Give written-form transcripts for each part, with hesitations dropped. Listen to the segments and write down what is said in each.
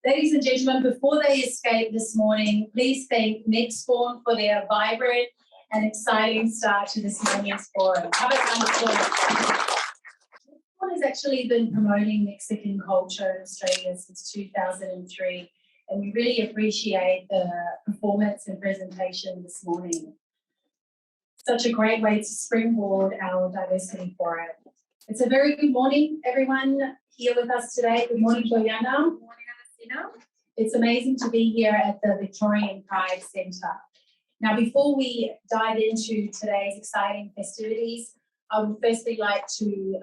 Ladies and gentlemen, before they escape this morning, please thank Nextborn for their vibrant and exciting start to this morning's forum. Have a wonderful Nextborn has actually been promoting Mexican culture in Australia since 2003, and we really appreciate the performance and presentation this morning. Such a great way to springboard our diversity forum. It's a very good morning, everyone here with us today. Good morning, Juliana. Good morning, Anastina. It's amazing to be here at the Victorian Pride Centre. Now, before we dive into today's exciting festivities, I would firstly like to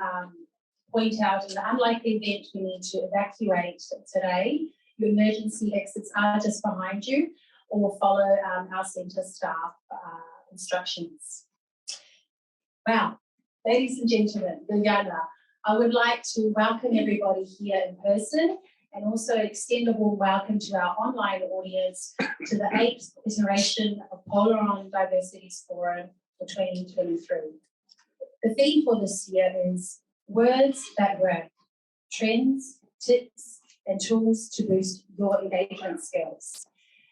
point out in the unlikely event we need to evacuate today, your emergency exits are just behind you, or follow our centre staff instructions. Wow. Ladies and gentlemen, Juliana, I would like to welcome everybody here in person and also extend a warm welcome to our online audience to the 8th iteration of Polaron Diversities Forum for 2023. The theme for this year is Words That Work, Trends, Tips and Tools to Boost Your Engagement Skills.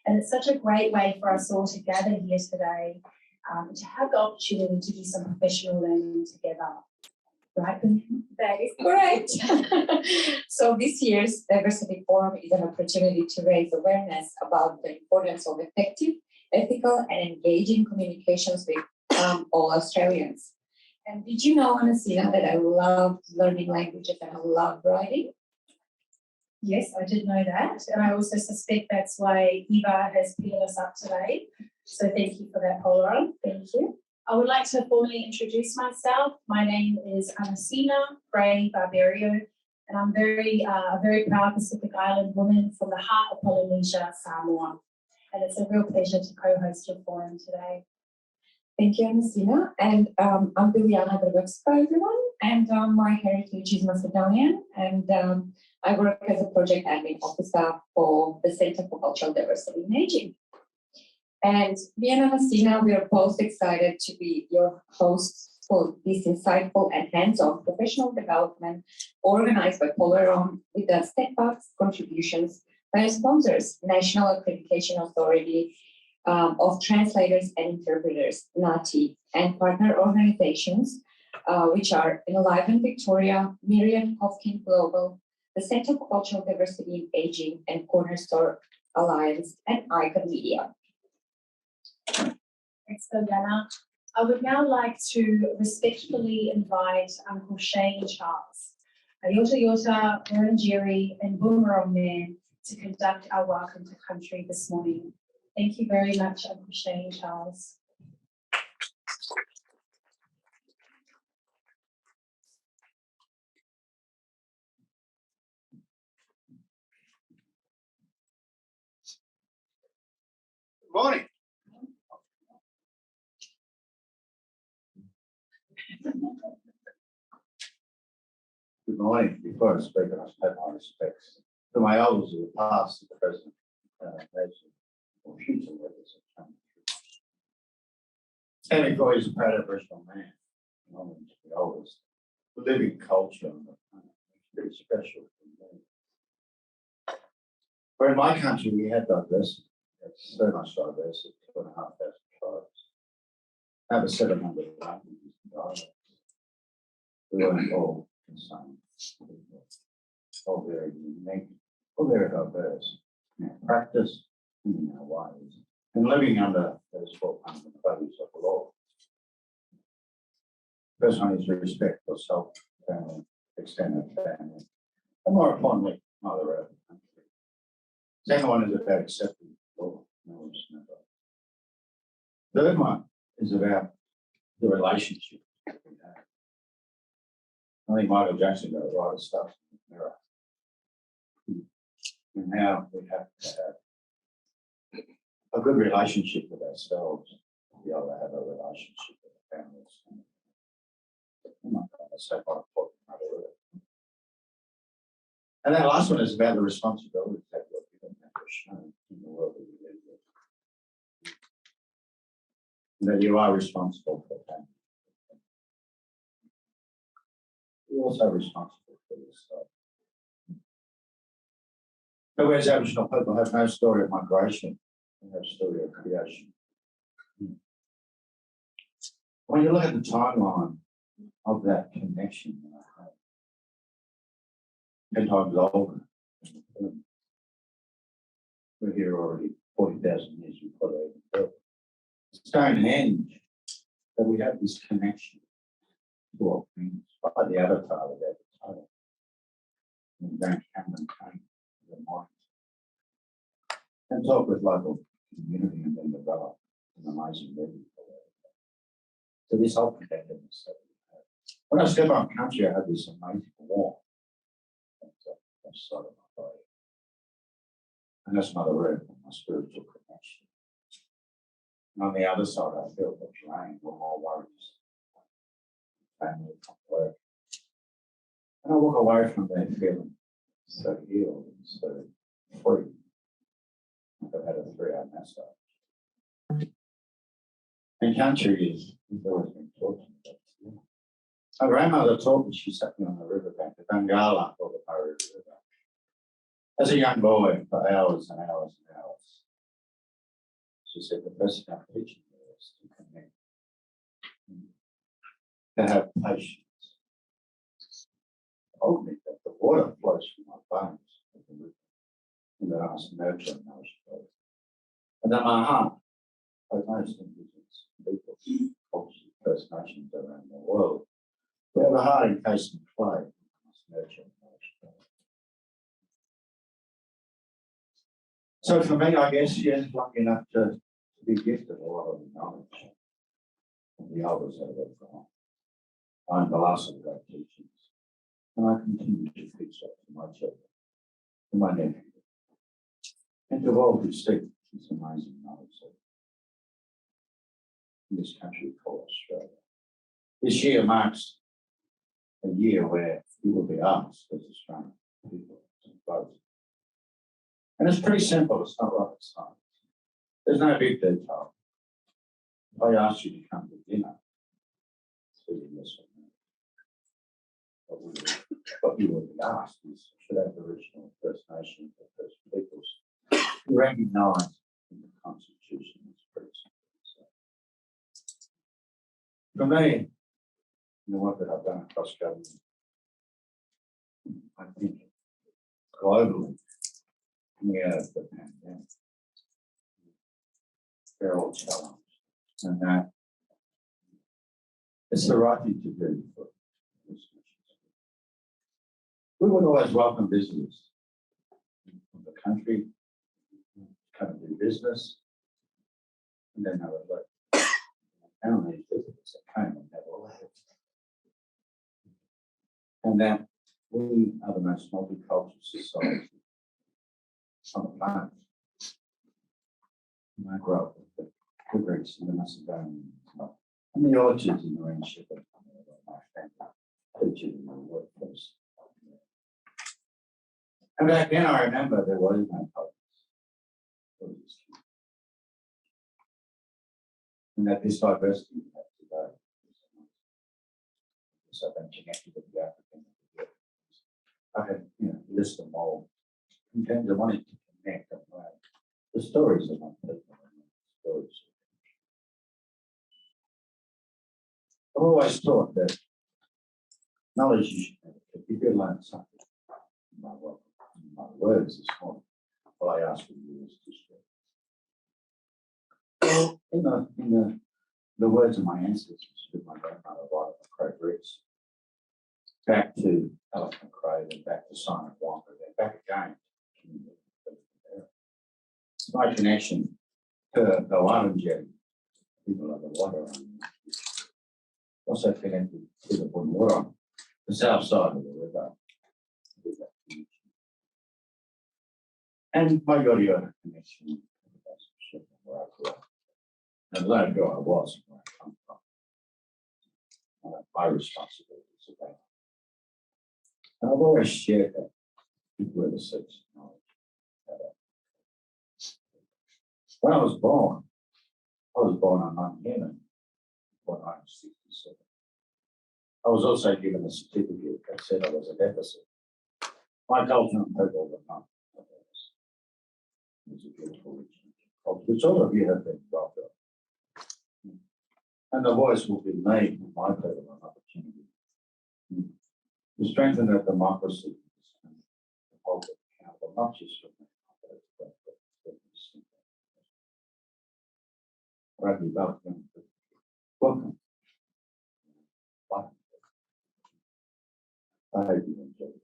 And it's such a great way for us all to gather here today to have the opportunity to do some professional learning together. Right? That is correct. So this year's Diversity Forum is an opportunity to raise awareness about the importance of effective, ethical, and engaging communications with all Australians. And did you know, Anastina, that I love learning languages and I love writing? Yes, I did know that. And I also suspect that's why Eva has paired us up today. So thank you for that, Polaron. Thank you. I would like to formally introduce myself. My name is Anastina Bray Barberio, and I'm a very proud Pacific Island woman from the heart of Polynesia, Samoa. And it's a real pleasure to co-host your forum today. Thank you, Anastina. And I'm Biljana Dragowska, everyone. And my heritage is Macedonian. And I work as a project admin officer for the Center for Cultural Diversity in Aging. And me and Anastina, we are both excited to be your hosts for this insightful and hands-on professional development organized by Polaron with the steadfast contributions by our sponsors, National Accreditation Authority of Translators and Interpreters, NATI, and partner organizations, which are Enliven Victoria, Miriam Hofkin Global, the Center for Cultural Diversity in Aging, and Cornerstone Alliance, and Icon Media. Thanks, Biljana. I would now like to respectfully invite Uncle Shane Charles, Ayota Yota, Wurundjeri, and Boomerang Man to conduct our welcome to country this morning. Thank you very much, Uncle Shane Charles. Good morning. Good morning. Before I speak, I must pay my respects to my elders of the past and the present, nation, or future leaders of country. And before he's a proud Aboriginal man, and honour to the elders, the living culture on the planet is pretty special for me. Where in my country we have diversity. It's so much diversity, 2,500 tribes, over 700 languages and dialects. We aren't all the same, all very unique, all very diverse in our practice and in our ways, and living under those 4 fundamental values of the law. First one is respect for self, family, extended family, and more importantly, Mother Earth country. Second one is about accepting law, knowledge, and love. Third one is about the relationship we have. I think Michael Jackson got a lot of stuff in the mirror. And now we have to have a good relationship with ourselves to be able to have a relationship with our families. I'm not going to say what I'm talking about earlier. And that last one is about the responsibility that we're given that we're shown in the world that we live in. And that you are responsible for family. You're also responsible for yourself. But whereas Aboriginal people have no story of migration, they have a story of creation. When you look at the timeline of that connection, 10 times older. We're here already 40,000 years before they even built. Stonehenge, that we have this connection to all things by the avatar of that title. And Grant Cameron came to the mind and talk with local community and then develop an amazing movie for that. So this whole connectedness that we have. When I step on country, I have this amazing warmth. That's sort of my body. And that's Mother Earth and my spiritual connection. And on the other side, I feel the drain, with more worries, family, work. And I walk away from there feeling so healed and so free. I've had a 3-hour massage. And country is, we've always been talking about. My grandmother taught me, she sat me on the riverbank, the Dungala, or the Murray River. As a young boy, for hours and hours and hours, she said, the best thing I'm teaching you is to connect, to have patience. Told me that the water flows from my bones, and that I must nurture and nourish both. And that my heart, like most indigenous people, cultures, First Nations around the world, we have a heart encased in clay, must nurture and nourish both. So for me, I guess, yes, lucky enough to be gifted a lot of the knowledge of the elders that have gone. I'm the last of the great teachings, and I continue to teach that to my children, to my nephew, and to all who seek this amazing knowledge in this country called Australia. This year marks a year where you will be asked as Australian people to vote. And it's pretty simple, it's not rocket science. There's no big detail. If I asked you to come to dinner, say yes or no. What you would be asked is, should Aboriginal, First Nations, or First Peoples be recognised in the Constitution? It's pretty simple. So, for me, the work that I've done across government, I think globally, coming out of the pandemic, they're all challenged, and that it's the right thing to do for this nation. We would always welcome visitors from the country, come and do business, and then have a look. How many visitors that came and never left? And that we are the most multicultural society on the planet. And I grew up with the Greeks and the Macedonians and the orchards in the Rainship of my family, teaching in the workplace. And back then I remember there was no politics. And that this diversity we have today. So I've been connected with the African. I can list them all in terms of wanting to connect and learn the stories of my people and the stories. I've always thought that knowledge you should have. If you learn something, my words this morning, all I ask of you is to share. Well, in the words of my ancestors, with my grandmother, Violet Crow Briggs, back to Elephant Crow, then back to Simon Wonka, then back again. My connection to the Wurundjeri, people of the Polaron, also connected to the Polaron, the south side of the river. And my Yoriota connection with the relationship where I grew up. And let go I was where I come from. My responsibilities about. And I've always shared that with the six knowledge. When I was born on 9 Yemen, 1967. I was also given a certificate that said I was a deficit. My culture and people were not a deficit. It's a beautiful region, which all of you have been involved in. And the voice will be made in my favor an opportunity to strengthen our democracy and hold it accountable, not just for me, but welcome. Welcome. I hope you enjoyed it.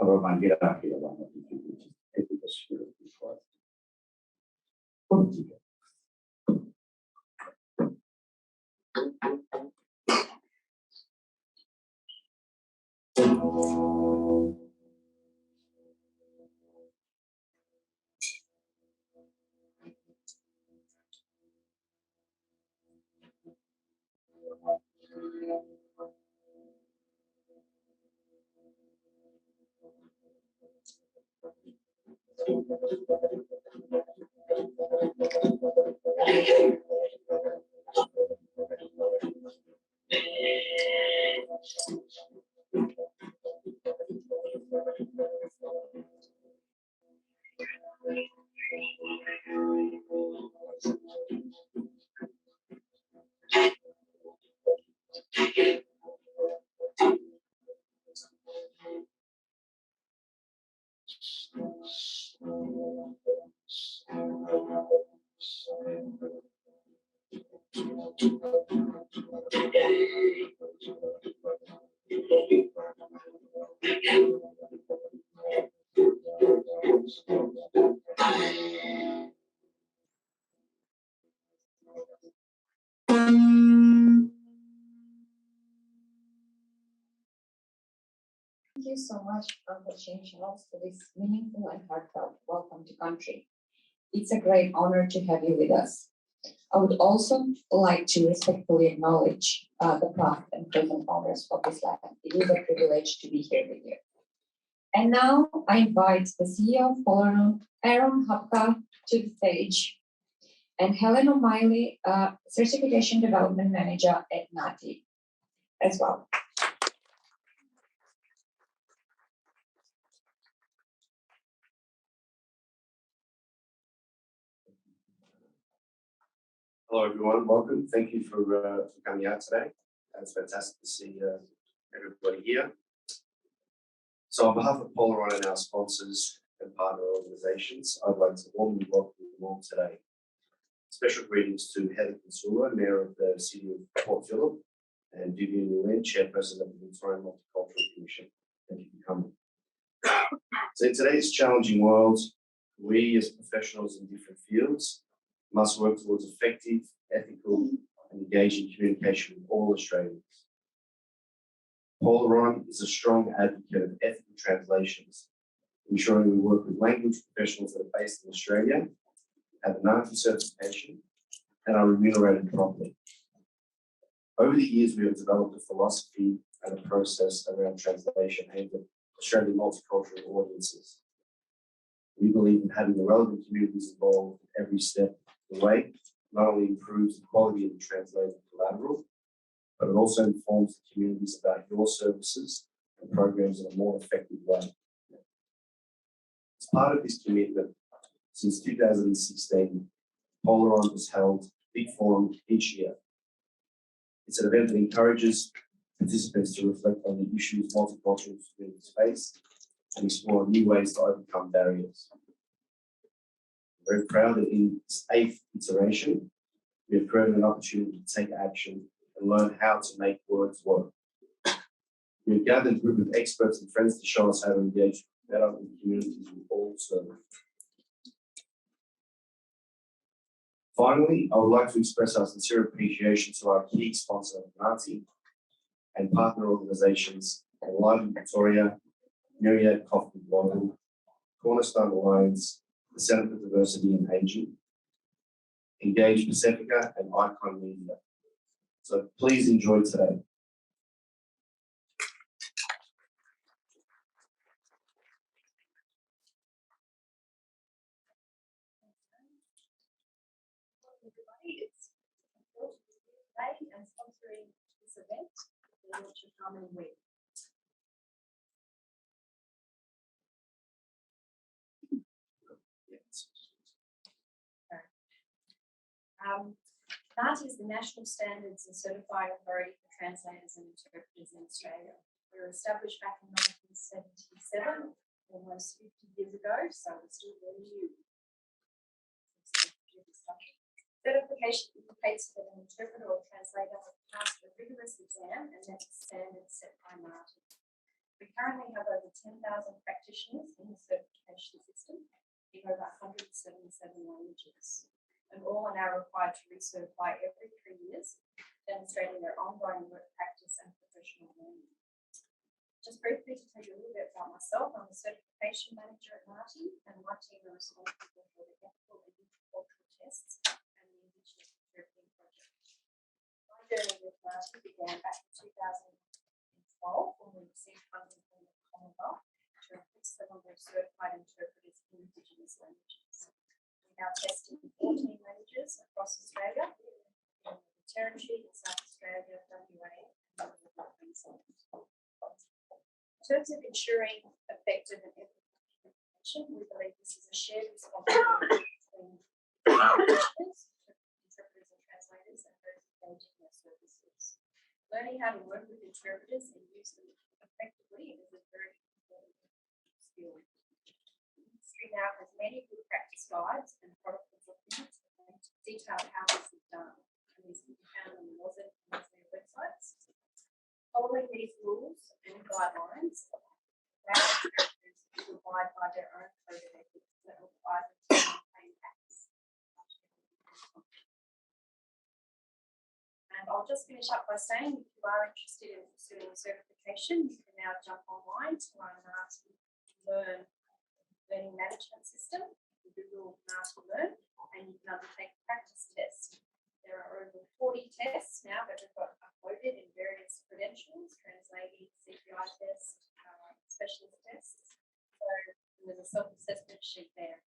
I wrote my get out here along with you, which is taking the spirit before us. Put it together. Thank you so much, Uncle Shane Charles, for this meaningful and heartfelt welcome to country. It's a great honor to have you with us. I would also like to respectfully acknowledge the past and present owners of this land. It is a privilege to be here with you. And now I invite the CEO of Polaron, Aaron Hapka, to the stage, and Helen O'Malley, Certification Development Manager at NATI as well. Hello, everyone. Welcome. Thank you for coming out today. It's fantastic to see everybody here. So on behalf of Polaron and our sponsors and partner organisations, I'd like to warmly welcome you all today. Special greetings to Heather Consula, Mayor of the City of Port Phillip, and Vivian Nguyen, Chairperson of the Victorian Multicultural Commission. Thank you for coming. So in today's challenging world, we as professionals in different fields must work towards effective, ethical, and engaging communication with all Australians. Polaron is a strong advocate of ethical translations, ensuring we work with language professionals that are based in Australia, have a NATI certification, and are remunerated properly. Over the years, we have developed a philosophy and a process around translation aimed at Australian multicultural audiences. We believe in having the relevant communities involved at every step of the way not only improves the quality of the translated collateral, but it also informs the communities about your services and programs in a more effective way. As part of this commitment, since 2016, Polaron has held VicForum each year. It's an event that encourages participants to reflect on the issues multicultural communities face and explore new ways to overcome barriers. I'm very proud that in this 8th iteration, we have created an opportunity to take action and learn how to make words work. We have gathered a group of experts and friends to show us how to engage better in communities we all serve. Finally, I would like to express our sincere appreciation to our key sponsor, NATI, and partner organisations, Enlighten Victoria, Myriad Coffee Global, Cornerstone Alliance, the Centre for Diversity and Ageing, Engage Pacifica, and Icon Media. So please enjoy today. It's today and sponsoring this event, the launch of Harmony Week. NAATI is the National Standards and Certifying Authority for Translators and Interpreters in Australia. We were established back in 1977, almost 50 years ago, so we're still very new. Certification indicates that an interpreter or translator has passed a rigorous exam and met the standards set by NAATI. We currently have over 10,000 practitioners in the certification system in over 177 languages, and all are now required to recertify every 3 years, demonstrating their ongoing work practice and professional learning. Just briefly to tell you a little bit about myself, I'm a certification manager at NAATI, and my team are responsible for the ethical and intercultural tests and the Indigenous Interpreting Project. My journey with NAATI began back in 2012 when we received funding from the Commonwealth to increase the number of certified interpreters in Indigenous languages. We now test in 14 languages across Australia, in the Territory, South Australia, WA, and Northern Queensland. In terms of ensuring effective and ethical communication, we believe this is a shared responsibility between interpreters and translators and those engaging their services. Learning how to work with interpreters and use them effectively is a very important skill. The industry now has many good practice guides and product documents that detail how this is done, and these can be found on the NOSIT and NOSIT websites. Following these rules and guidelines, interpreters will abide by their own code of ethics that require them to maintain acts. And I'll just finish up by saying, if you are interested in pursuing certification, you can now jump online to our NAATI learning management system, the Google NAATI Learn, and you can undertake a practice test. There are over 40 tests now that we've got uploaded in various credentials, translating, CPI test, specialist tests. So there's a self-assessment sheet there.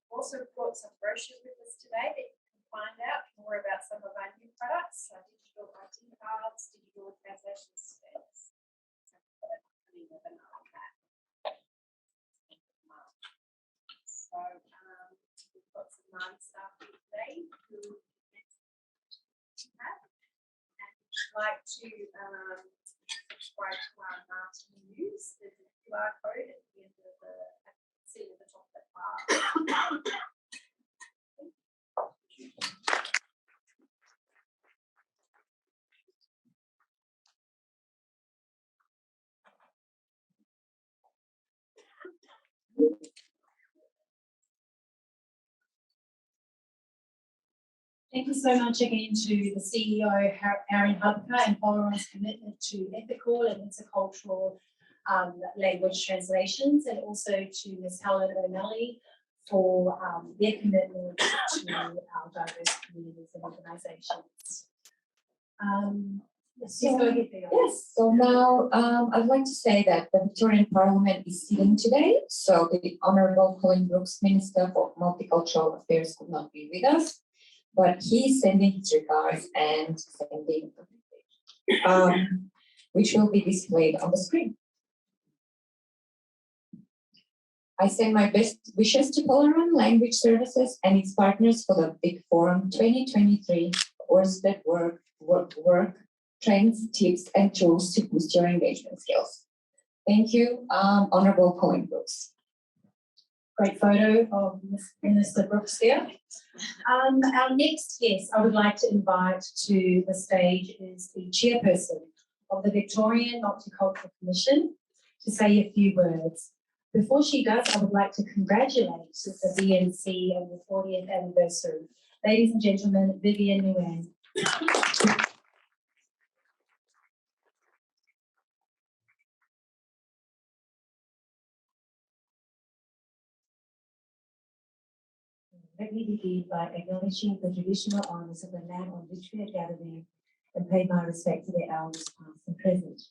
Also brought some brochures with us today that you can find out more about some of our new products, digital ID cards, digital translation specs. So we've got some NAATI staff here today who have, and if you'd like to subscribe to our NAATI news, there's a QR code at the end of the at the top of the bar. Thank you so much again to the CEO, Aaron Hubka, and Polaron's commitment to ethical and intercultural language translations, and also to Ms. Helen O'Malley for their commitment to our diverse communities and organisations. Yes, go ahead, Theo. Yes, so now I'd like to say that the Victorian Parliament is sitting today, so the Honourable Colin Brooks, Minister for Multicultural Affairs, could not be with us, but he's sending his regards and sending a message, which will be displayed on the screen. I send my best wishes to Polaron Language Services and its partners for the VicForum 2023 Worsted work, trends, tips, and tools to boost your engagement skills. Thank you, Honourable Colin Brooks. Great photo of Minister Brooks there. Our next guest I would like to invite to the stage is the chairperson of the Victorian Multicultural Commission to say a few words. Before she does, I would like to congratulate the VNC on the 40th anniversary. Ladies and gentlemen, Vivian Nguyen. Let me begin by acknowledging the traditional owners of the land on which we are gathering and pay my respect to their elders past and present.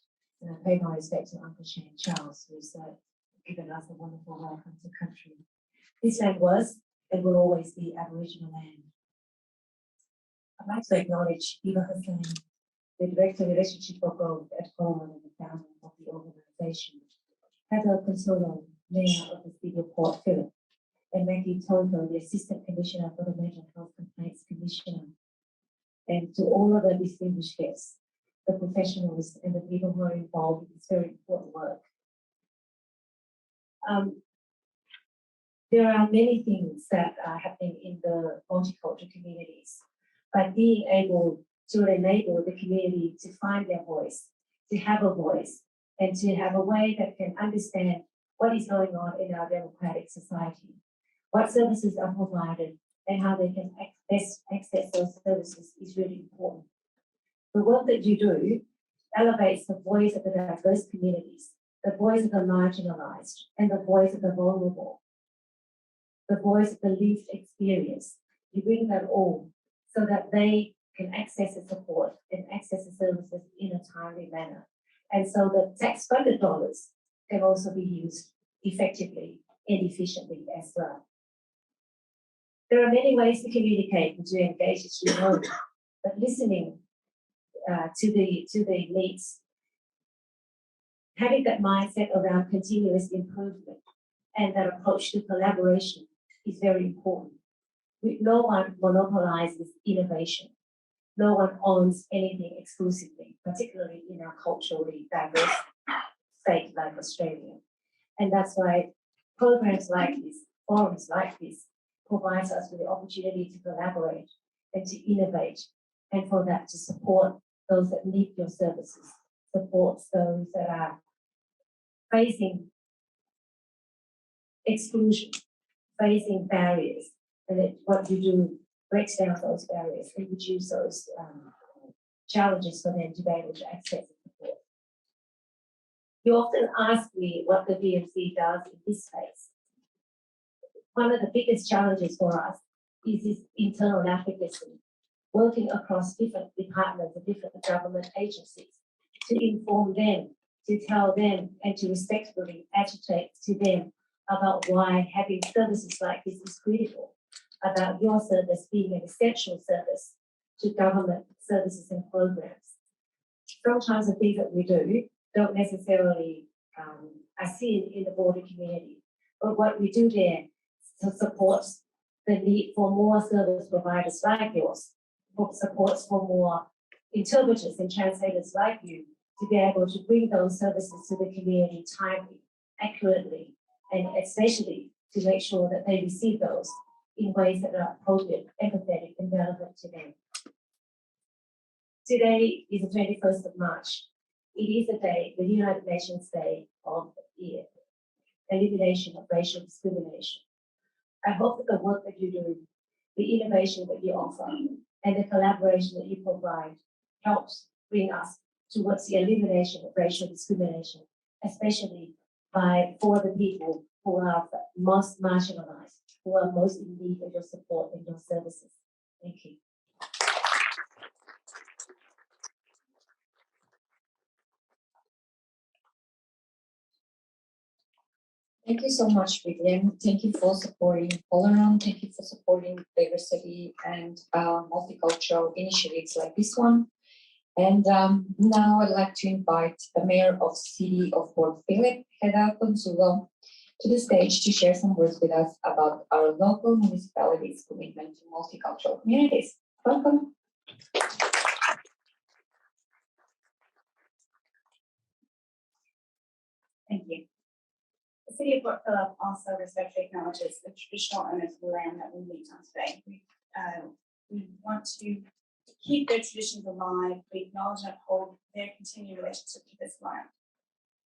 And I pay my respect to Uncle Shane Charles, who's given us a wonderful welcome to country. This land was and will always be Aboriginal land. I'd like to acknowledge Eva Hussain, the Director of Relationship for Growth at Polaron and the founder of the organisation, Heather Consolo, Mayor of the City of Port Phillip, and Maggie Toto, the Assistant Commissioner for the Mental Health Complaint Commissioner, and to all of the distinguished guests, the professionals and the people who are involved in this very important work. There are many things that are happening in the multicultural communities, but being able to enable the community to find their voice, to have a voice, and to have a way that can understand what is going on in our democratic society, what services are provided, and how they can access those services is really important. The work that you do elevates the voice of the diverse communities, the voice of the marginalized, and the voice of the vulnerable, the voice of the lived experience. You bring them all so that they can access the support and access the services in a timely manner. And so the tax-funded dollars can also be used effectively and efficiently as well. There are many ways to communicate and to engage, as you know, but listening to the needs, having that mindset around continuous improvement and that approach to collaboration is very important. No one monopolizes innovation. No one owns anything exclusively, particularly in our culturally diverse state like Australia. And that's why programs like this, forums like this, provides us with the opportunity to collaborate and to innovate, and for that to support those that need your services, supports those that are facing exclusion, facing barriers, and that what you do breaks down those barriers and reduce those challenges for them to be able to access support. You often ask me what the VMC does in this space. One of the biggest challenges for us is this internal advocacy, working across different departments and different government agencies to inform them, to tell them, and to respectfully agitate to them about why having services like this is critical, about your service being an essential service to government services and programs. Sometimes the things that we do don't necessarily are seen in the broader community, but what we do there supports the need for more service providers like yours, supports for more interpreters and translators like you to be able to bring those services to the community timely, accurately, and especially to make sure that they receive those in ways that are appropriate, empathetic, and relevant to them. Today is the 21st of March. It is a day, the United Nations Day of the elimination of racial discrimination. I hope that the work that you do, the innovation that you offer, and the collaboration that you provide helps bring us towards the elimination of racial discrimination, especially for the people who are most marginalized, who are most in need of your support and your services. Thank you. Thank you so much, Vivian. Thank you for supporting Polaron. Thank you for supporting diversity and multicultural initiatives like this one. And now I'd like to invite the Mayor of City of Port Phillip, Hedda Consulo, to the stage to share some words with us about our local municipality's commitment to multicultural communities. Welcome. Thank you. The City of Port Phillip also respectfully acknowledges the traditional owners of the land that we meet on today. We want to keep their traditions alive. We acknowledge and uphold their continued relationship to this land.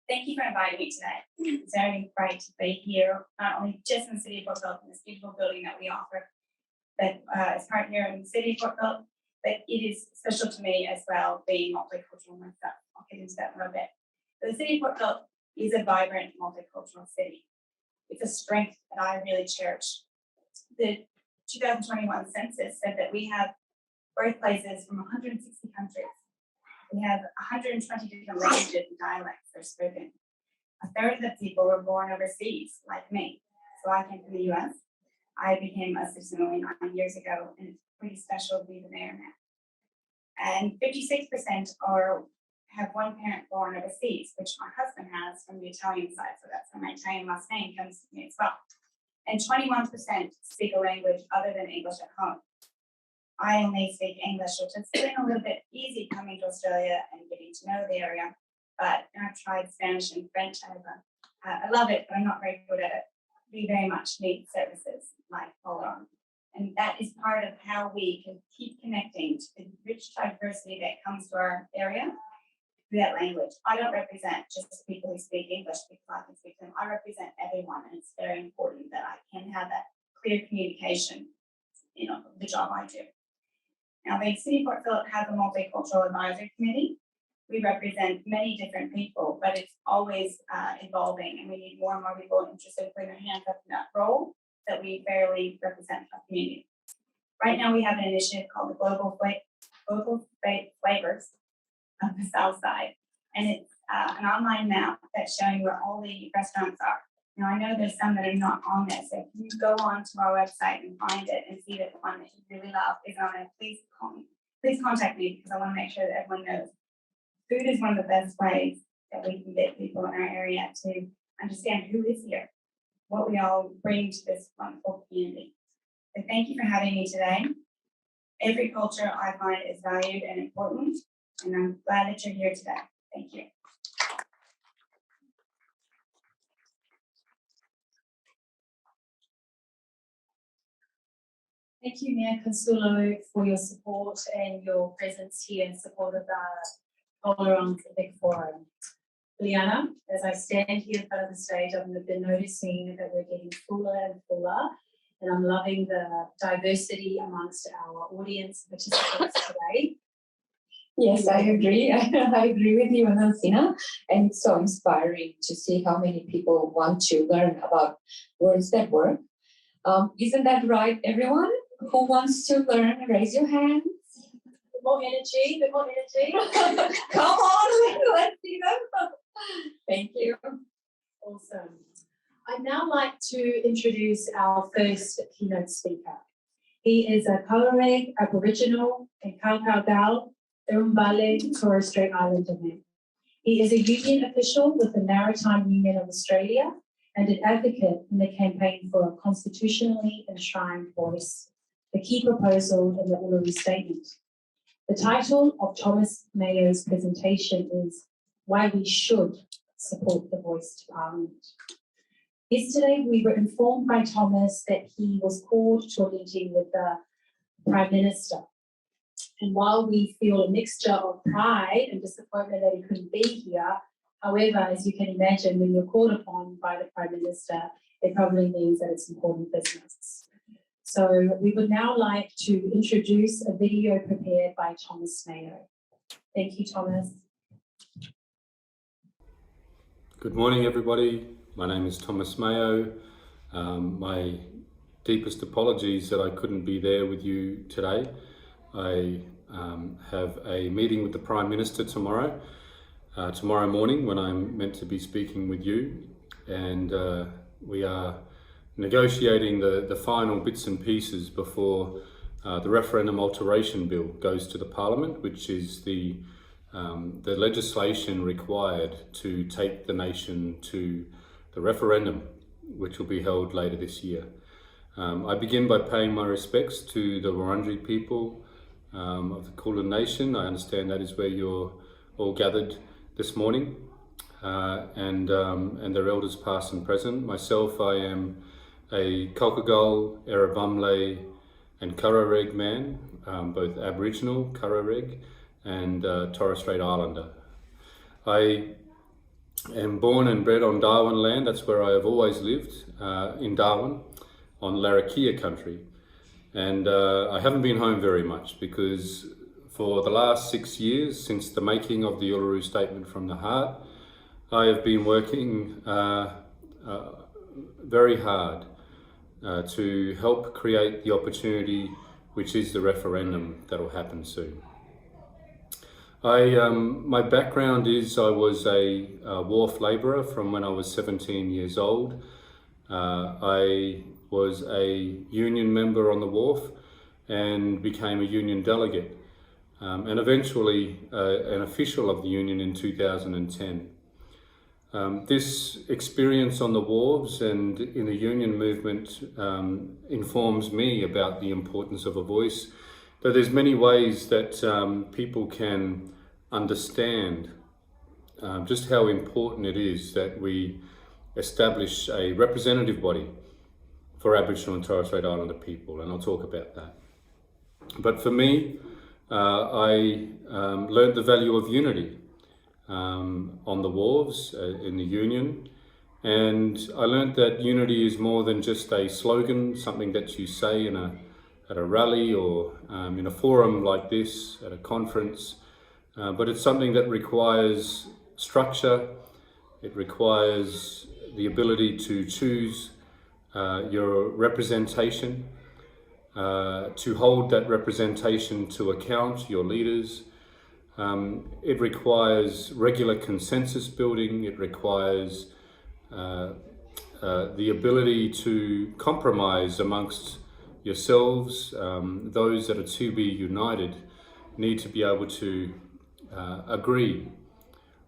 Thank you for inviting me today. It's very great to be here, not only just in the City of Port Phillip, in this beautiful building that we offer, that is part here in the City of Port Phillip, but it is special to me as well, being multicultural myself. I'll get into that in a little bit. But the City of Port Phillip is a vibrant multicultural city. It's a strength that I really cherish. The 2021 census said that we have birthplaces from 160 countries. We have 120 different languages and dialects that are spoken. A third of the people were born overseas, like me. So I came from the US. I became a citizen only 9 years ago, and it's pretty special to be there now. And 56% have one parent born overseas, which my husband has from the Italian side, so that's where my Italian last name comes to me as well. And 21% speak a language other than English at home. I only speak English, which has been a little bit easy coming to Australia and getting to know the area. But I've tried Spanish and French. I love it, but I'm not very good at it. We very much need services like Polaron. And that is part of how we can keep connecting to the rich diversity that comes to our area through that language. I don't represent just people who speak English because I can speak them. I represent everyone, and it's very important that I can have that clear communication, the job I do. Now, the City of Port Phillip has a multicultural advisory committee. We represent many different people, but it's always evolving, and we need more and more people interested in putting their hands up in that role that we fairly represent our community. Right now, we have an initiative called the Global Flavors of the South Side, and it's an online map that's showing where all the restaurants are. Now, I know there's some that are not on there, so if you go on to our website and find it and see that the one that you really love is on there, please call me. Please contact me because I want to make sure that everyone knows. Food is one of the best ways that we can get people in our area to understand who is here, what we all bring to this wonderful community. So thank you for having me today. Every culture I find is valued and important, and I'm glad that you're here today. Thank you. Thank you, Mayor Consulo, for your support and your presence here in support of the Polaron VicForum. Liana, as I stand here in front of the stage, I've been noticing that we're getting fuller and fuller, and I'm loving the diversity amongst our audience participants today. Yes, I agree. I agree with you, Anasina. And it's so inspiring to see how many people want to learn about words that work. Isn't that right, everyone? Who wants to learn? Raise your hands. More energy, bit more energy. Come on, let's see them. Thank you. Awesome. I'd now like to introduce our first keynote speaker. He is a Kalareg Aboriginal and Kalkalgal, Urumbale, Torres Strait Islander man. He is a union official with the Maritime Union of Australia and an advocate in the campaign for a constitutionally enshrined voice, the key proposal in the Uluru Statement. The title of Thomas Mayo's presentation is Why We Should Support the Voice to Parliament. Yesterday, we were informed by Thomas that he was called to a meeting with the Prime Minister. And while we feel a mixture of pride and disappointment that he couldn't be here, however, as you can imagine, when you're called upon by the Prime Minister, it probably means that it's important business. So we would now like to introduce a video prepared by Thomas Mayo. Thank you, Thomas. Good morning, everybody. My name is Thomas Mayo. My deepest apologies that I couldn't be there with you today. I have a meeting with the Prime Minister tomorrow morning when I'm meant to be speaking with you, and we are negotiating the final bits and pieces before the referendum alteration bill goes to the Parliament, which is the legislation required to take the nation to the referendum, which will be held later this year. I begin by paying my respects to the Wurundjeri people of the Kulin Nation. I understand that is where you're all gathered this morning, and their elders past and present. Myself, I am a Kalkagal, Erabumle and Kurrareg man, both Aboriginal, Kurrareg, and Torres Strait Islander. I am born and bred on Darwin land. That's where I have always lived, in Darwin, on Larrakia country. And I haven't been home very much because for the last 6 years, since the making of the Uluru Statement from the Heart, I have been working very hard to help create the opportunity which is the referendum that will happen soon. My background is I was a wharf labourer from when I was 17 years old. I was a union member on the wharf and became a union delegate, and eventually an official of the union in 2010. This experience on the wharves and in the union movement informs me about the importance of a voice But there's many ways that people can understand just how important it is that we establish a representative body for Aboriginal and Torres Strait Islander people, and I'll talk about that. But for me, I learned the value of unity on the wharves in the Union, and I learned that unity is more than just a slogan, something that you say at a rally or in a forum like this, at a conference, but it's something that requires structure. It requires the ability to choose your representation, to hold that representation to account, your leaders. It requires regular consensus building. It requires the ability to compromise amongst yourselves. Those that are to be united need to be able to agree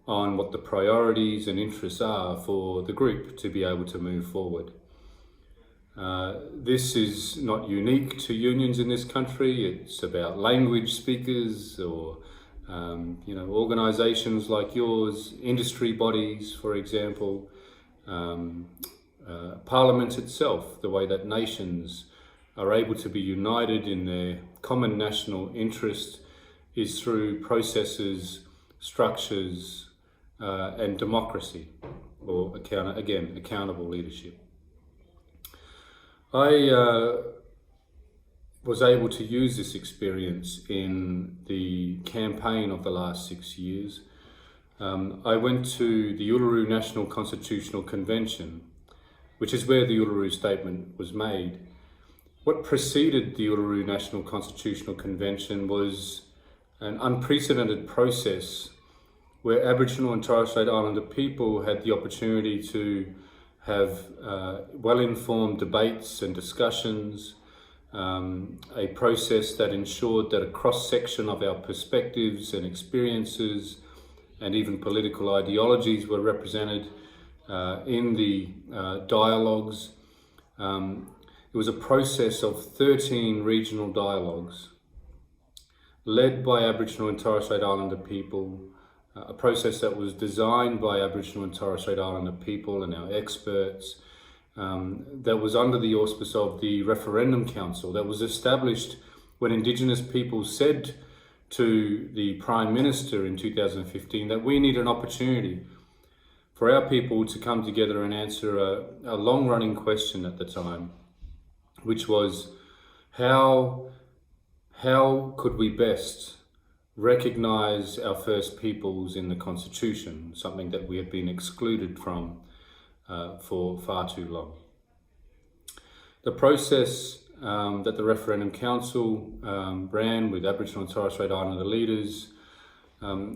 on what the priorities and interests are for the group to be able to move forward. This is not unique to unions in this country. It's about language speakers or organisations like yours, industry bodies, for example, Parliament itself, the way that nations are able to be united in their common national interest is through processes, structures, and democracy, or accountable leadership. I was able to use this experience in the campaign of the last 6 years. I went to the Uluru National Constitutional Convention, which is where the Uluru Statement was made. What preceded the Uluru National Constitutional Convention was an unprecedented process where Aboriginal and Torres Strait Islander people had the opportunity to have well-informed debates and discussions, a process that ensured that a cross-section of our perspectives and experiences and even political ideologies were represented in the dialogues. It was a process of 13 regional dialogues led by Aboriginal and Torres Strait Islander people, a process that was designed by Aboriginal and Torres Strait Islander people and our experts, that was under the auspice of the Referendum Council, that was established when Indigenous people said to the Prime Minister in 2015 that we need an opportunity for our people to come together and answer a long-running question at the time, which was how could we best recognise our First Peoples in the Constitution, something that we had been excluded from for far too long. The process that the Referendum Council ran with Aboriginal and Torres Strait Islander leaders,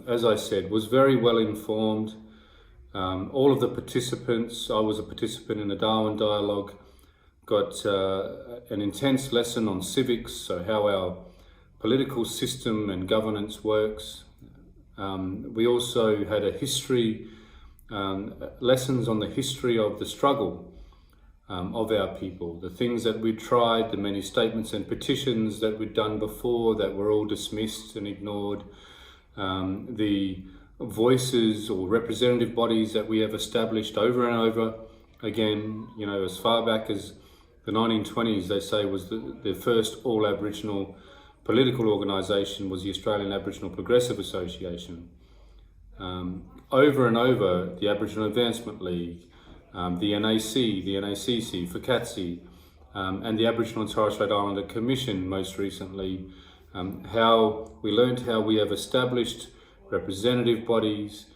as I said, was very well informed. All of the participants, I was a participant in the Darwin Dialogue, got an intense lesson on civics, so how our political system and governance works. We also had a history, lessons on the history of the struggle of our people, the things that we'd tried, the many statements and petitions that we'd done before that were all dismissed and ignored, the voices or representative bodies that we have established over and over again, as far back as the 1920s, they say was the first all Aboriginal political organisation was the Australian Aboriginal Progressive Association. Over and over, the Aboriginal Advancement League, the NAC, the NACC, FCATSI, and the Aboriginal and Torres Strait Islander Commission most recently, how we learned how we have established representative bodies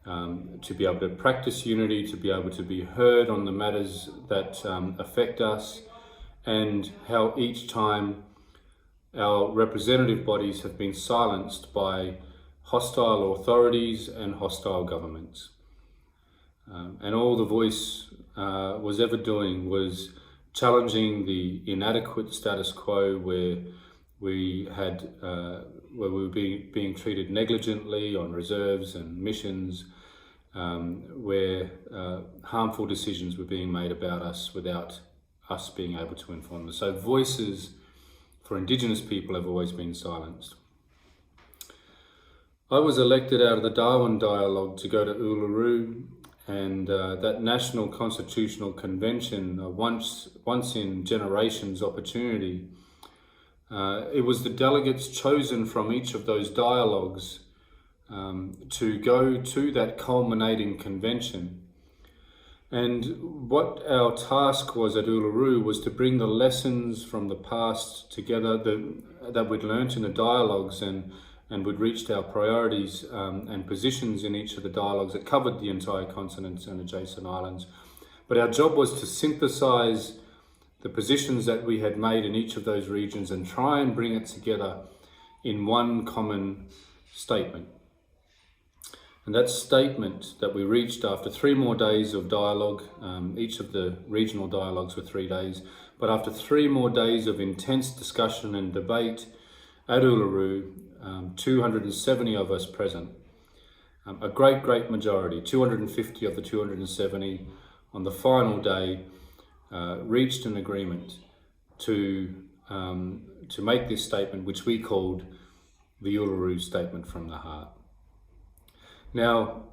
to be able to practice unity, to be able to be heard on the matters that affect us, and how each time our representative bodies have been silenced by hostile authorities and hostile governments. And all the voice was ever doing was challenging the inadequate status quo where we were being treated negligently on reserves and missions, where harmful decisions were being made about us without us being able to inform them. So voices for Indigenous people have always been silenced. I was elected out of the Darwin Dialogue to go to Uluru, and that National Constitutional Convention, a once in generations opportunity. It was the delegates chosen from each of those dialogues to go to that culminating convention. And what our task was at Uluru was to bring the lessons from the past together that we'd learnt in the dialogues and we'd reached our priorities and positions in each of the dialogues that covered the entire continent and adjacent islands. But our job was to synthesize the positions that we had made in each of those regions and try and bring it together in one common statement. And that statement that we reached after 3 more days of dialogue, each of the regional dialogues were 3 days, but after 3 more days of intense discussion and debate at Uluru, 270 of us present, a great majority, 250 of the 270 on the final day, reached an agreement to make this statement, which we called the Uluru Statement from the Heart. Now,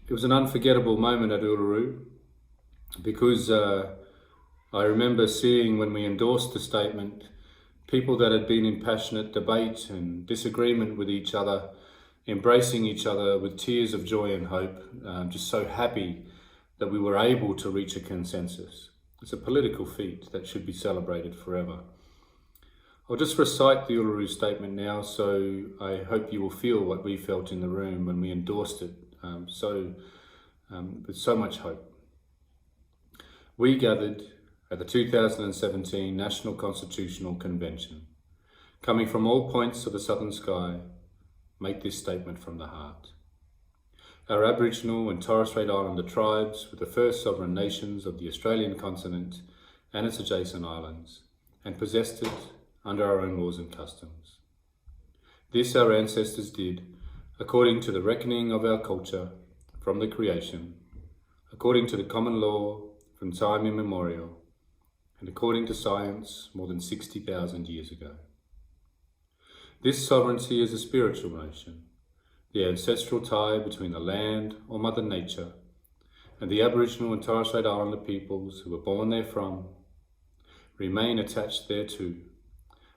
it was an unforgettable moment at Uluru because I remember seeing when we endorsed the statement, people that had been in passionate debate and disagreement with each other, embracing each other with tears of joy and hope, just so happy that we were able to reach a consensus. It's a political feat that should be celebrated forever. I'll just recite the Uluru Statement now, so I hope you will feel what we felt in the room when we endorsed it, with so much hope. We gathered at the 2017 National Constitutional Convention, coming from all points of the southern sky, make this statement from the heart. Our Aboriginal and Torres Strait Islander tribes were the first sovereign nations of the Australian continent and its adjacent islands, and possessed it under our own laws and customs. This our ancestors did according to the reckoning of our culture from the creation, according to the common law from time immemorial, and according to science more than 60,000 years ago. This sovereignty is a spiritual notion, the ancestral tie between the land or Mother Nature and the Aboriginal and Torres Strait Islander peoples who were born therefrom, remain attached thereto,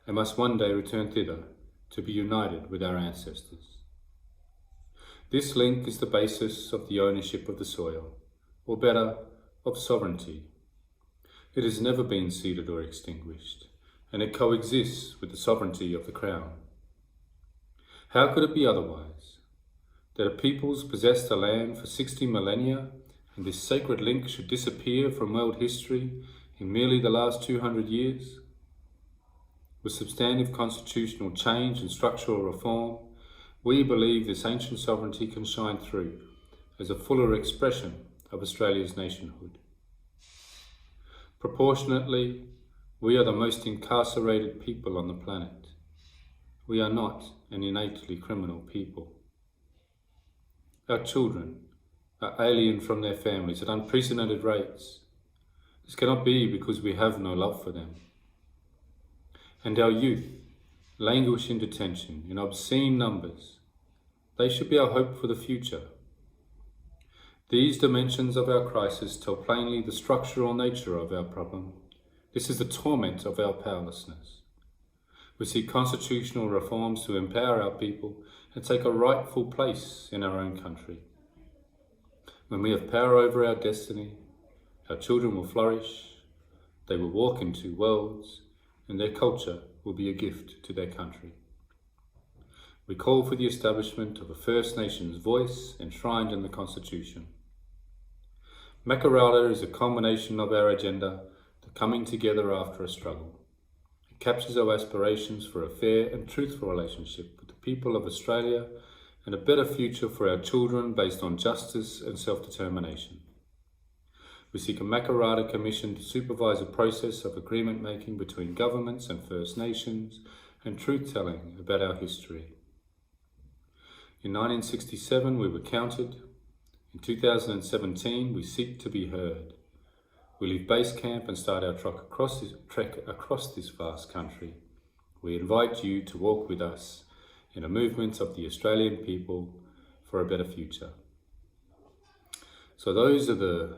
and must one day return thither to be united with our ancestors. This link is the basis of the ownership of the soil, or better, of sovereignty. It has never been ceded or extinguished, and it coexists with the sovereignty of the Crown. How could it be otherwise? That a peoples possessed the land for 60 millennia, and this sacred link should disappear from world history in merely the last 200 years? With substantive constitutional change and structural reform, we believe this ancient sovereignty can shine through as a fuller expression of Australia's nationhood. Proportionately, we are the most incarcerated people on the planet. We are not an innately criminal people. Our children are alien from their families at unprecedented rates. This cannot be because we have no love for them. And our youth languish in detention in obscene numbers. They should be our hope for the future. These dimensions of our crisis tell plainly the structural nature of our problem. This is the torment of our powerlessness. We seek constitutional reforms to empower our people and take a rightful place in our own country. When we have power over our destiny, our children will flourish, they will walk in 2 worlds, and their culture will be a gift to their country. We call for the establishment of a First Nations voice enshrined in the Constitution. Makarrata is a culmination of our agenda, the coming together after a struggle. It captures our aspirations for a fair and truthful relationship with the people of Australia and a better future for our children based on justice and self-determination. We seek a Makarrata Commission to supervise a process of agreement making between governments and First Nations and truth-telling about our history. In 1967, we were counted. In 2017, we seek to be heard. We leave base camp and start our trek across this vast country, We invite you to walk with us in a movement of the Australian people for a better future. So those are the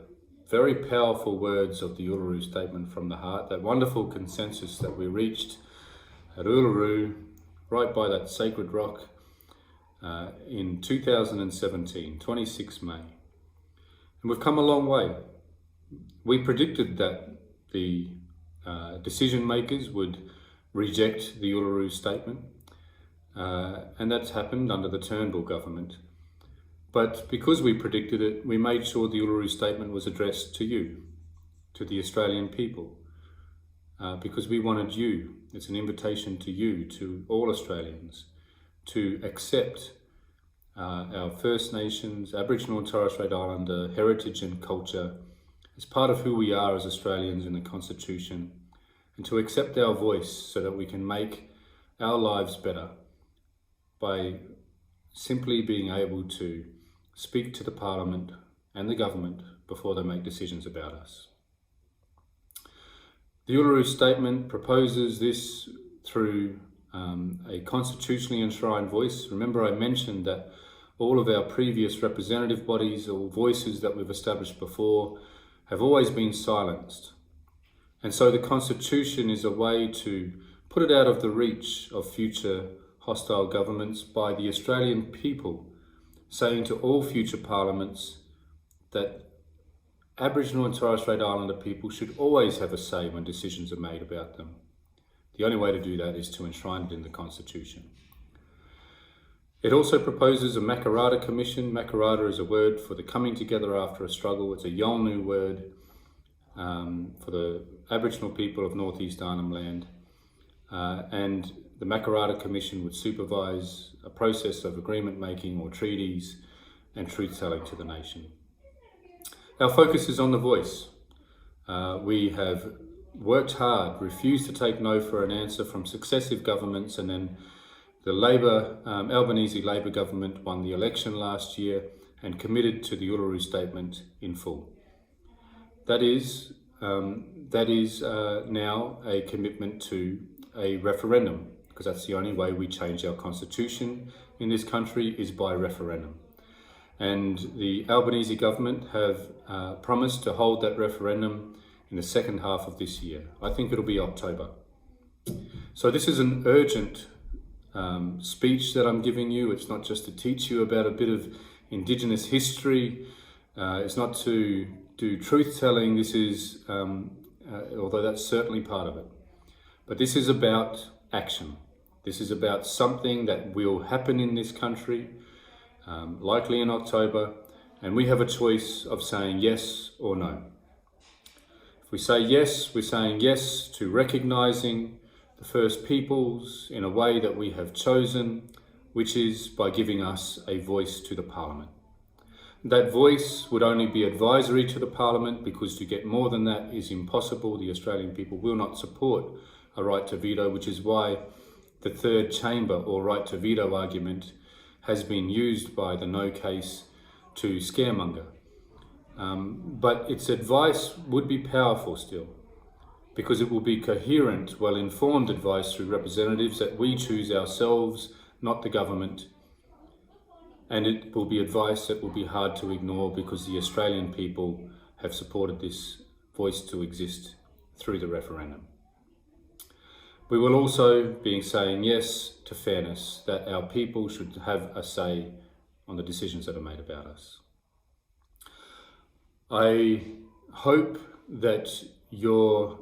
very powerful words of the Uluru Statement from the Heart, that wonderful consensus that we reached at Uluru, right by that sacred rock, in 2017, 26 May. And we've come a long way. We predicted that the decision makers would reject the Uluru Statement, and that's happened under the Turnbull government. But because we predicted it, we made sure the Uluru Statement was addressed to you, to the Australian people, because we wanted you. It's an invitation to you, to all Australians, to accept our First Nations, Aboriginal and Torres Strait Islander heritage and culture as part of who we are as Australians in the Constitution, and to accept our voice so that we can make our lives better by simply being able to speak to the Parliament and the government before they make decisions about us. The Uluru Statement proposes this through a constitutionally enshrined voice. Remember, I mentioned that all of our previous representative bodies or voices that we've established before have always been silenced. And so the Constitution is a way to put it out of the reach of future hostile governments by the Australian people, saying to all future parliaments that Aboriginal and Torres Strait Islander people should always have a say when decisions are made about them. The only way to do that is to enshrine it in the Constitution. It also proposes a Makarrata Commission. Makarrata is a word for the coming together after a struggle. It's a Yolngu word for the Aboriginal people of North East Arnhem Land. And the Makarrata Commission would supervise a process of agreement making or treaties and truth telling to the nation. Our focus is on the voice. We have worked hard, refused to take no for an answer from successive governments, and then the Albanese Labor government won the election last year and committed to the Uluru Statement in full. That is now a commitment to a referendum, because that's the only way we change our constitution in this country is by referendum. And the Albanese government have promised to hold that referendum in the second half of this year. I think it'll be October. So this is an urgent speech that I'm giving you. It's not just to teach you about a bit of Indigenous history. It's not to do truth telling. This is, although that's certainly part of it. But this is about action. This is about something that will happen in this country, likely in October, and we have a choice of saying yes or no. If we say yes, we're saying yes to recognising the First Peoples in a way that we have chosen, which is by giving us a voice to the Parliament. That voice would only be advisory to the Parliament, because to get more than that is impossible. The Australian people will not support a right to veto, which is why the third chamber or right to veto argument has been used by the no case to scaremonger. But its advice would be powerful still, because it will be coherent, well-informed advice through representatives that we choose ourselves, not the government. And it will be advice that will be hard to ignore, because the Australian people have supported this voice to exist through the referendum. We will also be saying yes to fairness, that our people should have a say on the decisions that are made about us. I hope that your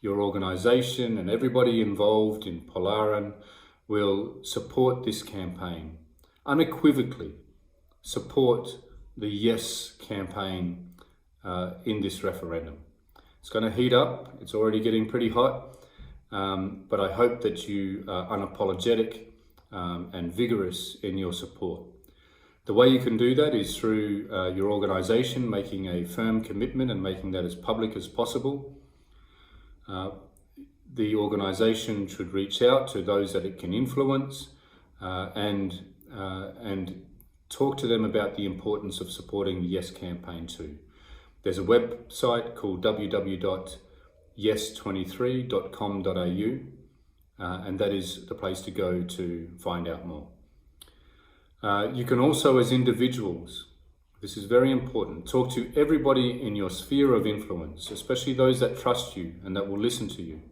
organisation and everybody involved in Polaron will support this campaign, unequivocally support the yes campaign in this referendum. It's going to heat up, it's already getting pretty hot. But I hope that you are unapologetic and vigorous in your support. The way you can do that is through your organisation making a firm commitment and making that as public as possible. The organisation should reach out to those that it can influence and talk to them about the importance of supporting the Yes campaign too. There's a website called www.yes23.com.au and that is the place to go to find out more. You can also, as individuals, this is very important, talk to everybody in your sphere of influence, especially those that trust you and that will listen to you.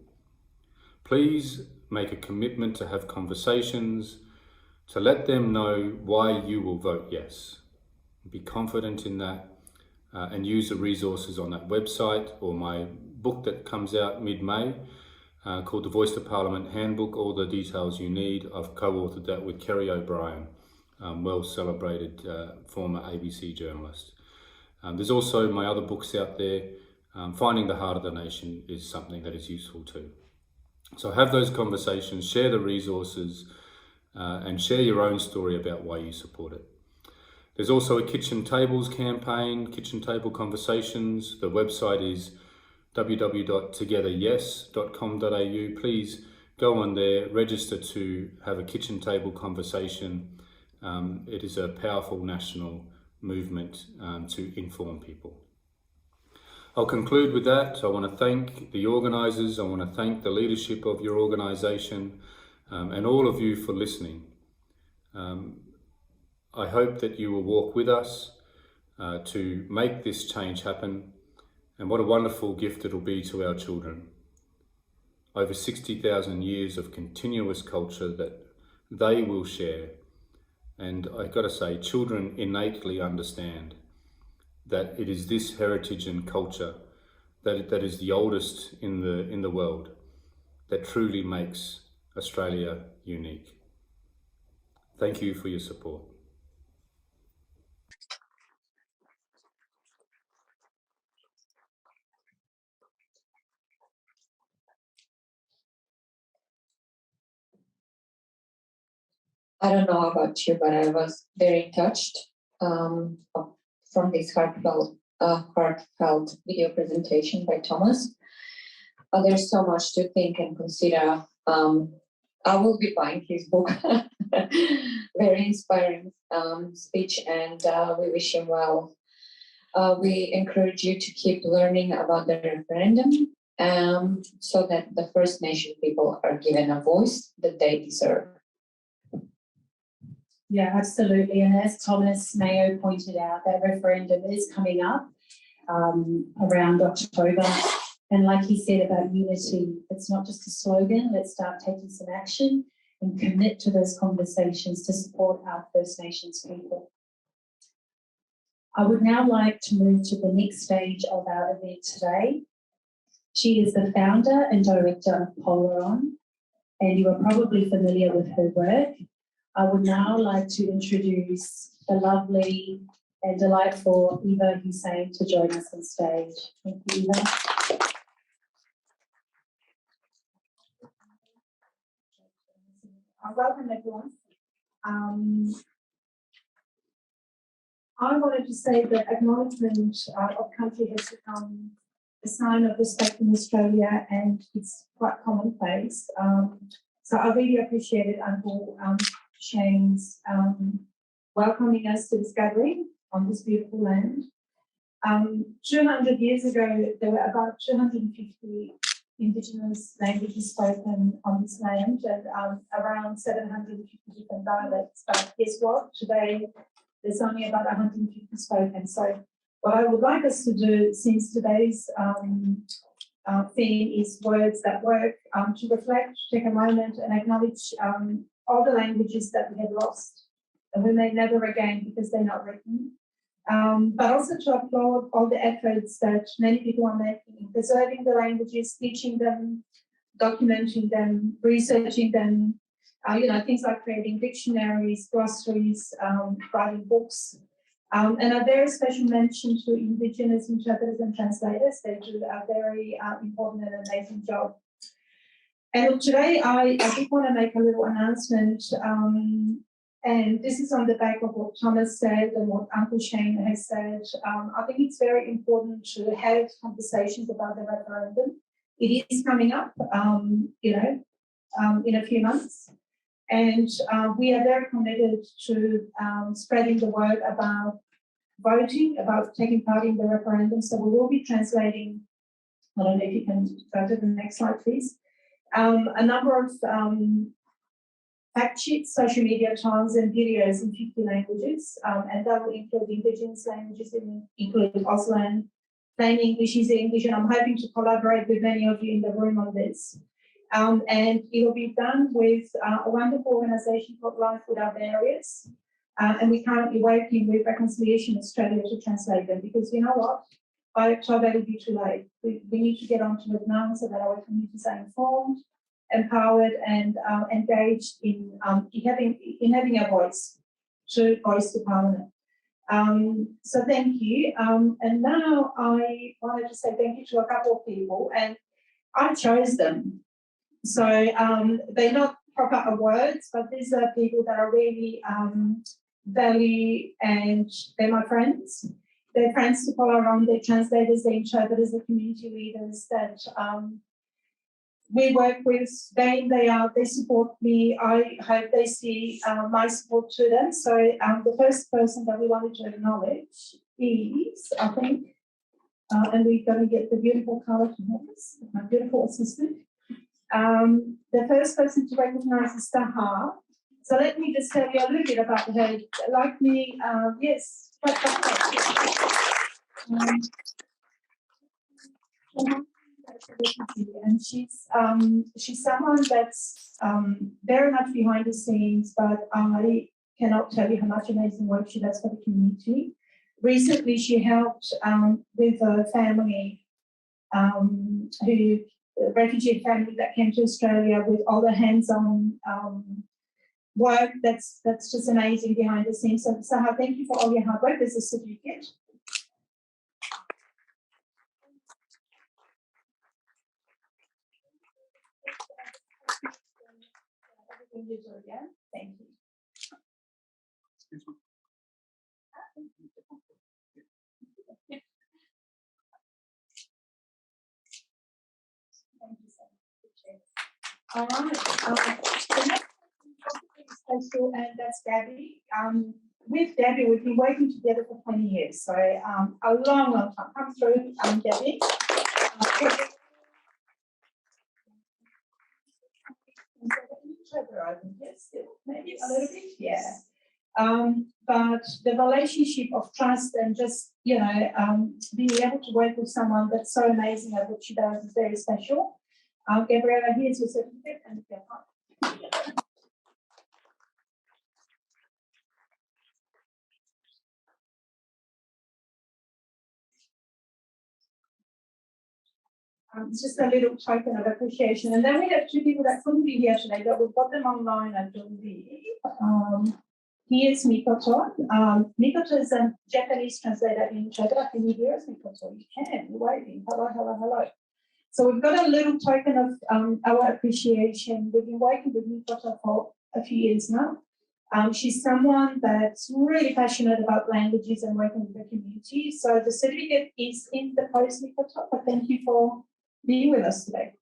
Please make a commitment to have conversations, to let them know why you will vote yes. Be confident in that, and use the resources on that website or my book that comes out mid-May called The Voice to Parliament Handbook. All the details you need. I've co-authored that with Kerry O'Brien, well-celebrated former ABC journalist. There's also my other books out there. Finding the Heart of the Nation is something that is useful too. So have those conversations, share the resources, and share your own story about why you support it. There's also a Kitchen Tables campaign, Kitchen Table Conversations. The website is www.togetheryes.com.au. Please go on there, register to have a kitchen table conversation. It is a powerful national movement to inform people. I'll conclude with that. I want to thank the organisers. I want to thank the leadership of your organisation and all of you for listening. I hope that you will walk with us to make this change happen. And what a wonderful gift it'll be to our children. Over 60,000 years of continuous culture that they will share. And I've got to say, children innately understand that it is this heritage and culture that is the oldest in the world that truly makes Australia unique. Thank you for your support. I don't know about you, but I was very touched from this heartfelt video presentation by Thomas. There's so much to think and consider. I will be buying his book. Very inspiring speech, and we wish him well. We encourage you to keep learning about the referendum so that the First Nation people are given a voice that they deserve. Yeah, absolutely. And as Thomas Mayo pointed out, that referendum is coming up around October. And like he said about unity, it's not just a slogan. Let's start taking some action and commit to those conversations to support our First Nations people. I would now like to move to the next stage of our event today. She is the founder and director of Polaron, and you are probably familiar with her work. I would now like to introduce the lovely and delightful Eva Hussein to join us on stage. Thank you, Eva. Welcome, everyone. I wanted to say that acknowledgement of country has become a sign of respect in Australia, and it's quite commonplace. So I really appreciated Uncle Shane's welcoming us to this gathering on this beautiful land. 200 years ago, there were about 250 Indigenous languages spoken on this land, and around 750 different dialects. But guess what? Today, there's only about 150 spoken. So what I would like us to do, since today's theme is words that work, to reflect, take a moment and acknowledge all the languages that we have lost and we may never regain because they're not written. But also to applaud all the efforts that many people are making in preserving the languages, teaching them, documenting them, researching them, things like creating dictionaries, glossaries, writing books. And a very special mention to Indigenous interpreters and translators. They do a very important and amazing job. And today I did want to make a little announcement. And this is on the back of what Thomas said and what Uncle Shane has said. I think it's very important to have conversations about the referendum. It is coming up, in a few months. And we are very committed to spreading the word about voting, about taking part in the referendum. So we will be translating, I don't know if you can go to the next slide, please. A number of fact sheets, social media tags, and videos in 50 languages, and that will include Indigenous languages, include Auslan, plain English, Easy English, and I'm hoping to collaborate with many of you in the room on this. And it will be done with a wonderful organisation called Life Without Barriers. And we're currently working with Reconciliation Australia to translate them, because you know what? By October, it will be too late. We need to get onto it now so that our communities are informed, empowered, and engaged in having a voice to Parliament. So thank you. And now I wanted to say thank you to a couple of people, and I chose them. So they're not proper awards, but these are people that are really value, and they're my friends. They're friends to Polaron, they're translators, they're interpreters, they're community leaders that we work with day in, day out. They support me. I hope they see my support to them. So the first person that we wanted to acknowledge is, I think, and we're going to get the beautiful colour to this, my beautiful assistant. The first person to recognise is Taha. So let me just tell you a little bit about her. Like me, yes, and she's someone that's very much behind the scenes, but I cannot tell you how much amazing work she does for the community. Recently, she helped with a family refugee family that came to Australia with all the hands-on work that's just amazing behind the scenes. So Saha, thank you for all your hard work. There's a certificate. Everything you do again. Thank you. Thank you so much. All right. The next special, and that's Gabby. With Gabby, we've been working together for 20 years, so a long, long time. Come through, Gabby. Maybe a little bit, yeah. But the relationship of trust and just, being able to work with someone that's so amazing at what she does is very special. Gabriella, here's your certificate, and if it's just a little token of appreciation. And then we have two people that couldn't be here today, but we've got them online, I believe. Here's Mikoto. Mikoto is a Japanese translator in China. Can you hear us, Mikoto? You can. You're waving. Hello, hello, hello. So we've got a little token of our appreciation. We've been working with Mikoto for a few years now. She's someone that's really passionate about languages and working with the community. So the certificate is in the post, Mikoto. But thank you for being with us today.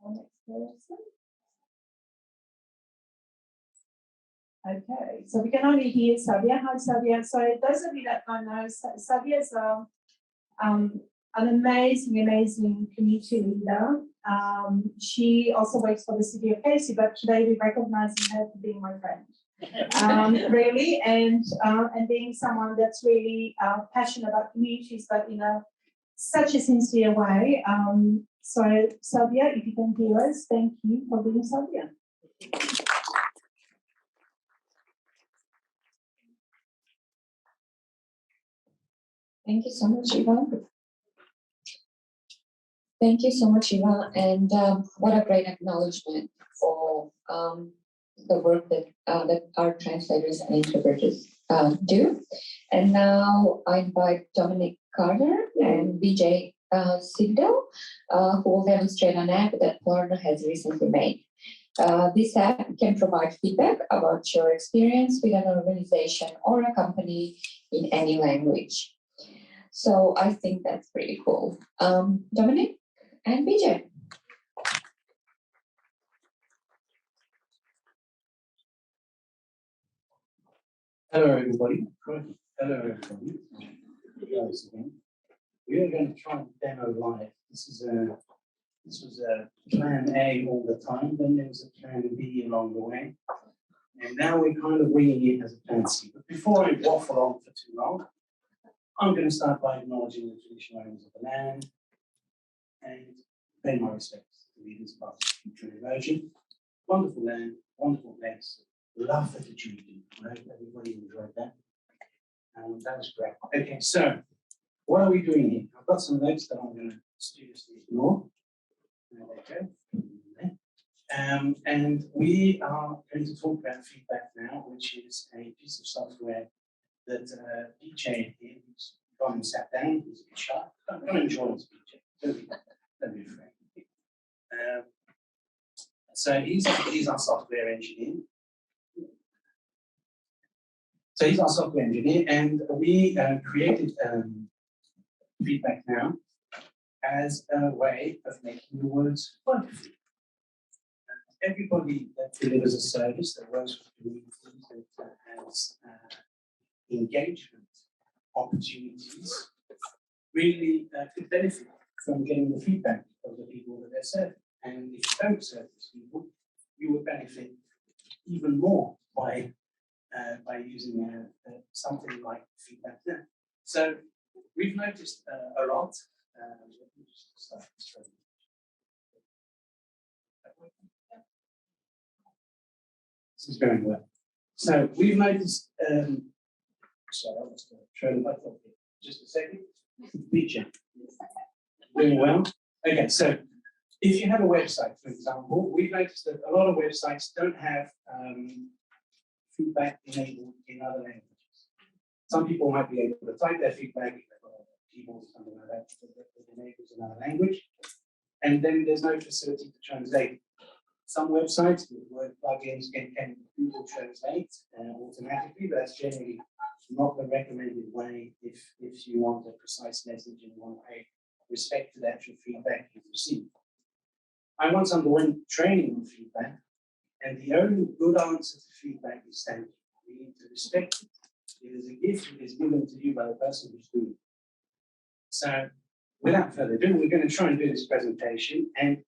Next person. Okay, so we can only hear Savia. Hi, Savia. So those of you that don't know, Savia is an amazing, amazing community leader. She also works for the city of Casey, but today we're recognizing her for being my friend. Really, and being someone that's really passionate about communities, but in such a sincere way. So, Savia, if you can hear us, thank you for being Savia. Thank you so much, Eva. Thank you so much, Eva, and what a great acknowledgement for the work that our translators and interpreters do. And now I invite Dominic Carter and Vijay Sigdal, who will demonstrate an app that Polaron has recently made. This app can provide feedback about your experience with an organization or a company in any language. So I think that's pretty cool. Dominic and Vijay. Hello, everybody. Hello, everybody. Guys, again. We are going to try and demo live. This was a plan A all the time, then there was a plan B along the way. And now we're kind of winging it as a plan C. But before I waffle on for too long, I'm going to start by acknowledging the traditional owners of the land and pay my respects to leaders past, future, and emerging. Wonderful land, wonderful place. Love the Judy. I hope everybody enjoyed that. That was great. Okay, so what are we doing here? I've got some notes that I'm going to studiously ignore. There they go. And we are going to talk about feedback now, which is a piece of software that DJ here, who's gone and sat down, he's a bit shy. Don't enjoy his DJ. Don't be afraid. So he's our software engineer. So he's our software engineer, and we created feedback now as a way of making the words wonderful. Everybody that delivers a service that works with communities that has engagement opportunities really could benefit from getting the feedback of the people that they're serving. And if you don't serve these people, you would benefit even more by using something like feedback there. So we've noticed a lot. Let me just start this presentation. This is going well. So we've noticed. Sorry, I was going to show the button here. Just a second. Feature. Doing well. Okay, so if you have a website, for example, we've noticed that a lot of websites don't have feedback enabled in other languages. Some people might be able to type their feedback if they've got a keyboard or something like that that enables another language, and then there's no facility to translate. Some websites with word plugins can Google Translate automatically, but that's generally not the recommended way if you want a precise message and you want to pay respect to the actual feedback you've received. I once underwent training on feedback, and the only good answer to feedback is thank you. We need to respect it. It is a gift that is given to you by the person who's doing it. So, without further ado, we're going to try and do this presentation, and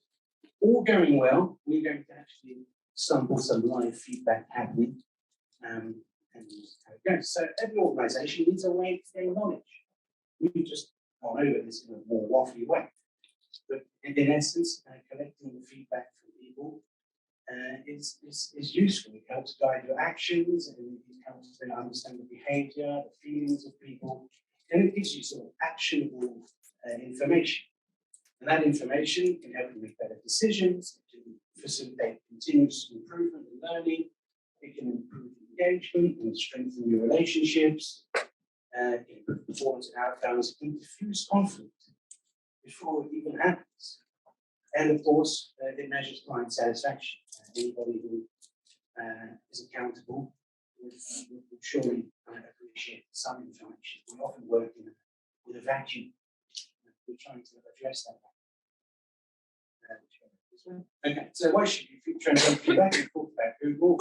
all going well, we're going to actually sample some live feedback happening. And how it goes. So, every organization needs a way to gain knowledge. We've just gone over this in a more waffly way. But in essence, collecting the feedback from people is useful. It helps guide your actions, and it helps to understand the behavior, the feelings of people, and it gives you sort of actionable information. And that information can help you make better decisions, it can facilitate continuous improvement and learning, it can improve engagement and strengthen your relationships, it can improve performance and outcomes, it can diffuse conflict before it even happens. And of course, it measures client satisfaction. Anybody who is accountable will surely appreciate some information. We often work with a vacuum. We're trying to address that. Okay, so why should you translate feedback? We talked about Google.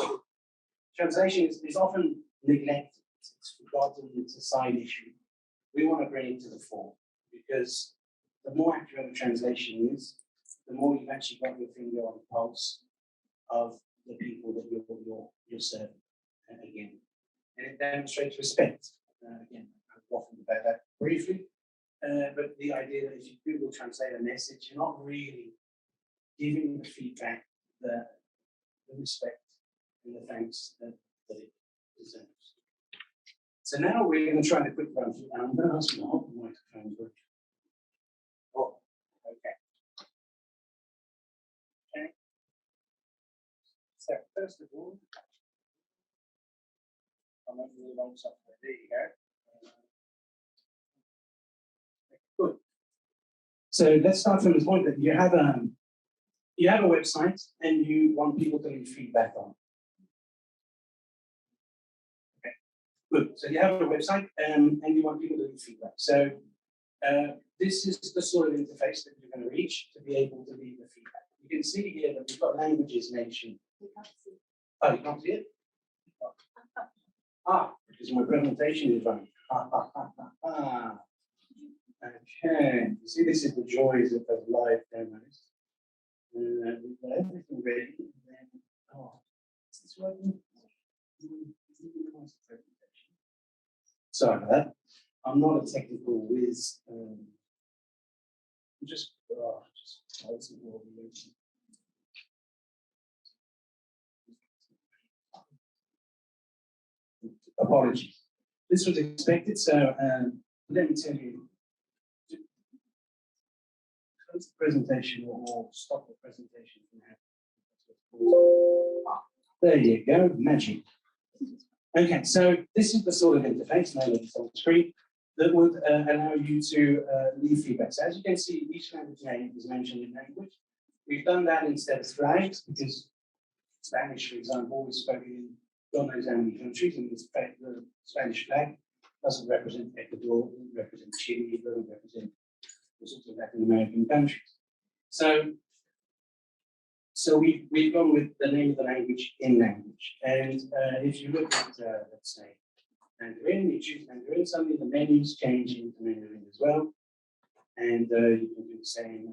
Translation is often neglected. It's forgotten. It's a side issue. We want to bring it to the fore because the more accurate a translation is, the more you've actually got your finger on the pulse of the people that you're serving again. And it demonstrates respect. Again, I've waffled about that briefly. But the idea that if you Google translate a message, you're not really giving the feedback the respect and the thanks that it deserves. So now we're going to try the quick run through, and I'm going to ask you to hold the microphone. Oh, okay. Okay. So first of all, I'll make a little long software. There you go. Good. So let's start from the point that you have a website and you want people to leave feedback on. Okay, good. So you have a website and you want people to leave feedback. So this is the sort of interface that you're going to reach to be able to leave the feedback. You can see here that we've got languages mentioned. Oh, you can't see it? Ah, because my presentation is running. Okay, you see, this is the joys of live demos. We've got everything ready. And then, oh, is this working? Sorry about that. I'm not a technical whiz. Just close it all. Apologies. This was expected, so let me tell you. Close the presentation or stop the presentation from happening. There you go, magic. Okay, so this is the sort of interface, now that it's on the screen, that would allow you to leave feedback. So as you can see, each language name is mentioned in language. We've done that instead of flags because Spanish, for example, is spoken in God knows how many countries, and the Spanish flag doesn't represent Ecuador, it doesn't represent Chile, it doesn't represent the sorts of Latin American countries. So we've gone with the name of the language in language. And if you look at, let's say, Mandarin, you choose Mandarin, suddenly the menus change into Mandarin as well. And you can do the same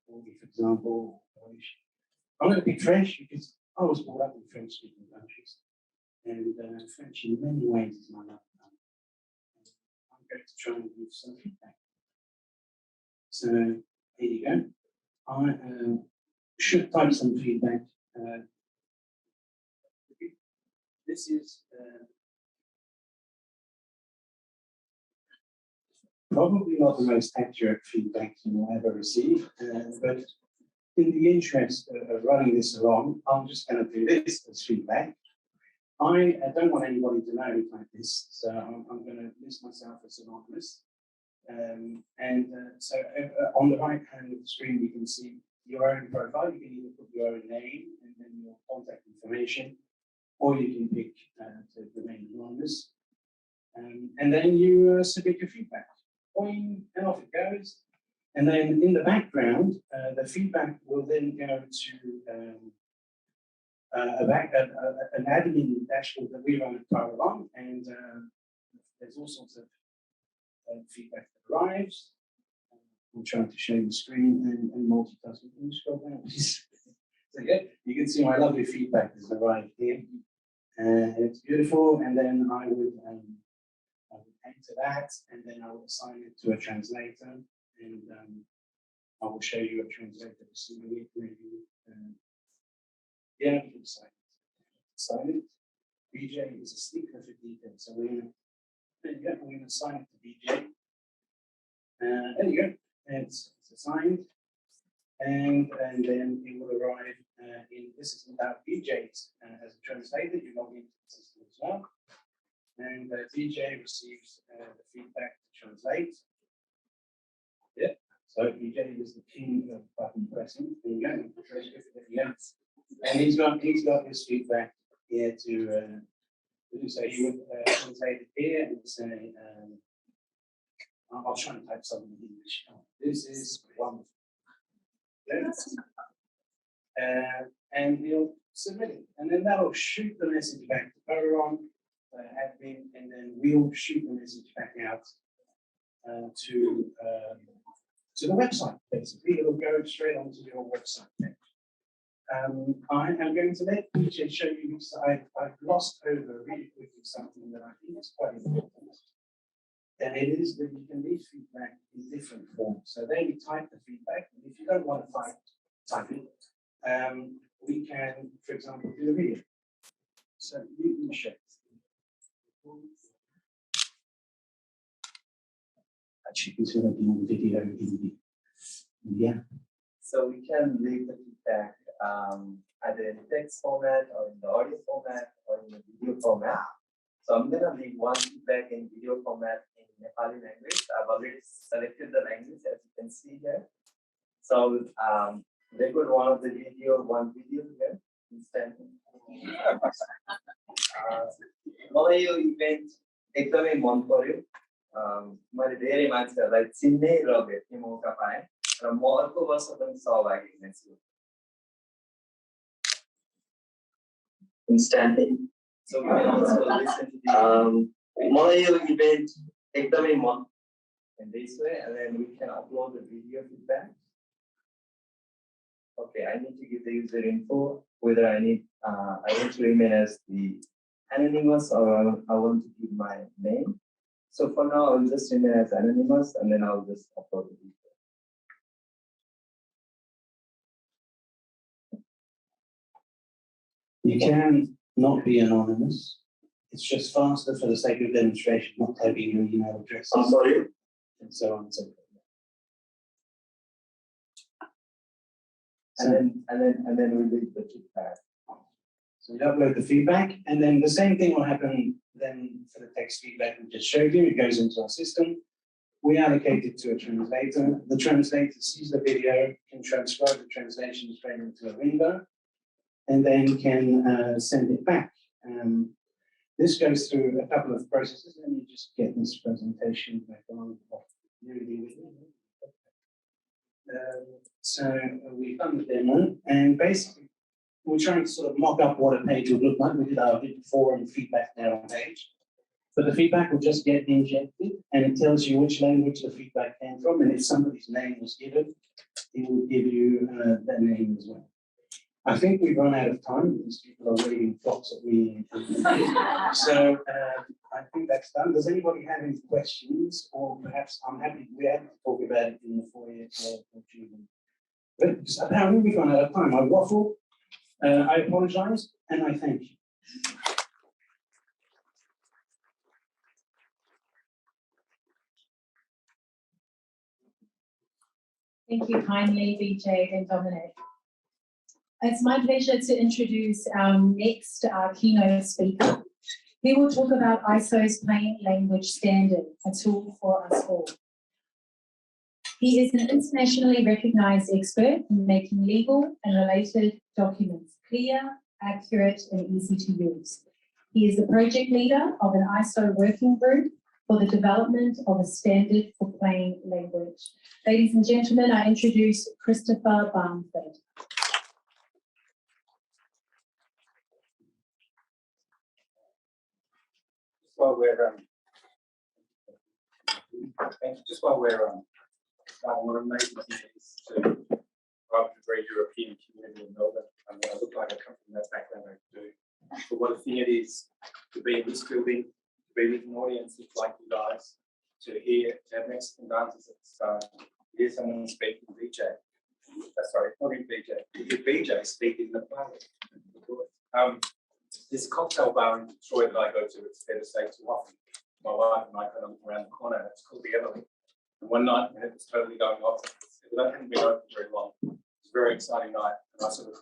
with for example, Polish. I'm going to pick French because I was brought up in French-speaking countries. And French in many ways is my love. I'm going to try and give some feedback. So here you go. I should type some feedback. This is probably not the most accurate feedback you will ever receive, but in the interest of running this along, I'm just going to do this as feedback. I don't want anybody to know like this, so I'm going to list myself as anonymous. So on the right hand of the screen, you can see your own profile. You can either put your own name and then your contact information, or you can pick to remain anonymous. And then you submit your feedback. Boing, and off it goes. And then in the background, the feedback will then go to an admin dashboard that we run at Polaron, and there's all sorts of feedback that arrives. I'm trying to show you the screen and multitasking. Can you scroll down, please? So yeah, you can see my lovely feedback has arrived here. It's beautiful, and then I would enter that, and then I will assign it to a translator, and I will show you a translator receiving it. Maybe, yeah, you can sign it. Sign it. BJ is a stickler for detail, so we're going to assign it to BJ. There you go. It's assigned, and then it will arrive in. This is without BJ as a translator. You log into the system as well. And DJ receives the feedback to translate. Yeah, so DJ is the king of button pressing. There you go. And he's got his feedback here to do. So he would translate it here and say, I'll try and type something in English. This is wonderful. And he'll submit it. And then that'll shoot the message back to Polaron. Admin, and then we'll shoot the message back out to the website. Basically, it'll go straight onto your website page. I am going to let BJ show you because I've glossed over really quickly something that I think is quite important. And it is that you can leave feedback in different forms. So there you type the feedback, and if you don't want to type it, we can, for example, do a video. So you can share. Actually, consider doing the video in yeah. So we can leave the feedback either in text format or in the audio format or in the video format. So I'm going to leave one feedback in video format in Nepali language. I've already selected the language as you can see here. So record one video here instantly. मलाई यो event एकदमै मन पर्यो मैले धेरै मान्छेहरूलाई चिन्ने र भेट्ने मौका पाएँ र म अर्को वर्ष पनि सहभागी हुनेछु instantly So we can also listen to the मलाई यो event एकदमै मन in this way, and then we can upload the video feedback. Okay, I need to give the user info whether I need to remain as the anonymous or I want to give my name. So for now, I'll just remain as anonymous, and then I'll just upload the video. You can not be anonymous. It's just faster for the sake of demonstration, not typing your email address. I'm sorry. And so on and so forth. And then we leave the feedback. So we upload the feedback, and then the same thing will happen then for the text feedback we just showed you. It goes into our system. We allocate it to a translator. The translator sees the video, can transcribe the translation straight into a window, and then can send it back. This goes through a couple of processes. Let me just get this presentation back on. So we've done the demo, and basically we're trying to sort of mock up what a page would look like. We did our VicForum feedback there on page. But the feedback will just get injected, and it tells you which language the feedback came from, and if somebody's name was given, it will give you their name as well. I think we've run out of time because people are waiting clocks at me. So I think that's done. Does anybody have any questions, or perhaps we're happy to talk about it in the foyer for June. But apparently we've run out of time. I waffle. I apologize, and I thank you. Thank you kindly, Vijay and Dominic. It's my pleasure to introduce our next keynote speaker. He will talk about ISO's Plain Language Standard, a tool for us all. He is an internationally recognized expert in making legal and related documents clear, accurate, and easy to use. He is the project leader of an ISO working group for the development of a standard for plain language. Ladies and gentlemen, I introduce Christopher Barnford. Just while we're starting, what I'm making is to drive to a very European community in Melbourne. I mean, I look like I come from that background, I do. But what a thing it is to be in this building, to be with an audience like you guys, to have Mexican dancers at the start, to hear someone speaking VJ. Sorry, not in VJ, to hear VJ speak in the play. There's a cocktail bar in Detroit that I go to, it's fair to say too often. My wife and I kind of look around the corner, it's called the Everly. And one night, when it was totally going off, it hadn't been open very long. It was a very exciting night. And I sort of,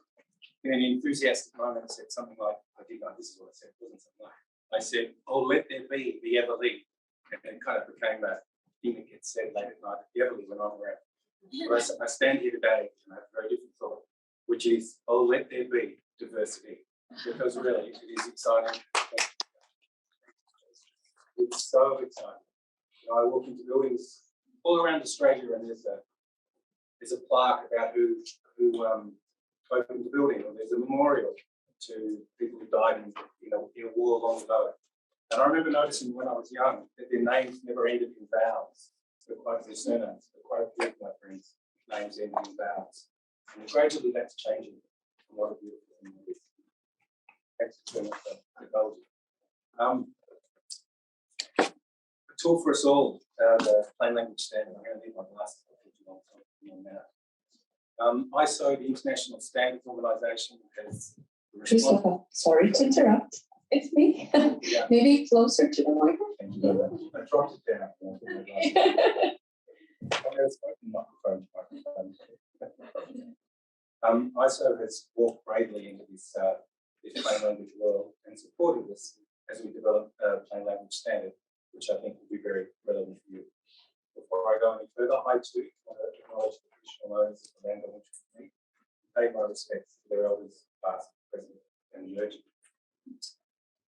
in an enthusiastic moment, said something like, I didn't know this is what I said, it wasn't something like, I said, oh, let there be the Everly. And it kind of became that thing that gets said late at night, the Everly when I'm around. But I stand here today and I have a very different thought, which is, oh, let there be diversity. Because really, it is exciting. It's so exciting. You know, I walk into buildings all around Australia, and there's a plaque about who opened the building, or there's a memorial to people who died in a war long ago. And I remember noticing when I was young that their names never ended in vowels. So quite their surnames, but quite a few of my friends' names ended in vowels. And gradually that's changing. And what a beautiful thing it is. Thanks for doing that. A tool for us all, the Plain Language Standard. I'm going to leave my glasses on now. ISO, the International Standards Organization, has. Christopher, sorry to interrupt. It's me. Yeah. Maybe closer to the microphone. Thank you very much. I dropped it down. ISO has walked bravely into this plain language world and supported us as we develop a plain language standard, which I think will be very relevant for you. Before I go any further, I too want to acknowledge the traditional owners of the land on which we meet, pay my respects to their elders, past, present, and emerging.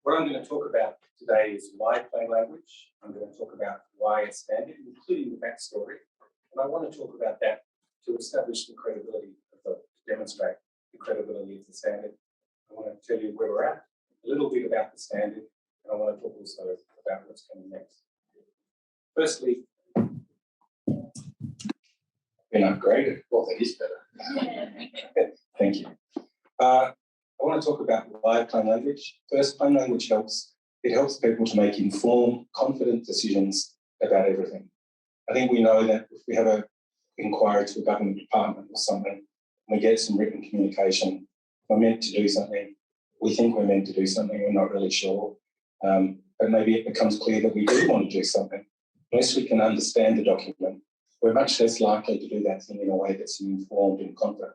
What I'm going to talk about today is why plain language. I'm going to talk about why a standard, including the backstory. And I want to talk about that to establish the credibility of to demonstrate the credibility of the standard. I want to tell you where we're at a little bit about the standard, and I want to talk also about what's coming next. Firstly, been upgraded. Well, that is better. Thank you. I want to talk about why plain language. First, plain language helps. It helps people to make informed, confident decisions about everything. I think we know that if we have an inquiry to a government department or something, we get some written communication, we're meant to do something, we think we're meant to do something, we're not really sure, but maybe it becomes clear that we do want to do something. Unless we can understand the document, we're much less likely to do that thing in a way that's informed and confident.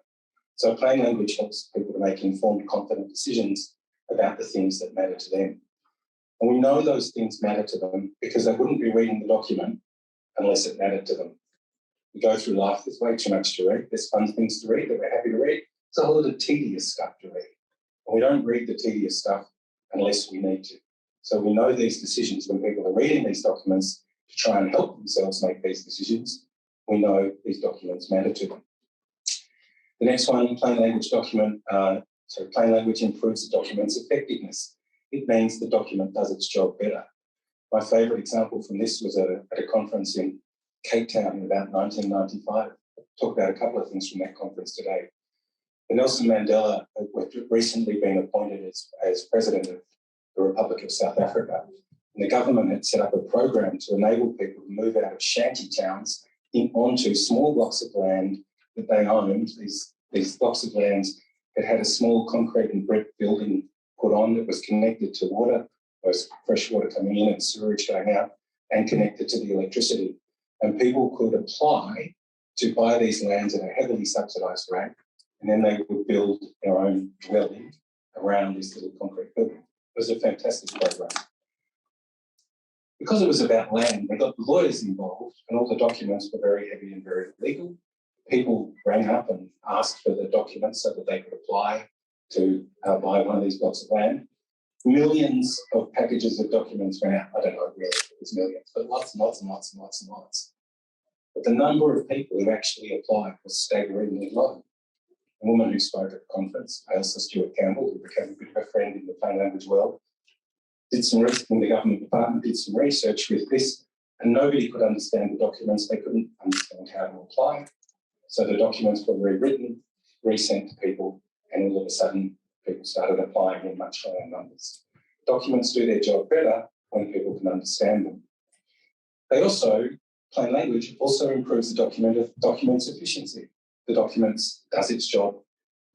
So plain language helps people to make informed, confident decisions about the things that matter to them. And we know those things matter to them because they wouldn't be reading the document unless it mattered to them. We go through life, there's way too much to read. There's fun things to read that we're happy to read. There's a whole lot of tedious stuff to read. And we don't read the tedious stuff unless we need to. So we know these decisions when people are reading these documents to try and help themselves make these decisions. We know these documents matter to them. The next one, plain language document. Plain language improves the document's effectiveness. It means the document does its job better. My favourite example from this was at a conference in Cape Town in about 1995. I'll talk about a couple of things from that conference today. Nelson Mandela had recently been appointed as president of the Republic of South Africa. And the government had set up a program to enable people to move out of shanty towns onto small blocks of land that they owned. These blocks of land that had a small concrete and brick building put on that was connected to water, both fresh water coming in and sewage going out, and connected to the electricity. And people could apply to buy these lands at a heavily subsidised rate, and then they would build their own dwelling around this little concrete building. It was a fantastic program. Because it was about land, they got the lawyers involved, and all the documents were very heavy and very legal. People rang up and asked for the documents so that they could apply to buy one of these blocks of land. Millions of packages of documents went out. I don't know really if it was millions, but lots and lots and lots and lots and lots. But the number of people who actually applied was staggeringly low. A woman who spoke at the conference, Ailsa Stewart-Campbell, who became a bit of a friend in the plain language world, did some research in the government department, did some research with this, and nobody could understand the documents. They couldn't understand how to apply. So the documents were rewritten, resent to people, and all of a sudden people started applying in much higher numbers. Documents do their job better when people can understand them. They also, plain language, also improves the document's efficiency. The document does its job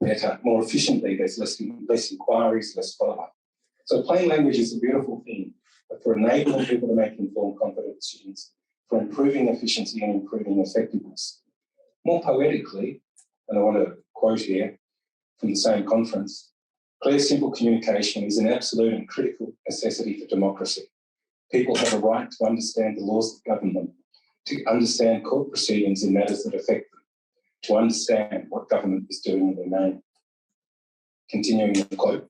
better, more efficiently. There's less inquiries, less follow-up. So plain language is a beautiful thing for enabling people to make informed, confident decisions, for improving efficiency and improving effectiveness. More poetically, and I want to quote here from the same conference, clear, simple communication is an absolute and critical necessity for democracy. People have a right to understand the laws that govern them, to understand court proceedings in matters that affect them, to understand what government is doing in their name. Continuing the quote,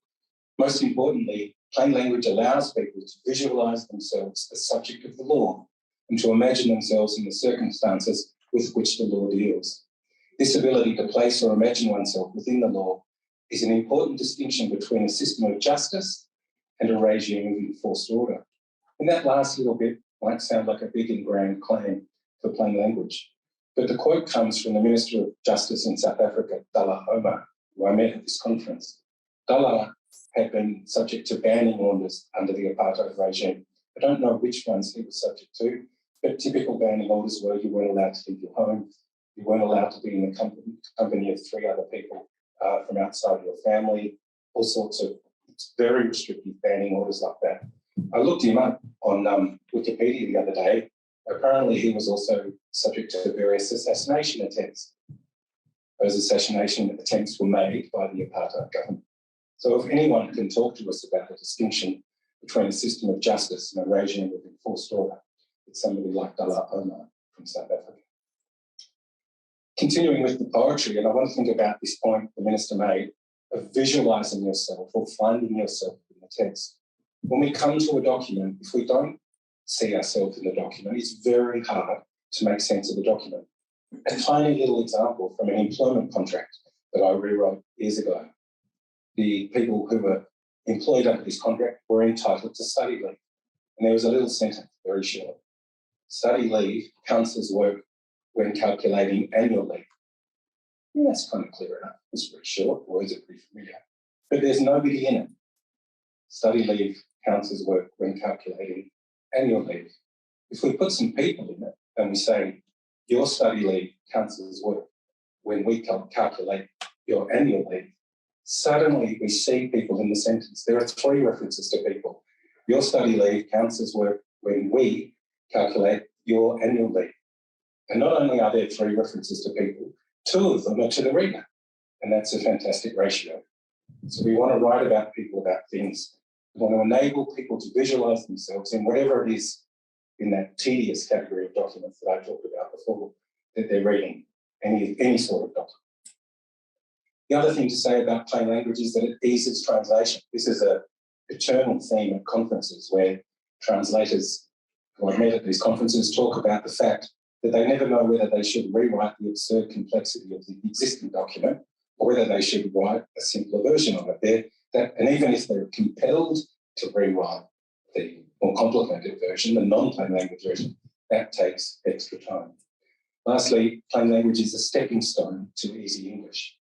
most importantly, plain language allows people to visualise themselves as subject of the law and to imagine themselves in the circumstances with which the law deals. This ability to place or imagine oneself within the law is an important distinction between a system of justice and a regime of enforced order. And that last little bit might sound like a big and grand claim for plain language, but the quote comes from the Minister of Justice in South Africa, Dalla Homer, who I met at this conference. Dalla had been subject to banning orders under the apartheid regime. I don't know which ones he was subject to, but typical banning orders were you weren't allowed to leave your home, you weren't allowed to be in the company of 3 other people from outside your family, all sorts of very restrictive banning orders like that. I looked him up on Wikipedia the other day. Apparently he was also subject to various assassination attempts. Those assassination attempts were made by the apartheid government. So if anyone can talk to us about the distinction between a system of justice and a regime of enforced order, it's somebody like Dalla Homer from South Africa. Continuing with the poetry, and I want to think about this point the Minister made of visualising yourself or finding yourself in the text. When we come to a document, if we don't see ourselves in the document, it's very hard to make sense of the document. A tiny little example from an employment contract that I rewrote years ago. The people who were employed under this contract were entitled to study leave. And there was a little sentence, very short. Study leave counts as work when calculating annual leave. Yeah, that's kind of clear enough. It's very short, words are pretty familiar. But there's nobody in it. Study leave counts as work when calculating annual leave. If we put some people in it and we say, your study leave counts as work when we calculate your annual leave, suddenly we see people in the sentence. There are 3 references to people. Your study leave counts as work when we calculate your annual leave. And not only are there 3 references to people, 2 of them are to the reader. And that's a fantastic ratio. So we want to write about people, about things. We want to enable people to visualise themselves in whatever it is in that tedious category of documents that I talked about before, that they're reading, any sort of document. The other thing to say about plain language is that it eases translation. This is an eternal theme at conferences where translators who I've met at these conferences talk about the fact that they never know whether they should rewrite the absurd complexity of the existing document or whether they should write a simpler version of it. And even if they're compelled to rewrite the more complicated version, the non-plain language version, that takes extra time. Lastly, plain language is a stepping stone to easy English.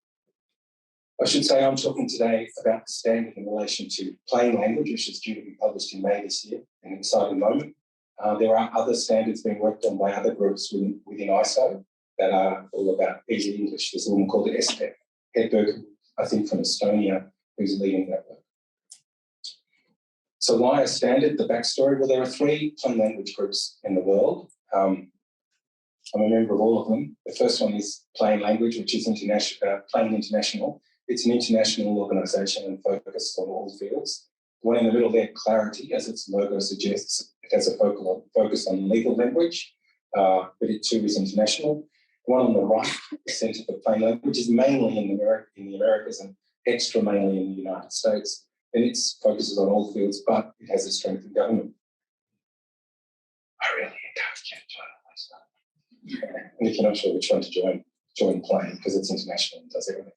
I should say I'm talking today about the standard in relation to plain language, which is due to be published in May this year, an exciting moment. There are other standards being worked on by other groups within ISO that are all about easy English. There's a woman called Esther Hedberg, I think from Estonia, who's leading that work. So why a standard? The backstory? Well, there are 3 plain language groups in the world. I'm a member of all of them. The first one is Plain Language, which is Plain International. It's an international organisation and focused on all fields. The one in the middle there, Clarity, as its logo suggests, it has a focus on legal language, but it too is international. The one on the right, the Centre for Plain Language, is mainly in the Americas and extra mainly in the United States. And it focuses on all fields, but it has a strength in government. I really encourage you to join myself. And if you're not sure which one to join Plain, because it's international and does everything.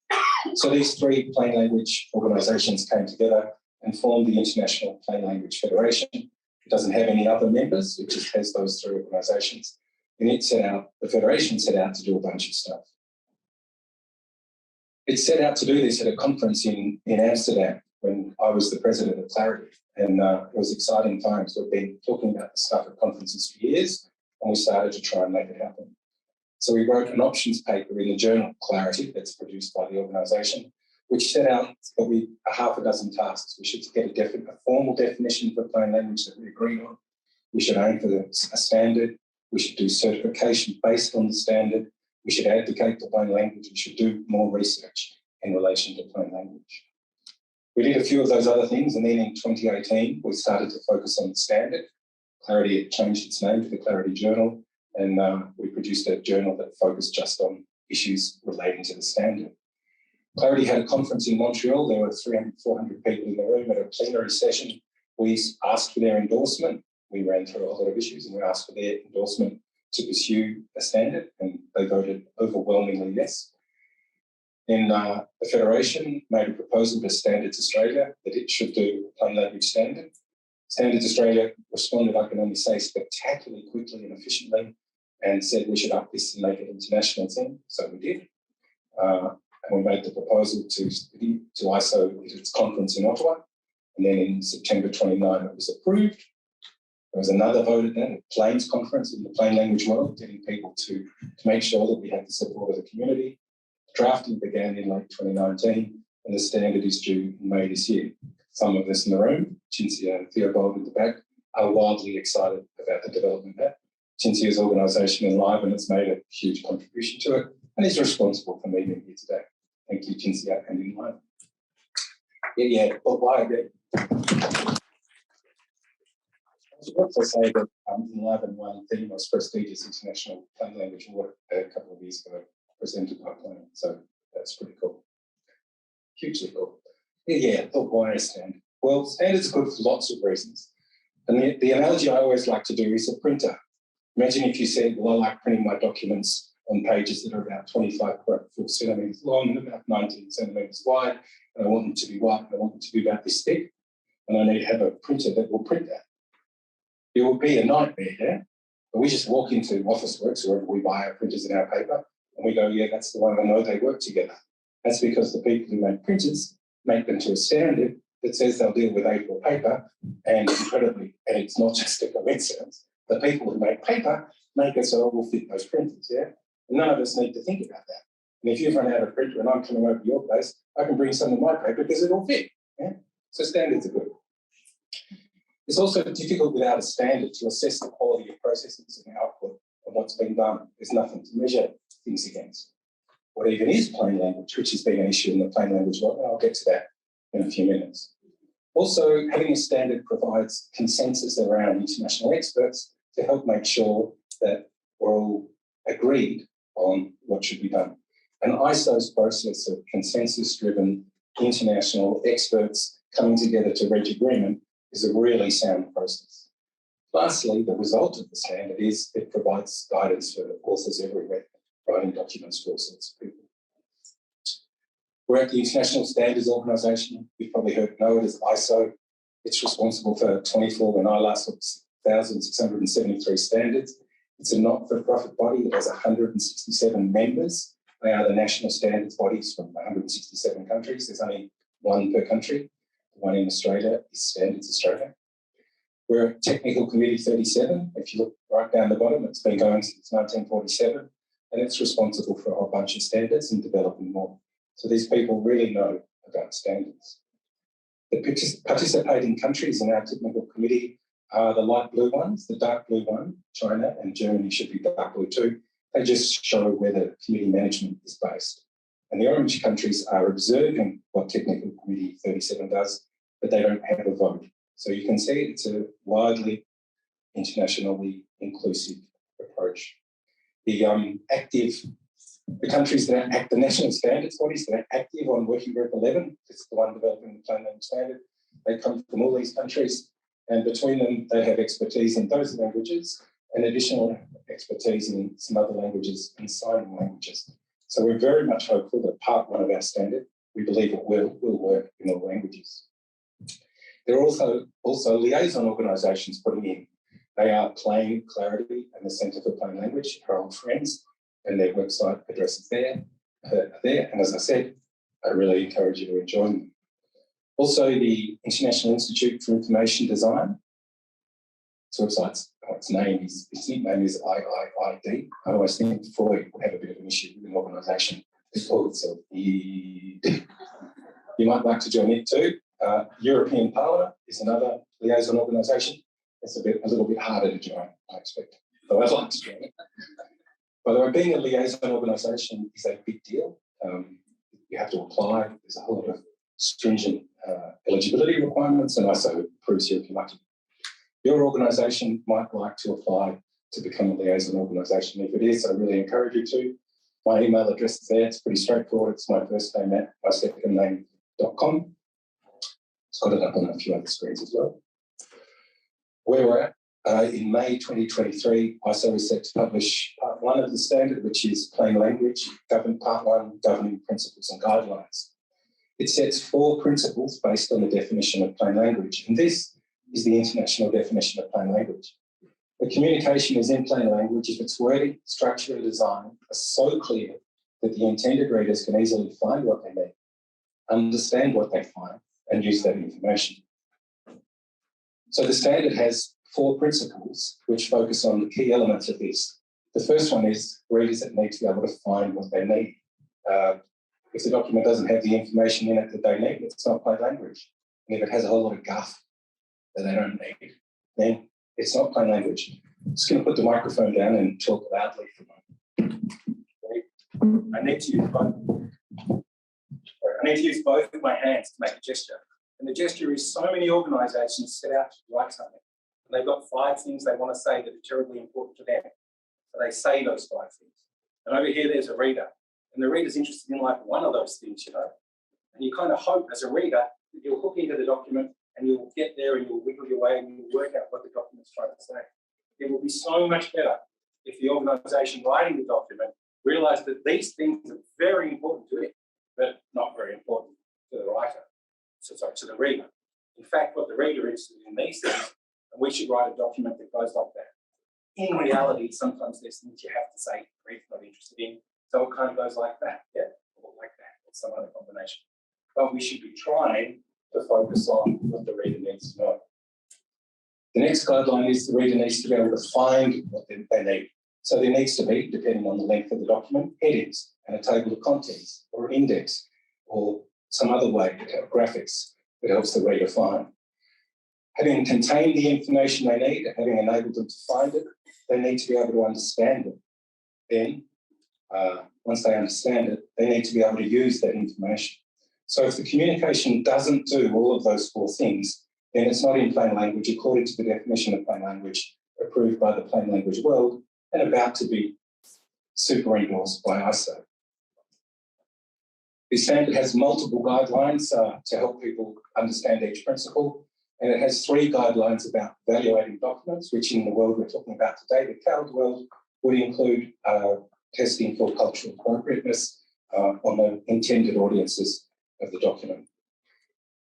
So these 3 plain language organisations came together and formed the International Plain Language Federation. It doesn't have any other members, it just has those 3 organisations. And the Federation set out to do a bunch of stuff. It set out to do this at a conference in Amsterdam when I was the president of Clarity. And it was exciting times. We've been talking about this stuff at conferences for years, and we started to try and make it happen. So we wrote an options paper in the journal Clarity that's produced by the organisation, which set out that a half a dozen tasks. We should get a formal definition for plain language that we agreed on. We should aim for a standard. We should do certification based on the standard. We should advocate for plain language. We should do more research in relation to plain language. We did a few of those other things, and then in 2018, we started to focus on the standard. Clarity had changed its name to the Clarity Journal, and we produced a journal that focused just on issues relating to the standard. Clarity had a conference in Montreal. There were 300, 400 people in the room at a plenary session. We asked for their endorsement. We ran through a lot of issues, and we asked for their endorsement to pursue a standard, and they voted overwhelmingly yes. Then the Federation made a proposal to Standards Australia that it should do a plain language standard. Standards Australia responded, I can only say, spectacularly quickly and efficiently, and said we should up this and make it an international thing. So we did. And we made the proposal to ISO at its conference in Ottawa. And then in September 29, it was approved. There was another vote at that, a Plains conference in the plain language world, getting people to make sure that we had the support of the community. Drafting began in late 2019, and the standard is due in May this year. Some of us in the room, Cinzia and Theobald in the back, are wildly excited about the development of that. Cinzia's organisation Enliven has made a huge contribution to it and is responsible for me being here today. Thank you, Cinzia and Enliven. Yeah, but why again? I should also say that Enliven won the most prestigious international plain language award a couple of years ago, presented by Plain, so that's pretty cool. Hugely cool. Yeah, why a standard? Well, standards are good for lots of reasons. And the analogy I always like to do is a printer. Imagine if you said, well, I like printing my documents on pages that are about 25.4 centimetres long and about 19 centimetres wide. And I want them to be white, and I want them to be about this thick. And I need to have a printer that will print that. It will be a nightmare, yeah? But we just walk into Officeworks, wherever we buy our printers and our paper, and we go, yeah, that's the one. I know they work together. That's because the people who make printers make them to a standard that says they'll deal with A4 paper, and incredibly, and it's not just a coincidence, the people who make paper make it so it will fit those printers, yeah? And none of us need to think about that. And if you've run out of printer and I'm coming over to your place, I can bring some of my paper because it'll fit, yeah? So standards are good. It's also difficult without a standard to assess the quality of processes and output of what's been done. There's nothing to measure things against. What even is plain language, which has been an issue in the plain language world, and I'll get to that in a few minutes. Also, having a standard provides consensus around international experts to help make sure that we're all agreed on what should be done. And ISO's process of consensus-driven international experts coming together to reach agreement is a really sound process. Lastly, the result of the standard is it provides guidance for authors everywhere, writing documents for all sorts of people. We're at the International Standards Organisation. You've probably know it as ISO. It's responsible for 24, when I last looked, 1,673 standards. It's a not-for-profit body that has 167 members. They are the national standards bodies from 167 countries. There's only one per country. The one in Australia is Standards Australia. We're at Technical Committee 37. If you look right down the bottom, it's been going since 1947, and it's responsible for a whole bunch of standards and developing more. So these people really know about standards. The participating countries in our technical committee are the light blue ones. The dark blue one, China and Germany, should be dark blue too. They just show where the committee management is based. And the orange countries are observing what Technical Committee 37 does, but they don't have a vote. So you can see it's a widely internationally inclusive approach. The countries that are the national standards bodies that are active on Working Group 11, it's the one developing the plain language standard, they come from all these countries, and between them they have expertise in those languages and additional expertise in some other languages and signing languages. So we're very much hopeful that part one of our standard, we believe it will work in all languages. There are also liaison organisations putting in. They are Plain Clarity and the Centre for Plain Language, our old friends, and their website address is there. And as I said, I really encourage you to join them. Also, the International Institute for Information Design. Its website's nickname is IIID. I always think Freud would have a bit of an issue with an organisation that calls itself ED. You might like to join it too. European Parliament is another liaison organisation. It's a little bit harder to join, I expect. So I'd like to join it. By the way, being a liaison organisation is a big deal. You have to apply. There's a whole lot of stringent eligibility requirements, and ISO proves you if you're lucky. Your organisation might like to apply to become a liaison organisation. If it is, I really encourage you to. My email address is there. It's pretty straightforward. It's my first name at my second name.com. It's got it up on a few other screens as well. Where we're at, in May 2023, ISO is set to publish part one of the standard, which is plain language, part one, governing principles and guidelines. It sets 4 principles based on the definition of plain language, and this is the international definition of plain language. The communication is in plain language if its wording, structure and design are so clear that the intended readers can easily find what they mean, understand what they find, and use that information. So the standard has 4 principles which focus on the key elements of this. The first one is readers that need to be able to find what they need. If the document doesn't have the information in it that they need, it's not plain language. And if it has a whole lot of guff that they don't need, then it's not plain language. I'm just going to put the microphone down and talk loudly for a moment. I need to use both of my hands to make a gesture. And the gesture is so many organisations set out to write something. And they've got 5 things they want to say that are terribly important to them. So they say those 5 things. And over here, there's a reader. And the reader's interested in like one of those things, you know. And you kind of hope as a reader that you'll hook into the document and you'll get there and you'll wiggle your way and you'll work out what the document's trying to say. It will be so much better if the organisation writing the document realise that these things are very important to it, but not very important to the writer, to the reader. In fact, what the reader is in these things, and we should write a document that goes like that. In reality, sometimes there's things you have to say reader's not interested in, so it kind of goes like that, yeah, or like that, or some other combination. But we should be trying to focus on what the reader needs to know. The next guideline is the reader needs to be able to find what they need. So there needs to be, depending on the length of the document, headings and a table of contents or an index or some other way, graphics that helps the reader find. Having contained the information they need, having enabled them to find it, they need to be able to understand it. Then, once they understand it, they need to be able to use that information. So if the communication doesn't do all of those four things, then it's not in plain language according to the definition of plain language approved by the Plain Language World and about to be super endorsed by ISO. The standard has multiple guidelines to help people understand each principle, and it has 3 guidelines about evaluating documents, which in the world we're talking about today, the CALD world, would include testing for cultural appropriateness on the intended audiences of the document.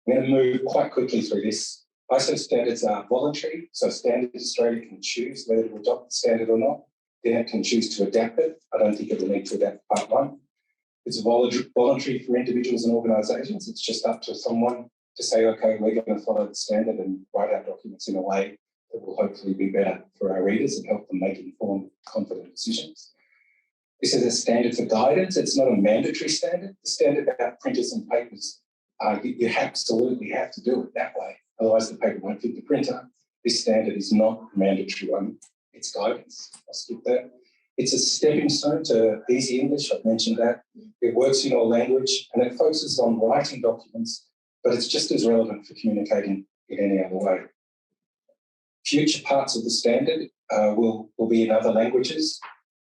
I'm going to move quite quickly through this. ISO standards are voluntary, so Standards Australia can choose whether to adopt the standard or not. Then it can choose to adapt it. I don't think it will need to adapt Part 1. It's voluntary for individuals and organisations. It's just up to someone to say, okay, we're going to follow the standard and write our documents in a way that will hopefully be better for our readers and help them make informed, confident decisions. This is a standard for guidance. It's not a mandatory standard. The standard about printers and papers, you absolutely have to do it that way. Otherwise, the paper won't fit the printer. This standard is not a mandatory one. It's guidance. I'll skip that. It's a stepping stone to easy English. I've mentioned that. It works in all language and it focuses on writing documents, but it's just as relevant for communicating in any other way. Future parts of the standard will be in other languages,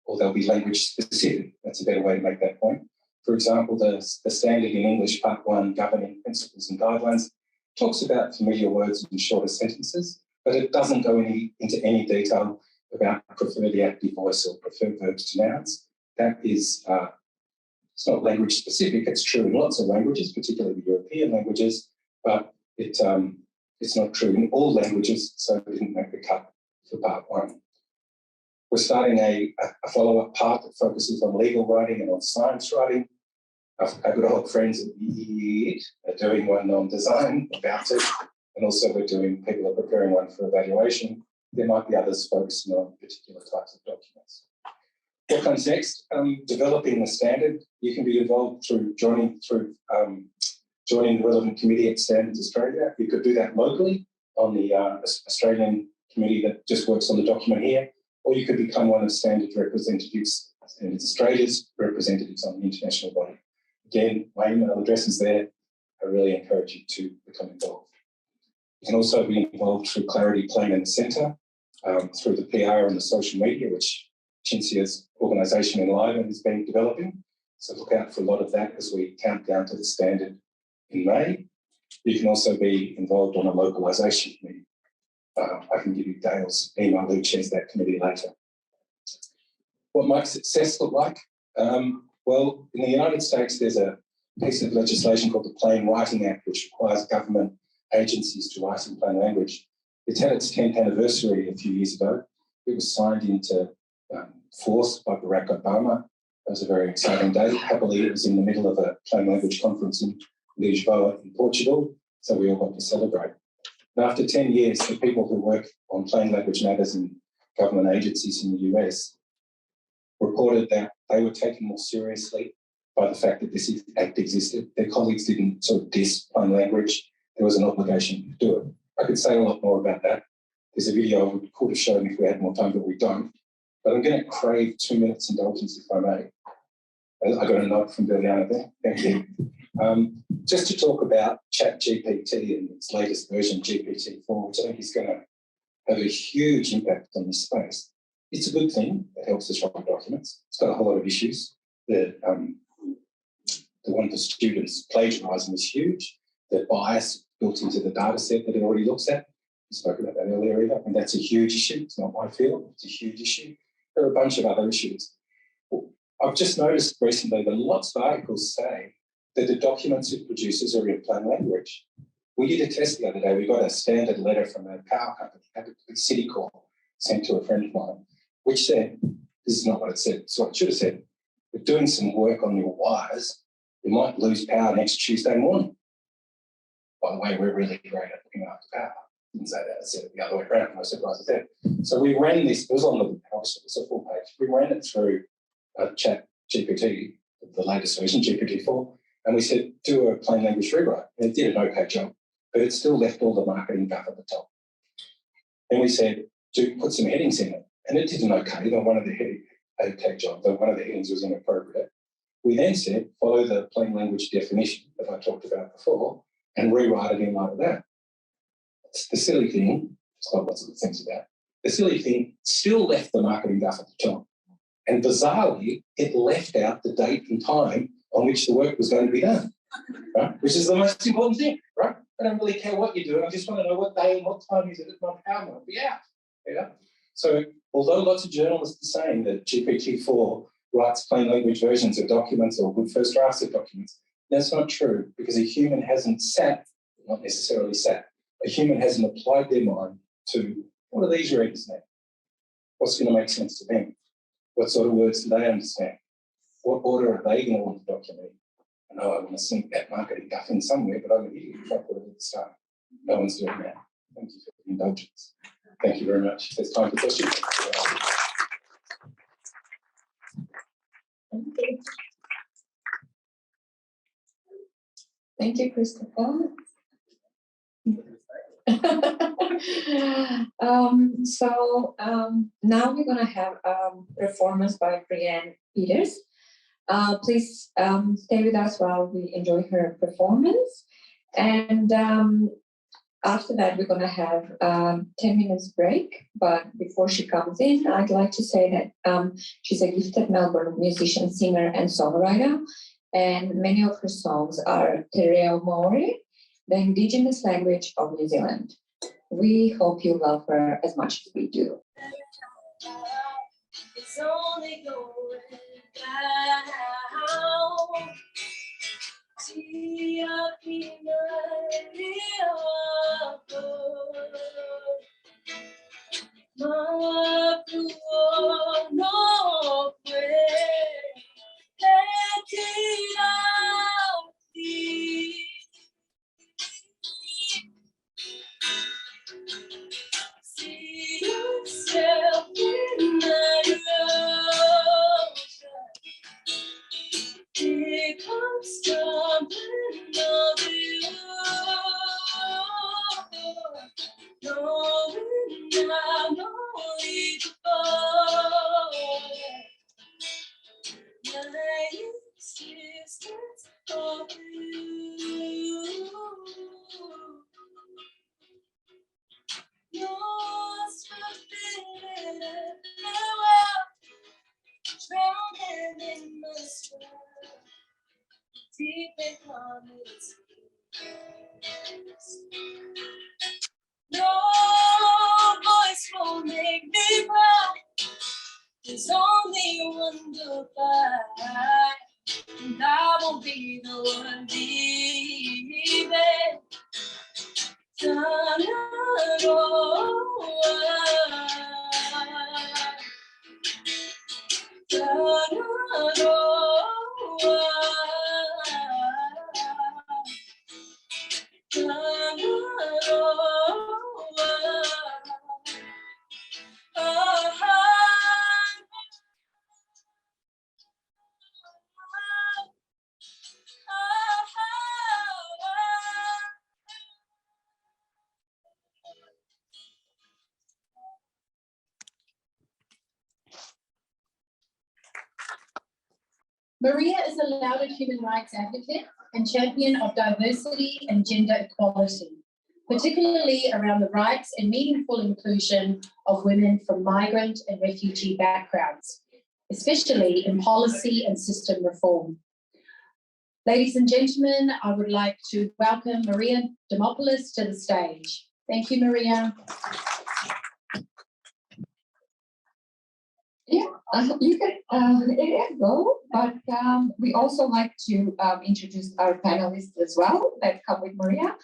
or they'll be language specific. That's a better way to make that point. For example, the standard in English, Part 1, Governing Principles and Guidelines, talks about familiar words in shorter sentences, but it doesn't go into any detail about prefer the active voice or prefer verbs to nouns. That is, it's not language specific. It's true in lots of languages, particularly European languages, but it's not true in all languages, so it didn't make the cut for Part 1. We're starting a follow-up part that focuses on legal writing and on science writing. Our good old friends at EEET are doing one on design, about to, and also people are preparing one for evaluation. There might be others focusing on particular types of documents. What comes next? Developing the standard. You can be involved through joining the relevant committee at Standards Australia. You could do that locally on the Australian committee that just works on the document here, or you could become one of Standards representatives, Standards Australia's representatives on the international body. Again, my email address is there. I really encourage you to become involved. You can also be involved through Clarity Plain and Centre, through the PR and the social media, which Cinzia's organisation in Leiden has been developing. So look out for a lot of that as we count down to the standard in May. You can also be involved on a localisation committee. I can give you Dale's email who chairs that committee later. What might success look like? Well, in the United States, there's a piece of legislation called the Plain Writing Act, which requires government agencies to write in plain language. It's had its 10th anniversary a few years ago. It was signed into force by Barack Obama. It was a very exciting day. Happily, it was in the middle of a plain language conference in Lisboa in Portugal, so we all got to celebrate. And after 10 years, the people who work on plain language matters in government agencies in the US reported that they were taken more seriously by the fact that this act existed. Their colleagues didn't sort of diss plain language. There was an obligation to do it. I could say a lot more about that. There's a video I could have shown if we had more time, but we don't. But I'm going to crave 2 minutes indulgence, if I may. I got a nod from Liliana there. Thank you. Just to talk about ChatGPT and its latest version, GPT-4, which I think is going to have a huge impact on this space. It's a good thing. It helps us write documents. It's got a whole lot of issues. The one for students plagiarising is huge. The bias built into the data set that it already looks at. We spoke about that earlier, Eva, and that's a huge issue. It's not my field. It's a huge issue. There are a bunch of other issues. I've just noticed recently that lots of articles say that the documents it produces are in plain language. We did a test the other day. We got a standard letter from a power company, a city call, sent to a friend of mine, which said, this is not what it said, it's what it should have said. We're doing some work on your wires. You might lose power next Tuesday morning. By the way, we're really great at looking after power. Didn't say that, I said it the other way around. No surprise at that. So we ran this, it was on the, obviously, it's a full page. We ran it through Chat GPT, the latest version, GPT-4, and we said, do a plain language rewrite. And it did an okay job, but it still left all the marketing guff at the top. Then we said, put some headings in it, and it did an okay. One of the one of the headings was inappropriate. We then said, follow the plain language definition that I talked about before and rewrite it in light of that. The silly thing, it's got lots of good things about it, the silly thing still left the marketing guff at the top. And bizarrely, it left out the date and time on which the work was going to be done, right? Which is the most important thing, right? I don't really care what you do. I just want to know what day and what time is it that my power might be out. Yeah. So although lots of journalists are saying that GPT-4 writes plain language versions of documents or good first drafts of documents, that's not true because a human hasn't not necessarily sat, a human hasn't applied their mind to what do these readers need? What's going to make sense to them? What sort of words do they understand? What order are they going to want the document? I know I want to sink that marketing guff in somewhere, but I'm an idiot if I put it at the start. No one's doing that. Thank you for the indulgence. Thank you very much. There's time for questions. Thank you, Christopher. Now we're going to have performance by Brianne Peters. Please stay with us while we enjoy her performance. And after that, we're going to have 10 minutes break. But before she comes in, I'd like to say that she's a gifted Melbourne musician, singer, and songwriter. And many of her songs are Te Reo Maori, the Indigenous language of New Zealand. We hope you love her as much as we do. It's only going down. See your no see yourself in the ocean. Here comes jumping over you. Knowing now, knowing before. My existence of you. Yours forbidden farewell, drowning in the swell, deep and calm its no voice will make me proud. There's only one goodbye, and I won't be the one leaving. Maria is a lauded human rights advocate and champion of diversity and gender equality, particularly around the rights and meaningful inclusion of women from migrant and refugee backgrounds, especially in policy and system reform. Ladies and gentlemen, I would like to welcome Maria Demopoulos to the stage. Thank you, Maria. You can it go, but we also like to introduce our panelists as well that come with Maria.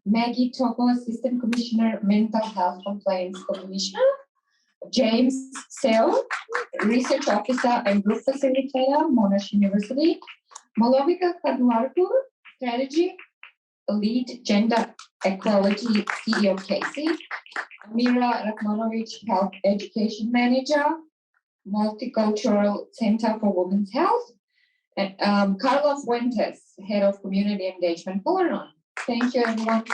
Maggie Togo, Assistant Commissioner, Mental Health Complaints Commissioner. James Seo, Research Officer and Group Facilitator, Monash University. Malovika Kaduarpur, Strategy Lead Gender Equality, CEO Casey. Amira Rakhmanovich, Health Education Manager, Multicultural Center for Women's Health. And Carlos Fuentes, Head of Community Engagement, Polaron. Thank you, everyone.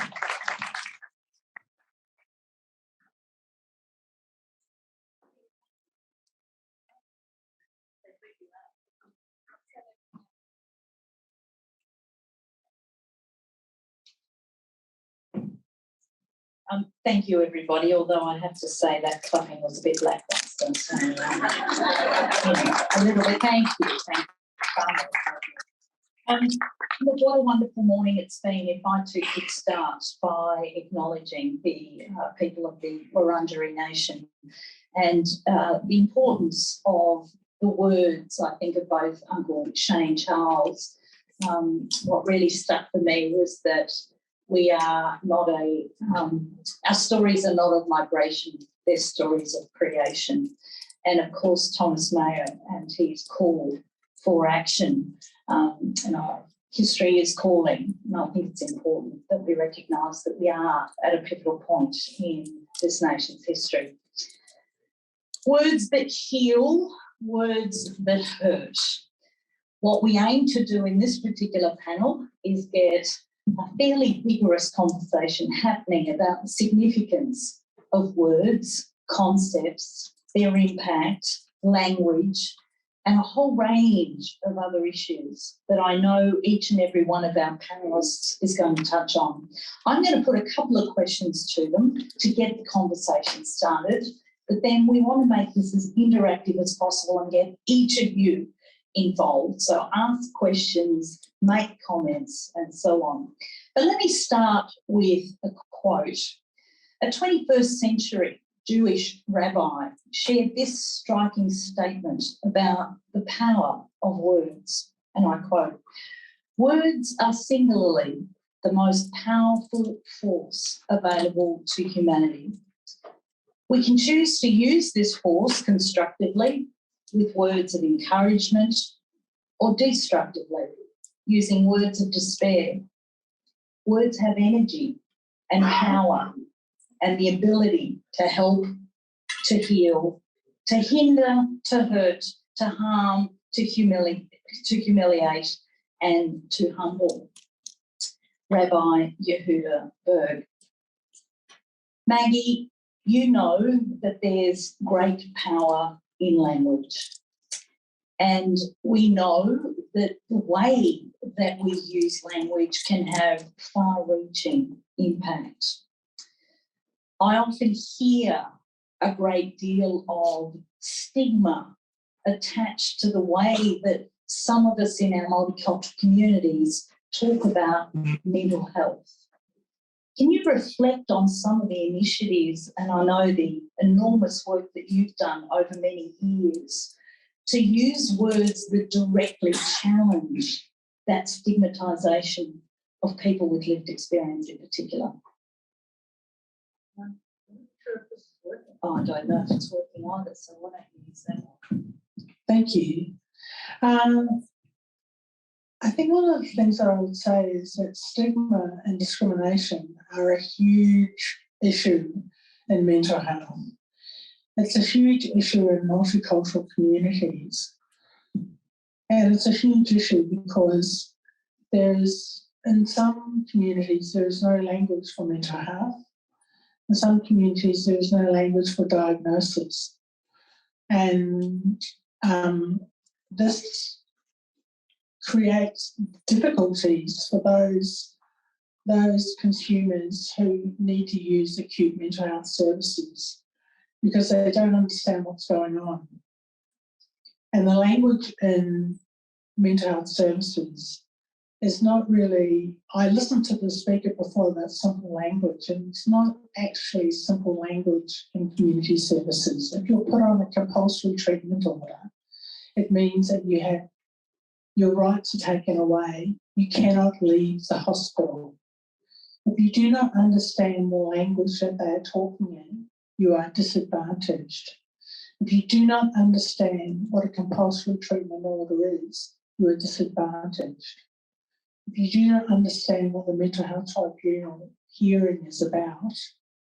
Thank you, everybody, although I have to say that clapping was a bit lackluster. So, a little bit, thank you. Look, what a wonderful morning it's been. If I too could start by acknowledging the people of the Wurundjeri Nation and the importance of the words, I think, of both Uncle Shane Charles. What really stuck for me was that we are not our stories are not of migration, they're stories of creation. And of course, Thomas Mayo and his call for action, and our history is calling. And I think it's important that we recognise that we are at a pivotal point in this nation's history. Words that heal, words that hurt. What we aim to do in this particular panel is get a fairly vigorous conversation happening about the significance of words, concepts, their impact, language, and a whole range of other issues that I know each and every one of our panellists is going to touch on. I'm going to put a couple of questions to them to get the conversation started, but then we want to make this as interactive as possible and get each of you involved. So ask questions, make comments, and so on. But let me start with a quote. A 21st century Jewish rabbi shared this striking statement about the power of words, and I quote, "Words are singularly the most powerful force available to humanity. We can choose to use this force constructively with words of encouragement or destructively, using words of despair. Words have energy and power and the ability to help, to heal, to hinder, to hurt, to harm, to humiliate, and to humble." Rabbi Yehuda Berg. Maggie, you know that there's great power in language. And we know that the way that we use language can have far-reaching impact. I often hear a great deal of stigma attached to the way that some of us in our multicultural communities talk about mental health. Can you reflect on some of the initiatives, and I know the enormous work that you've done over many years, to use words that directly challenge that stigmatisation of people with lived experience in particular? Oh, I don't know if it's working either, so why don't you use that one? Thank you. I think one of the things that I would say is that stigma and discrimination are a huge issue in mental health. It's a huge issue in multicultural communities. And it's a huge issue because in some communities, there is no language for mental health. In some communities, there is no language for diagnosis. And this creates difficulties for those consumers who need to use acute mental health services because they don't understand what's going on. And the language in mental health services is not really, I listened to the speaker before about simple language, and it's not actually simple language in community services. If you're put on a compulsory treatment order, it means that you have your rights are taken away. You cannot leave the hospital. If you do not understand the language that they are talking in, you are disadvantaged. If you do not understand what a compulsory treatment order is, you are disadvantaged. If you do not understand what the mental health tribunal hearing is about,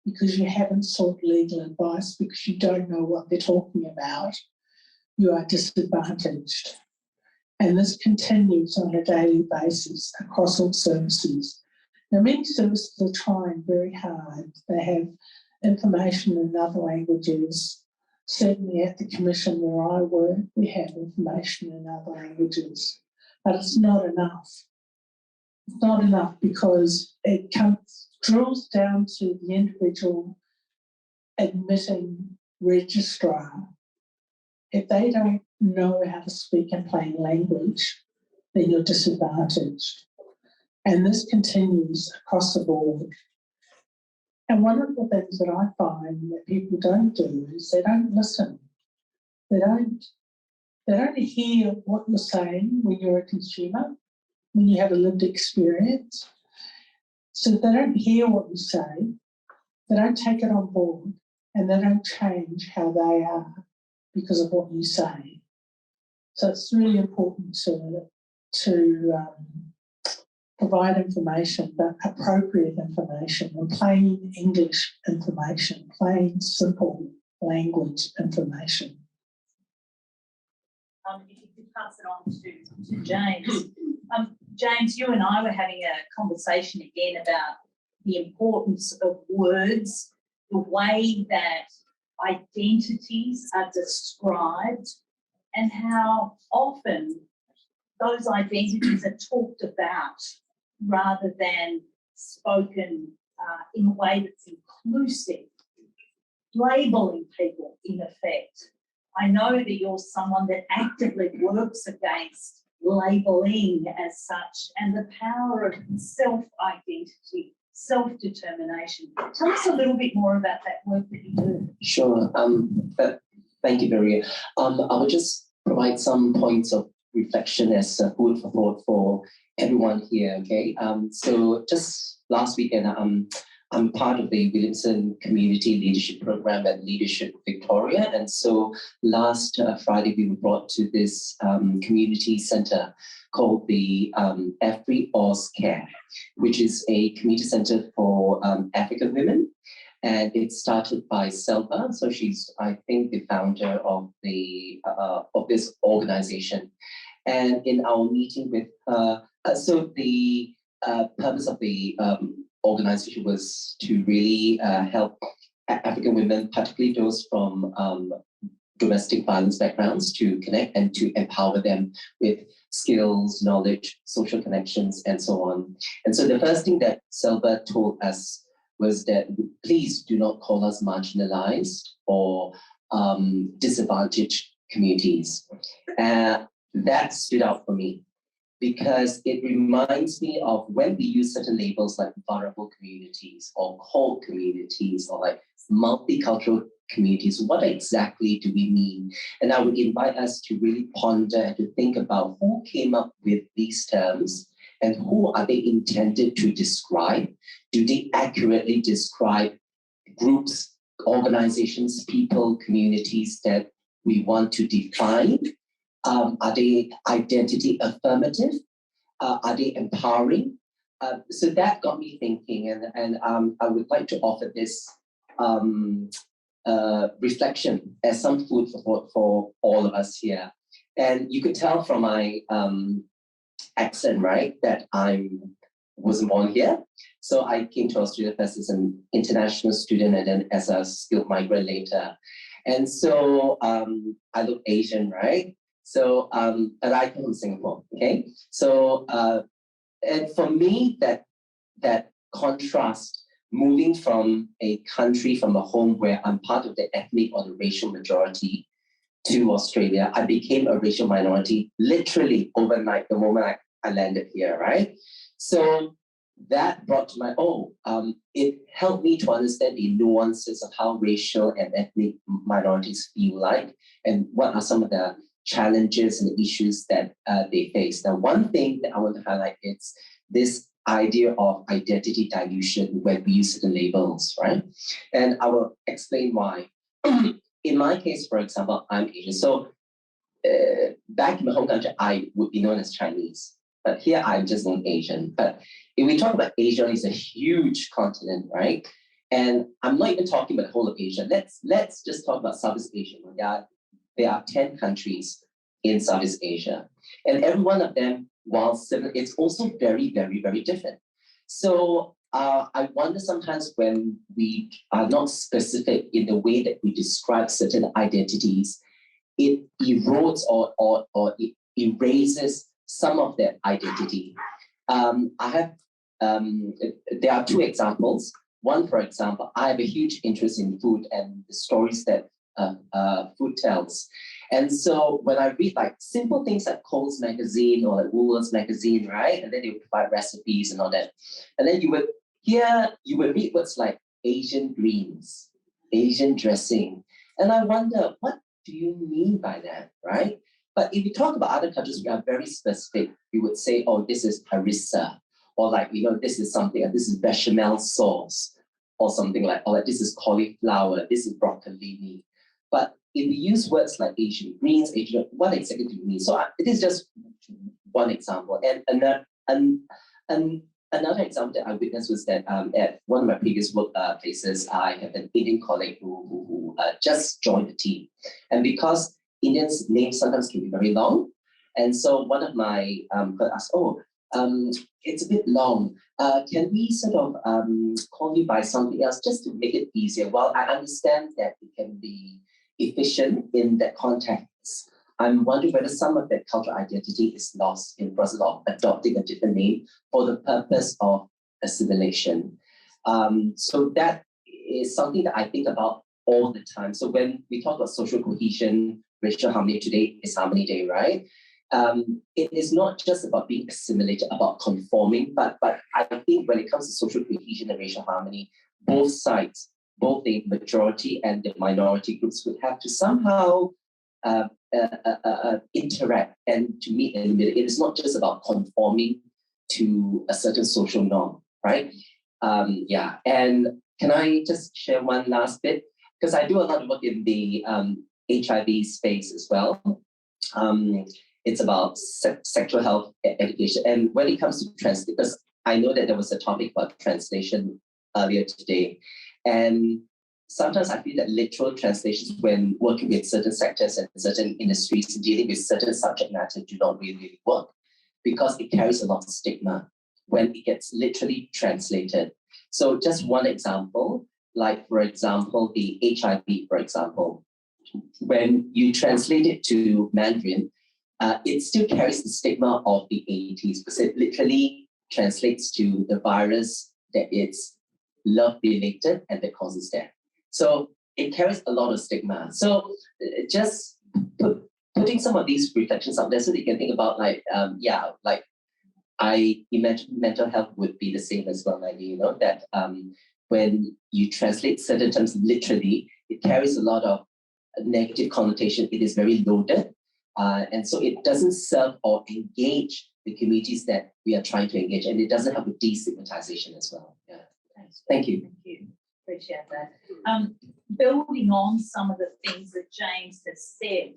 because you haven't sought legal advice, because you don't know what they're talking about, you are disadvantaged. And this continues on a daily basis across all services. Now, many services are trying very hard. They have information in other languages. Certainly at the commission where I work, we have information in other languages, but it's not enough. It's not enough because it drills down to the individual admitting registrar. If they don't know how to speak in plain language, then you're disadvantaged. And this continues across the board. And one of the things that I find that people don't do is they don't listen. They don't hear what you're saying when you're a consumer, when you have a lived experience. So they don't hear what you say, they don't take it on board, and they don't change how they are because of what you say. So it's really important to provide information, but appropriate information and plain English information, plain, simple language information. If you could pass it on to James. James, you and I were having a conversation again about the importance of words, the way that identities are described, and how often those identities are talked about rather than spoken in a way that's inclusive, labelling people in effect. I know that you're someone that actively works against labelling as such and the power of self-identity, self-determination. Tell us a little bit more about that work that you do. Sure. Thank you, Maria. I will just provide some points of reflection as food for thought for everyone here. Okay. So just last weekend, I'm part of the Williamson Community Leadership Program at Leadership Victoria, and so last Friday we were brought to this community centre called the Afri Oz Care, which is a community centre for African women. And it started by Selva, so she's, I think, the founder of the of this organization. And in our meeting with her, so the purpose of the organization was to really help African women, particularly those from domestic violence backgrounds, to connect and to empower them with skills, knowledge, social connections, and so on. And so the first thing that Selva told us was that please do not call us marginalized or disadvantaged communities. That stood out for me because it reminds me of when we use certain labels like vulnerable communities or cold communities or like multicultural communities, what exactly do we mean? And I would invite us to really ponder and to think about who came up with these terms and who are they intended to describe? Do they accurately describe groups, organizations, people, communities that we want to define? Are they identity affirmative? Are they empowering? So that got me thinking, and I would like to offer this reflection as some food for thought for all of us here. And you could tell from my accent, right, that I wasn't born here. So I came to Australia first as an international student and then as a skilled migrant later. And so I look Asian, right? So, and I come from Singapore, okay? So, and for me, that contrast, moving from a country, from a home where I'm part of the ethnic or the racial majority to Australia, I became a racial minority literally overnight the moment I landed here, right? So that brought to my, it helped me to understand the nuances of how racial and ethnic minorities feel like, and what are some of the challenges and issues that they face. Now, one thing that I want to highlight is this idea of identity dilution when we use certain labels, right? And I will explain why. In my case, for example, I'm Asian. So back in my home country, I would be known as Chinese, but here I'm just known Asian. But if we talk about Asia, it's a huge continent, right? And I'm not even talking about the whole of Asia. Let's just talk about Southeast Asia. There are 10 countries in Southeast Asia, and every one of them, while similar, it's also very, very, very different. So I wonder sometimes when we are not specific in the way that we describe certain identities, it erodes or it erases some of that identity. There are two examples. One, for example, I have a huge interest in food and the stories that food tells. And so when I read like simple things like Cole's magazine or like Woolworth's magazine, right? And then they would provide recipes and all that. And then you would read words like Asian greens, Asian dressing. And I wonder, what do you mean by that, right? But if you talk about other countries, we are very specific. We would say, oh, this is harissa, or like, this is something, this is bechamel sauce, or something like, or like this is cauliflower, this is broccolini. But if we use words like Asian greens, what exactly do you mean? So it is just one example. And another example that I witnessed was that at one of my previous work places, I have an Indian colleague who just joined the team. And because Indians' names sometimes can be very long, and so one of my asked, it's a bit long. Can we sort of call you by something else just to make it easier? Well, I understand that it can be efficient in that context. I'm wondering whether some of that cultural identity is lost in the process of adopting a different name for the purpose of assimilation. So that is something that I think about all the time. So when we talk about social cohesion, racial harmony, today is Harmony Day, right? It is not just about being assimilated, about conforming, but I think when it comes to social cohesion and racial harmony, both sides, both the majority and the minority groups would have to somehow interact and to meet in the middle. It is not just about conforming to a certain social norm, right? And can I just share one last bit? Because I do a lot of work in the HIV space as well. It's about sexual health education. And when it comes to translation, because I know that there was a topic about translation earlier today. And sometimes I feel that literal translations when working with certain sectors and certain industries dealing with certain subject matter do not really work because it carries a lot of stigma when it gets literally translated. So just one example, like for example, the HIV, for example, when you translate it to Mandarin, it still carries the stigma of the 80s because it literally translates to the virus that it's love-related and that causes death. So it carries a lot of stigma. So just putting some of these reflections up there so that you can think about I imagine mental health would be the same as well, Maggie, that when you translate certain terms literally, it carries a lot of negative connotation. It is very loaded. And so it doesn't serve or engage the communities that we are trying to engage, and it doesn't have a destigmatization as well. Yeah. Thank you. Thank you. Appreciate that. Building on some of the things that James has said,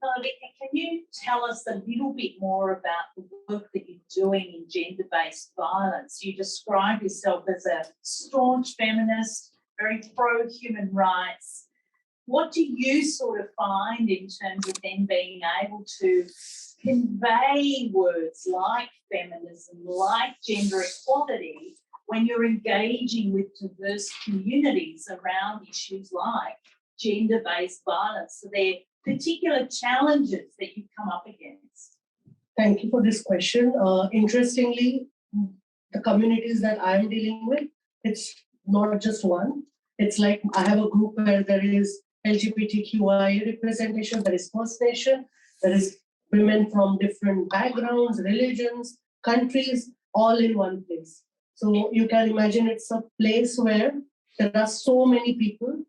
can you tell us a little bit more about the work that you're doing in gender-based violence? You describe yourself as a staunch feminist, very pro-human rights. What do you sort of find in terms of then being able to convey words like feminism, like gender equality, when you're engaging with diverse communities around issues like gender-based violence? So there are particular challenges that you come up against. Thank you for this question. Interestingly, the communities that I'm dealing with, it's not just one. It's like I have a group where there is LGBTQIA representation, there is First Nation, there is women from different backgrounds, religions, countries, all in one place. So you can imagine it's a place where there are so many people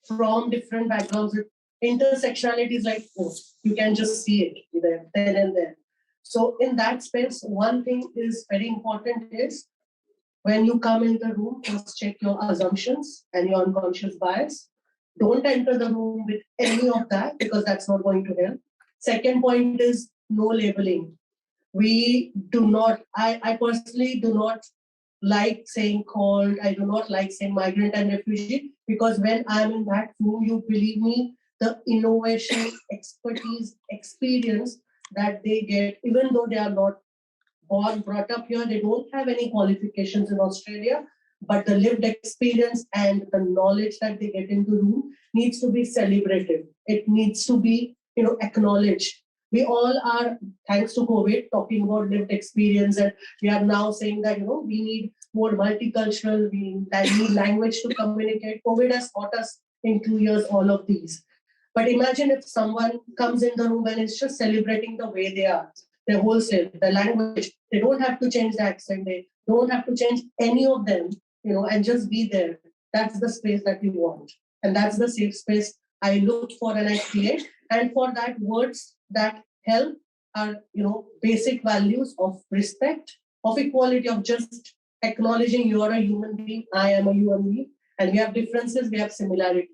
from different backgrounds. Intersectionality is like, oh, you can just see it there and there. So in that space, one thing is very important is when you come in the room, just check your assumptions and your unconscious bias. Don't enter the room with any of that because that's not going to help. Second point is no labeling. We do not, I personally do not like saying called, I do not like saying migrant and refugee because when I'm in that room, you believe me, the innovation, expertise, experience that they get, even though they are not born, brought up here, they don't have any qualifications in Australia, but the lived experience and the knowledge that they get into the room needs to be celebrated. It needs to be, acknowledged. We all are, thanks to COVID, talking about lived experience, and we are now saying that, we need more multicultural, we need language to communicate. COVID has taught us in 2 years all of these. But imagine if someone comes in the room and is just celebrating the way they are, their whole self, the language. They don't have to change the accent. They don't have to change any of them, and just be there. That's the space that we want. And that's the safe space I look for and I create. And for that, words that help are, basic values of respect, of equality, of just acknowledging you are a human being, I am a human being, and we have differences, we have similarities.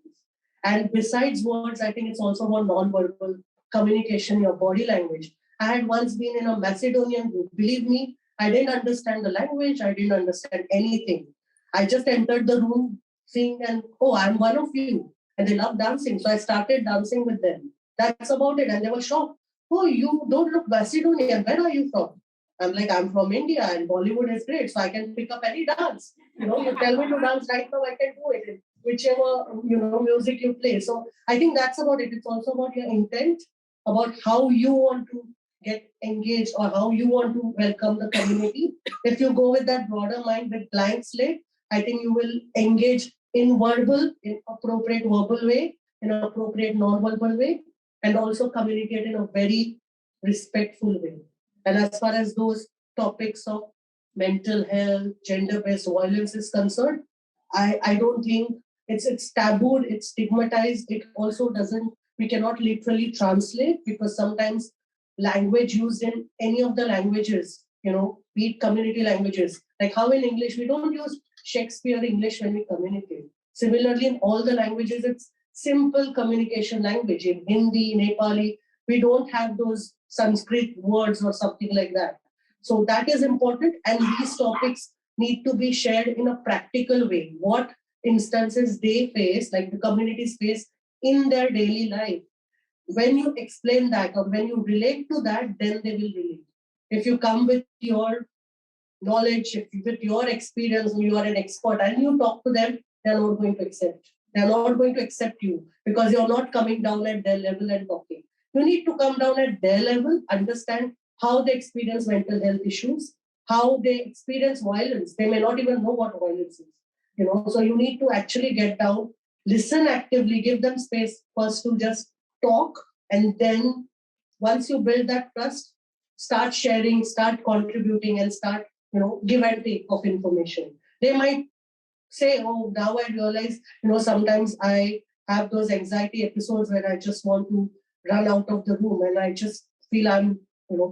And besides words, I think it's also about non-verbal communication, your body language. I had once been in a Macedonian group. Believe me, I didn't understand the language. I didn't understand anything. I just entered the room seeing and, oh, I'm one of you. And they love dancing. So I started dancing with them. That's about it. And they were shocked. Oh, you don't look Macedonian. Where are you from? I'm like, I'm from India and Bollywood is great. So I can pick up any dance. You tell me to dance right now, I can do it. Whichever, music you play. So I think that's about it. It's also about your intent, about how you want to get engaged or how you want to welcome the community. If you go with that broader mind with blank slate, I think you will engage in appropriate verbal way, in an appropriate non-verbal way, and also communicate in a very respectful way. And as far as those topics of mental health, gender-based violence is concerned, I don't think it's tabooed, it's stigmatized. It also doesn't, we cannot literally translate because sometimes language used in any of the languages, be it community languages, like how in English, we don't use Shakespeare English when we communicate. Similarly, in all the languages, it's simple communication language. In Hindi, Nepali, we don't have those Sanskrit words or something like that. So that is important. And these topics need to be shared in a practical way. What instances they face, like the communities face in their daily life. When you explain that or when you relate to that, then they will relate. If you come with your knowledge, with your experience, you are an expert and you talk to them, they're not going to accept. They're not going to accept you because you're not coming down at their level and talking. You need to come down at their level, understand how they experience mental health issues, how they experience violence. They may not even know what violence is. So you need to actually get down, listen actively, give them space first to just talk, and then once you build that trust, start sharing, start contributing, and start, give and take of information. They might say, oh, now I realize, sometimes I have those anxiety episodes where I just want to run out of the room and I just feel I'm,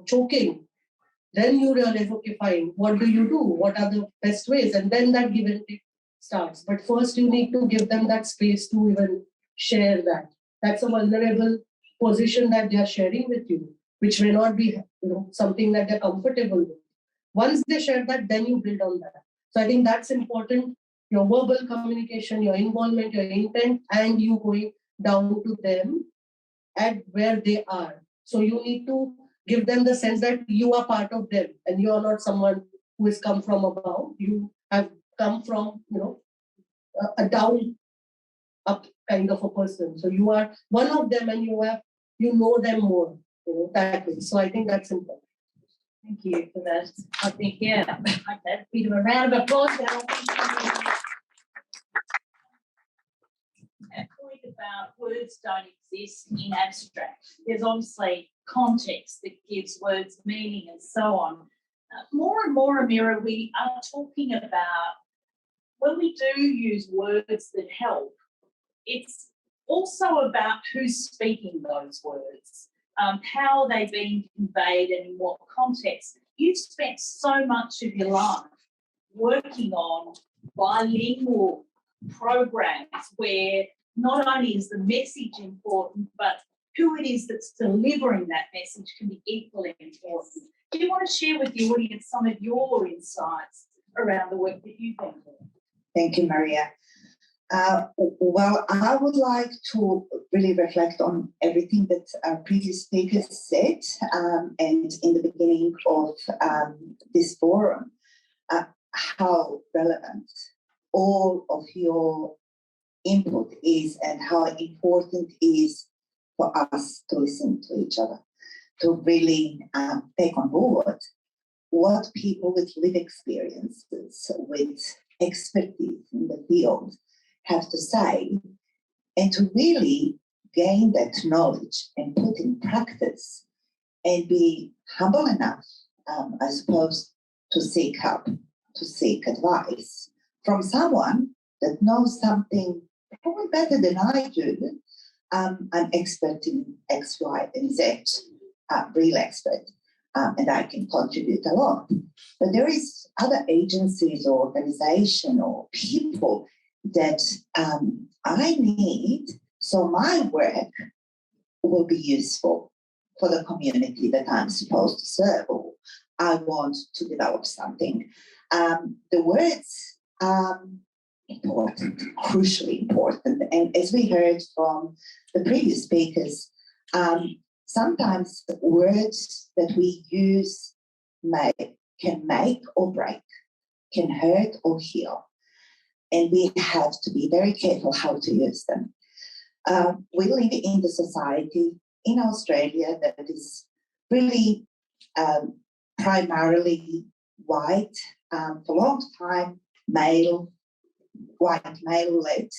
choking. Then you realize, okay, fine, what do you do? What are the best ways? And then that give and take starts. But first you need to give them that space to even share that. That's a vulnerable position that they are sharing with you, which may not be, something that they're comfortable with. Once they share that, then you build on that. So I think that's important. Your verbal communication, your involvement, your intent, and you going down to them at where they are. So you need to give them the sense that you are part of them and you are not someone who has come from above. You have come from, a down up kind of a person. So you are one of them and you know them more, that way. So I think that's important. Thank you for that. I think, yeah, like that. Bit of a round of applause. That point about words don't exist in abstract. There's obviously context that gives words meaning and so on. More and more, Amira, we are talking about when we do use words that help, it's also about who's speaking those words, how they're being conveyed and in what context. You've spent so much of your life working on bilingual programs where not only is the message important, but who it is that's delivering that message can be equally important. Do you want to share with the audience some of your insights around the work that you've been doing? Thank you, Maria. Well, I would like to really reflect on everything that our previous speakers said, and in the beginning of this forum, how relevant all of your input is and how important it is for us to listen to each other, to really take on board what people with lived experiences, with expertise in the field have to say, and to really gain that knowledge and put in practice and be humble enough, I suppose, to seek help, to seek advice from someone that knows something probably better than I do. I'm expert in X, Y, and Z, real expert, and I can contribute a lot. But there is other agencies or organizations or people that I need, so my work will be useful for the community that I'm supposed to serve, or I want to develop something. The words are important, crucially important. And as we heard from the previous speakers, sometimes the words that we use can make or break, can hurt or heal. And we have to be very careful how to use them. We live in the society in Australia that is really primarily white, for a long time, white male-led.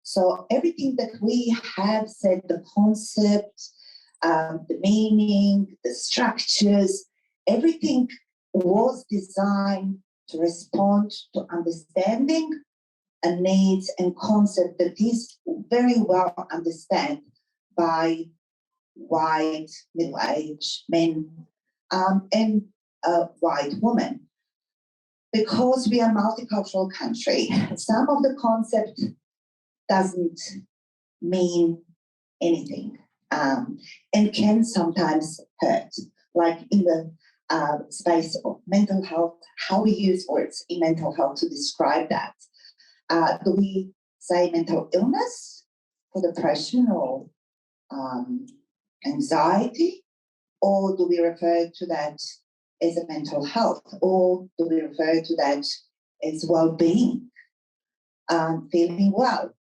So everything that we have said, the concept, the meaning, the structures, everything was designed to respond to understanding a needs and concept that is very well understood by white middle-aged men and white women. Because we are a multicultural country, some of the concept doesn't mean anything and can sometimes hurt, like in the space of mental health, how we use words in mental health to describe that. Do we say mental illness for depression or anxiety, or do we refer to that as a mental health, or do we refer to that as well-being, feeling well?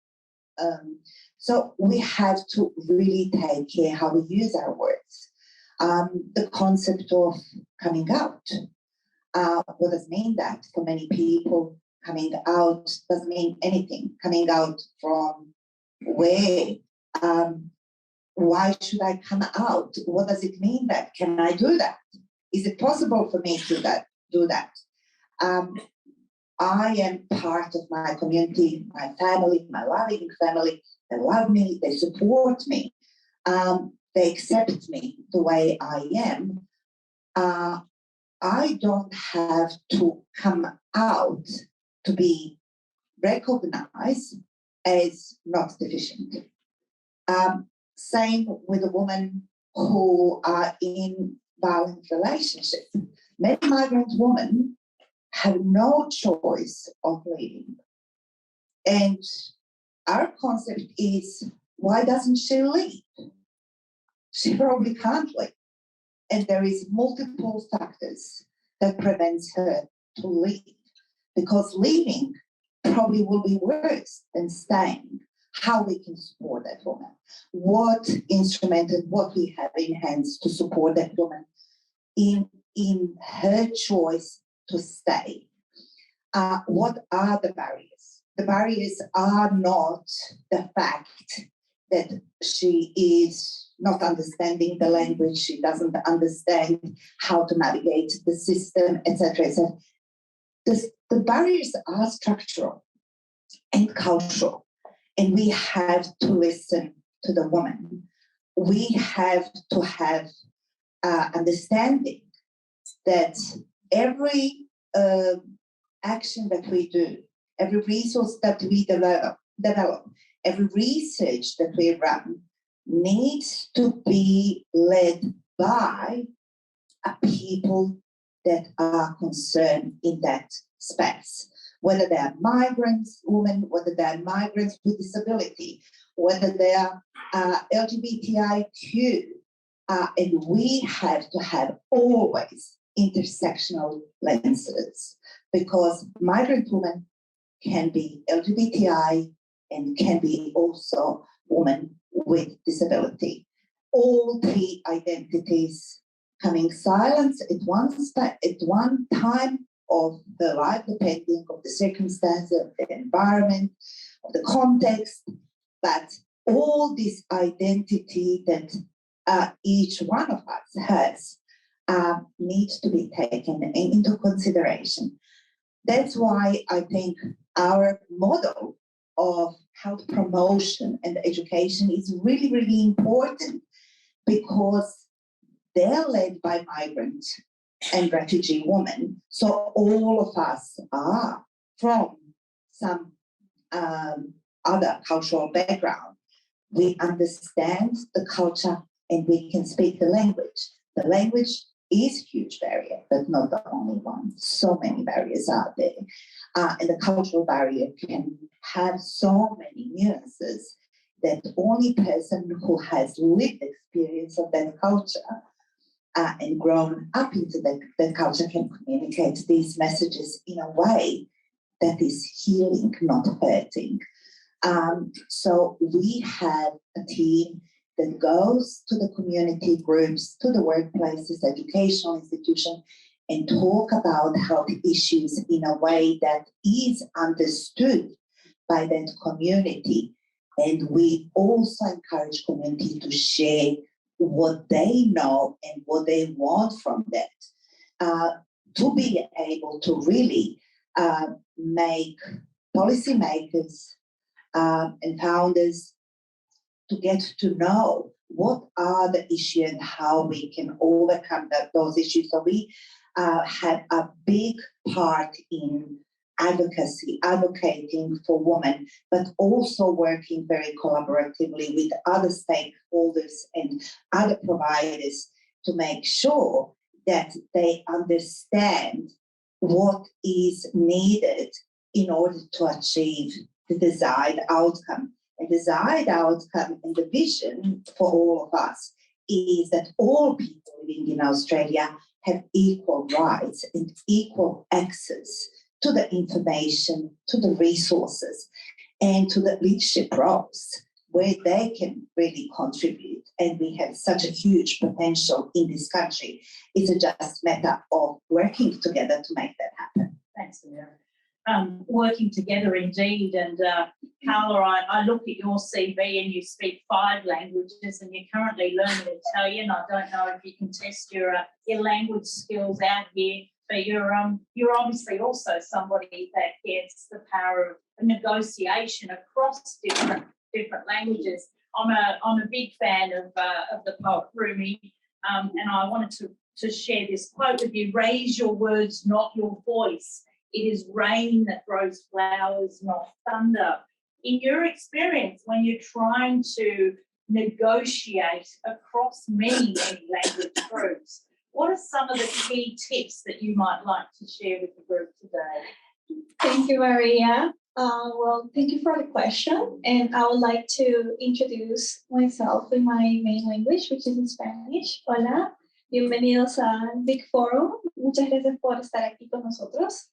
So we have to really take care how we use our words. The concept of coming out. What does mean that? For many people, coming out doesn't mean anything. Coming out from where? Why should I come out? What does it mean that? Can I do that? Is it possible for me to do that? I am part of my community, my family, my loving family. They love me, they support me. They accept me the way I am. I don't have to come out to be recognized as not deficient. Same with a woman who are in violent relationship. Many migrant women have no choice of leaving. And our concept is, why doesn't she leave? She probably can't leave. And there is multiple factors that prevents her to leave, because leaving probably will be worse than staying. How we can support that woman, what instrument and what we have in hands to support that woman in her choice to stay. What are the barriers? The barriers are not the fact that she is not understanding the language, she doesn't understand how to navigate the system, etc. etc. The barriers are structural and cultural, and we have to listen to the woman. We have to have understanding that every action that we do, every resource that we develop, every research that we run needs to be led by people that are concerned in that space, whether they are migrants, women, whether they are migrants with disability, whether they are LGBTIQ, and we have to have always intersectional lenses, because migrant women can be LGBTI and can be also women with disability. All three identities coming silence at one time of the life, depending on the circumstances, of the environment, of the context, but all this identity that each one of us has needs to be taken into consideration. That's why I think our model of health promotion and education is really, really important, because they're led by migrant and refugee women. So all of us are from some other cultural background. We understand the culture and we can speak the language. The language is a huge barrier, but not the only one. So many barriers out there. And the cultural barrier can have so many nuances that only person who has lived experience of that culture and grown up into that culture can communicate these messages in a way that is healing, not hurting. So we have a team that goes to the community groups, to the workplaces, educational institutions, and talk about health issues in a way that is understood by that community. And we also encourage community to share what they know and what they want from that, to be able to really make policymakers and founders to get to know what are the issues and how we can overcome those issues. So we had a big part in advocacy, advocating for women, but also working very collaboratively with other stakeholders and other providers to make sure that they understand what is needed in order to achieve the desired outcome. And desired outcome and the vision for all of us is that all people living in Australia have equal rights and equal access to the information, to the resources, and to the leadership roles where they can really contribute. And we have such a huge potential in this country. It's just a matter of working together to make that happen. Thanks, Amira. Working together indeed. And Carla, I look at your CV and you speak 5 languages and you're currently learning Italian. I don't know if you can test your language skills out here, but you're obviously also somebody that gets the power of negotiation across different languages. I'm a big fan of the poet Rumi, and I wanted to share this quote with you: "Raise your words, not your voice. It is rain that grows flowers, not thunder." In your experience, when you're trying to negotiate across many language groups, what are some of the key tips that you might like to share with the group today? Thank you, Maria. Well, thank you for the question. And I would like to introduce myself in my main language, which is in Spanish. Hola, bienvenidos a VicForum. Muchas gracias por estar aquí con nosotros.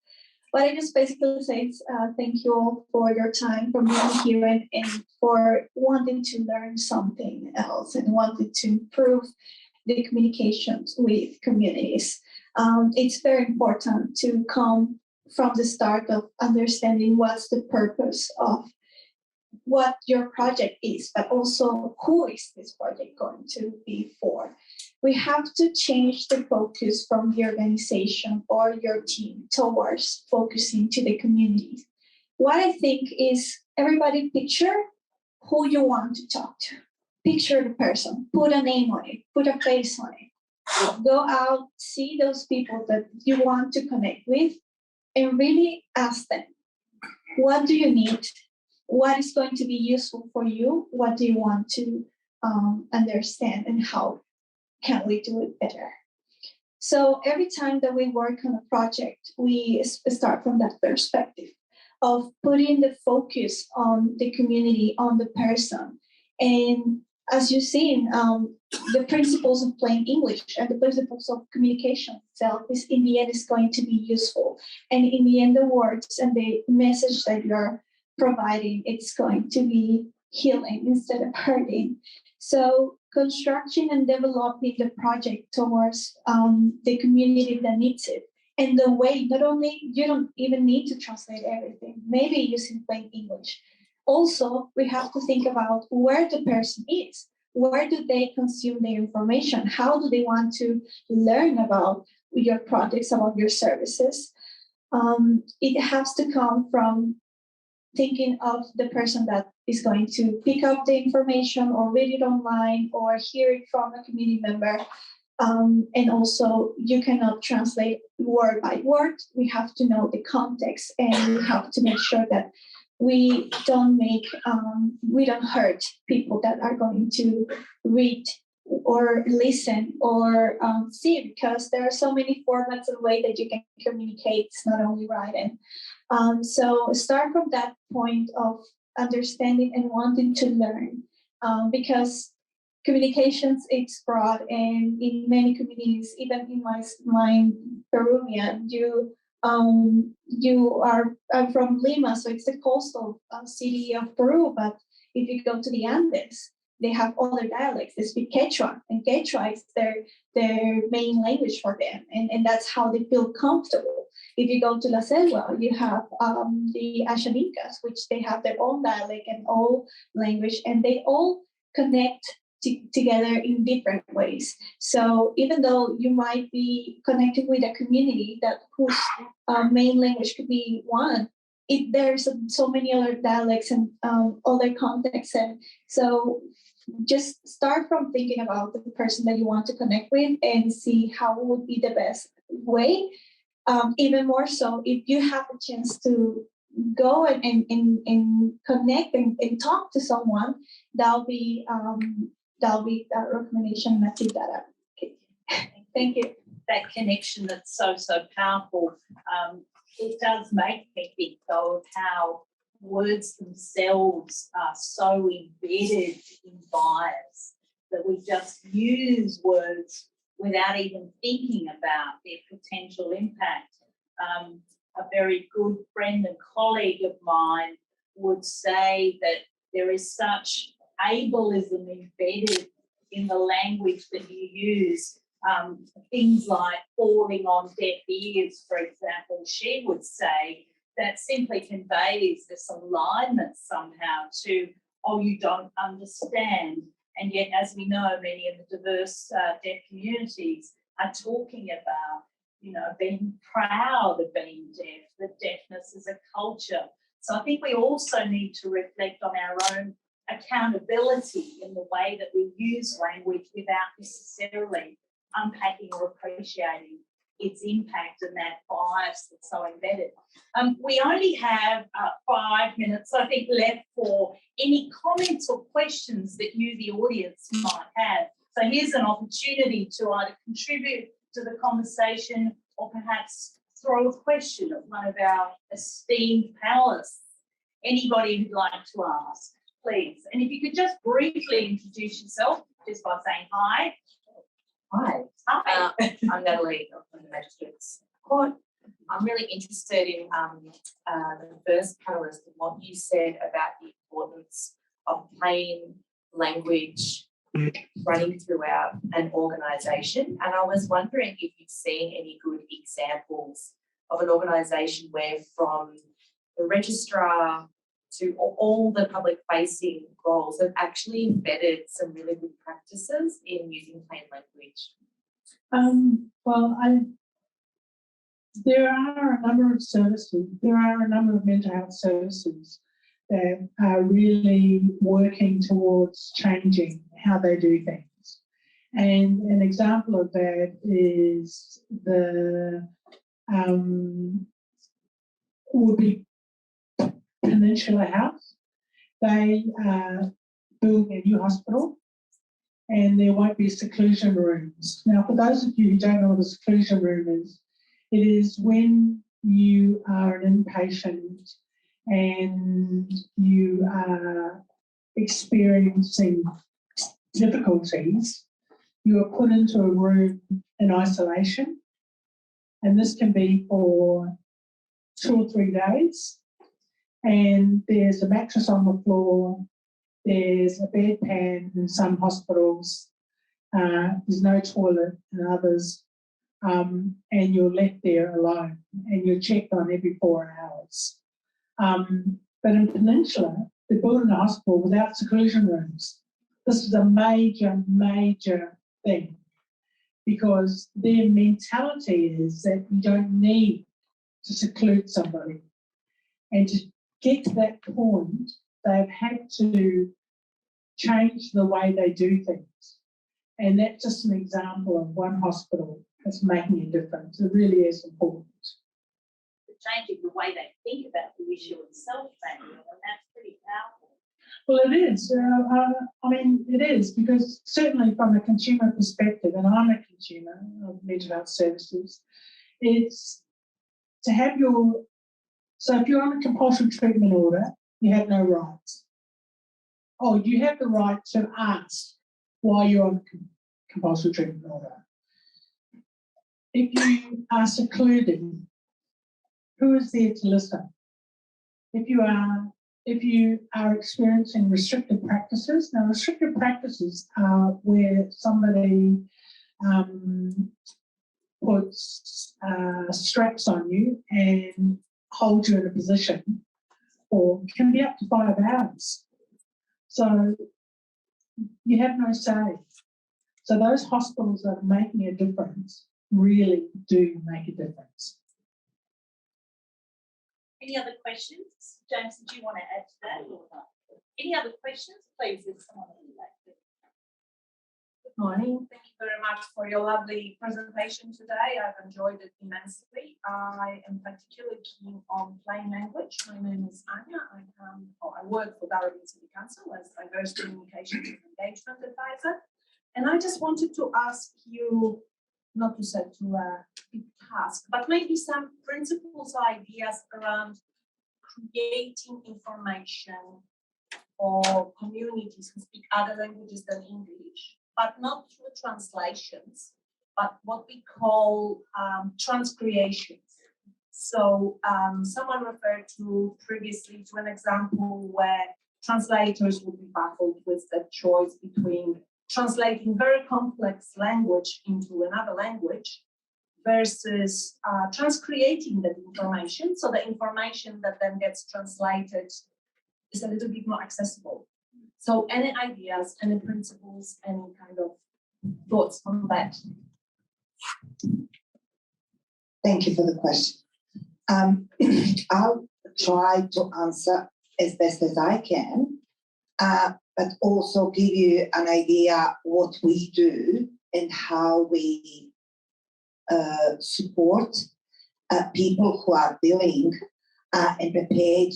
What I just basically say is thank you all for your time, for being here and for wanting to learn something else and wanting to improve the communications with communities. It's very important to come from the start of understanding what's the purpose of what your project is, but also who is this project going to be for. We have to change the focus from the organization or your team towards focusing to the community. What I think is everybody picture who you want to talk to. Picture the person, put a name on it, put a face on it. Go out, see those people that you want to connect with, and really ask them, what do you need? What is going to be useful for you? What do you want to understand, and how can we do it better? So every time that we work on a project, we start from that perspective of putting the focus on the community, on the person. And as you've seen, the principles of plain English and the principles of communication itself is in the end is going to be useful. And in the end, the words and the message that you're providing, it's going to be healing instead of hurting. So constructing and developing the project towards the community that needs it. And the way, not only, you don't even need to translate everything, maybe using plain English. Also, we have to think about where the person is. Where do they consume their information? How do they want to learn about your products, about your services? It has to come from thinking of the person that is going to pick up the information or read it online or hear it from a community member. And also, you cannot translate word by word. We have to know the context, and we have to make sure that we don't hurt people that are going to read or listen or see, because there are so many formats and ways that you can communicate. It's not only writing. So start from that point of understanding and wanting to learn, because communications, it's broad, and in many communities, even in my Peruvian, I'm from Lima, so it's the coastal city of Peru. But if you go to the Andes, they have other dialects. They speak Quechua, and Quechua is their main language for them, and that's how they feel comfortable. If you go to La Selva, you have the Ashaninkas, which they have their own dialect and own language, and they all connect together in different ways. So even though you might be connected with a community that whose main language could be one, there's so many other dialects and other contexts. And so just start from thinking about the person that you want to connect with and see how would be the best way. Even more so, if you have a chance to go and connect and talk to someone, that'll be a recommendation. I think that thank you. That connection that's so powerful. It does make me think though of how words themselves are so embedded in bias that we just use words without even thinking about their potential impact. A very good friend and colleague of mine would say that there is such ableism embedded in the language that you use. Things like falling on deaf ears, for example, she would say that simply conveys this alignment somehow to, oh, you don't understand. And yet, as we know, many of the diverse deaf communities are talking about, being proud of being deaf, that deafness is a culture. So I think we also need to reflect on our own accountability in the way that we use language without necessarily unpacking or appreciating its impact and that bias that's so embedded. We only have 5 minutes, I think, left for any comments or questions that you, the audience, might have. So here's an opportunity to either contribute to the conversation or perhaps throw a question at one of our esteemed panelists. Anybody who'd like to ask, please. And if you could just briefly introduce yourself just by saying hi. Hi. Hi. I'm Natalie from the Magistrates Court. I'm really interested in the first panelist and what you said about the importance of plain language running throughout an organisation. And I was wondering if you've seen any good examples of an organisation where from the registrar to all the public facing roles have actually embedded some really good practices in using plain language? There are a number of services, there are a number of mental health services that are really working towards changing how they do things. And an example of that is would be Peninsula House. They are building a new hospital and there won't be seclusion rooms. Now, for those of you who don't know what a seclusion room is, it is when you are an inpatient and you are experiencing difficulties, you are put into a room in isolation. And this can be for 2 or 3 days. And there's a mattress on the floor, there's a bedpan in some hospitals, there's no toilet in others, and you're left there alone and you're checked on every 4 hours. But in Peninsula, they're building a hospital without seclusion rooms. This is a major, major thing because their mentality is that you don't need to seclude somebody. And to get to that point, they've had to change the way they do things. And that's just an example of one hospital that's making a difference. It really is important. Changing the way they think about the issue itself, and that's pretty powerful. Well, it is. I mean, it is because certainly from a consumer perspective, and I'm a consumer of mental health services, it's to have your. So if you're on a compulsory treatment order, you have no rights. Oh, you have the right to ask why you're on a compulsory treatment order. If you are secluded, who is there to listen? If you are experiencing restrictive practices, now restrictive practices are where somebody puts straps on you and holds you in a position or can be up to 5 hours. So you have no say. So those hospitals that are making a difference really do make a difference. Any other questions? James, did you want to add to that or not? Any other questions? Please, if someone would like to. Good morning. Thank you very much for your lovely presentation today. I've enjoyed it immensely. I am particularly keen on plain language. My name is Anya. I work for Darwin City Council as Diversity Communications and Engagement Advisor. And I just wanted to ask you, not to set to a big task, but maybe some principles or ideas around creating information for communities who speak other languages than English, but not through translations, but what we call transcreations. So someone referred to previously to an example where translators would be baffled with the choice between translating very complex language into another language versus transcreating that information. So the information that then gets translated is a little bit more accessible. So any ideas, any principles, any kind of thoughts on that? Thank you for the question. I'll try to answer as best as I can, but also give you an idea what we do and how we support people who are willing and prepared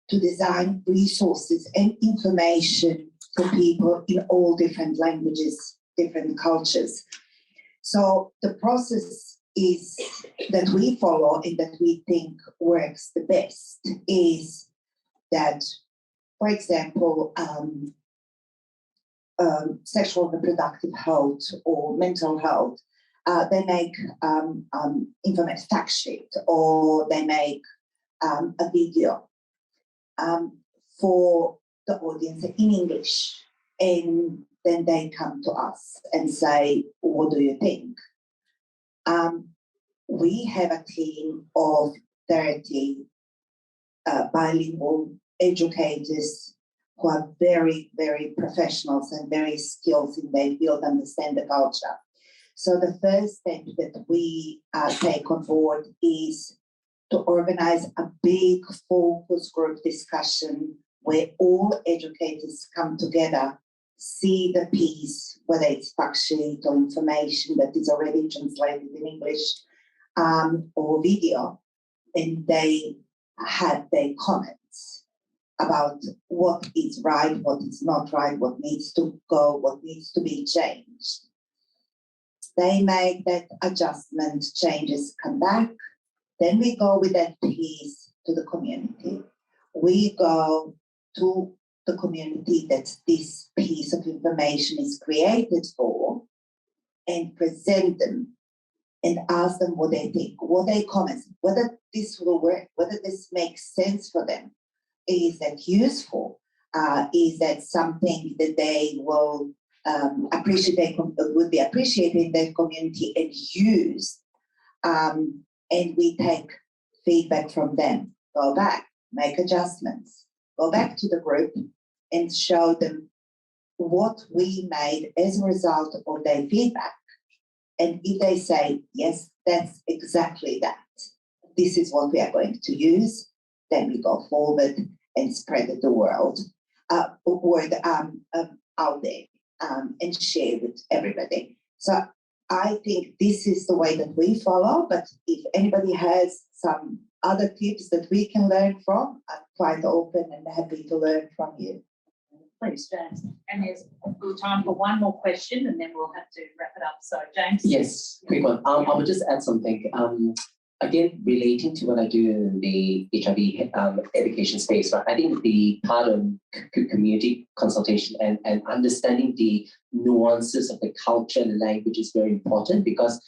to design resources and information for people in all different languages, different cultures. So the process is that we follow and that we think works the best is that, for example, sexual reproductive health or mental health, they make information fact sheet or they make a video for the audience in English, and then they come to us and say, what do you think? We have a team of 30 bilingual educators who are very, very professionals and very skilled in their field, understand the culture. So the first step that we take on board is to organize a big focus group discussion where all educators come together, see the piece, whether it's fact sheet or information that is already translated in English or video, and they have their comments about what is right, what is not right, what needs to go, what needs to be changed. They make that adjustment, changes come back. Then we go with that piece to the community. We go to the community that this piece of information is created for and present them and ask them what they think, what they comment, whether this will work, whether this makes sense for them. Is that useful? Is that something that they will appreciate, they would be appreciated in their community and use? And we take feedback from them, go back, make adjustments, go back to the group and show them what we made as a result of their feedback. And if they say, yes, that's exactly that, this is what we are going to use, then we go forward and spread the word out there and share with everybody. So I think this is the way that we follow, but if anybody has some other tips that we can learn from, I'm quite open and happy to learn from you. Please, James. And there's time for one more question and then we'll have to wrap it up. So, James. Yes, quick one. I will just add something. Again, relating to what I do in the HIV education space, right? I think the part of community consultation and understanding the nuances of the culture and the language is very important, because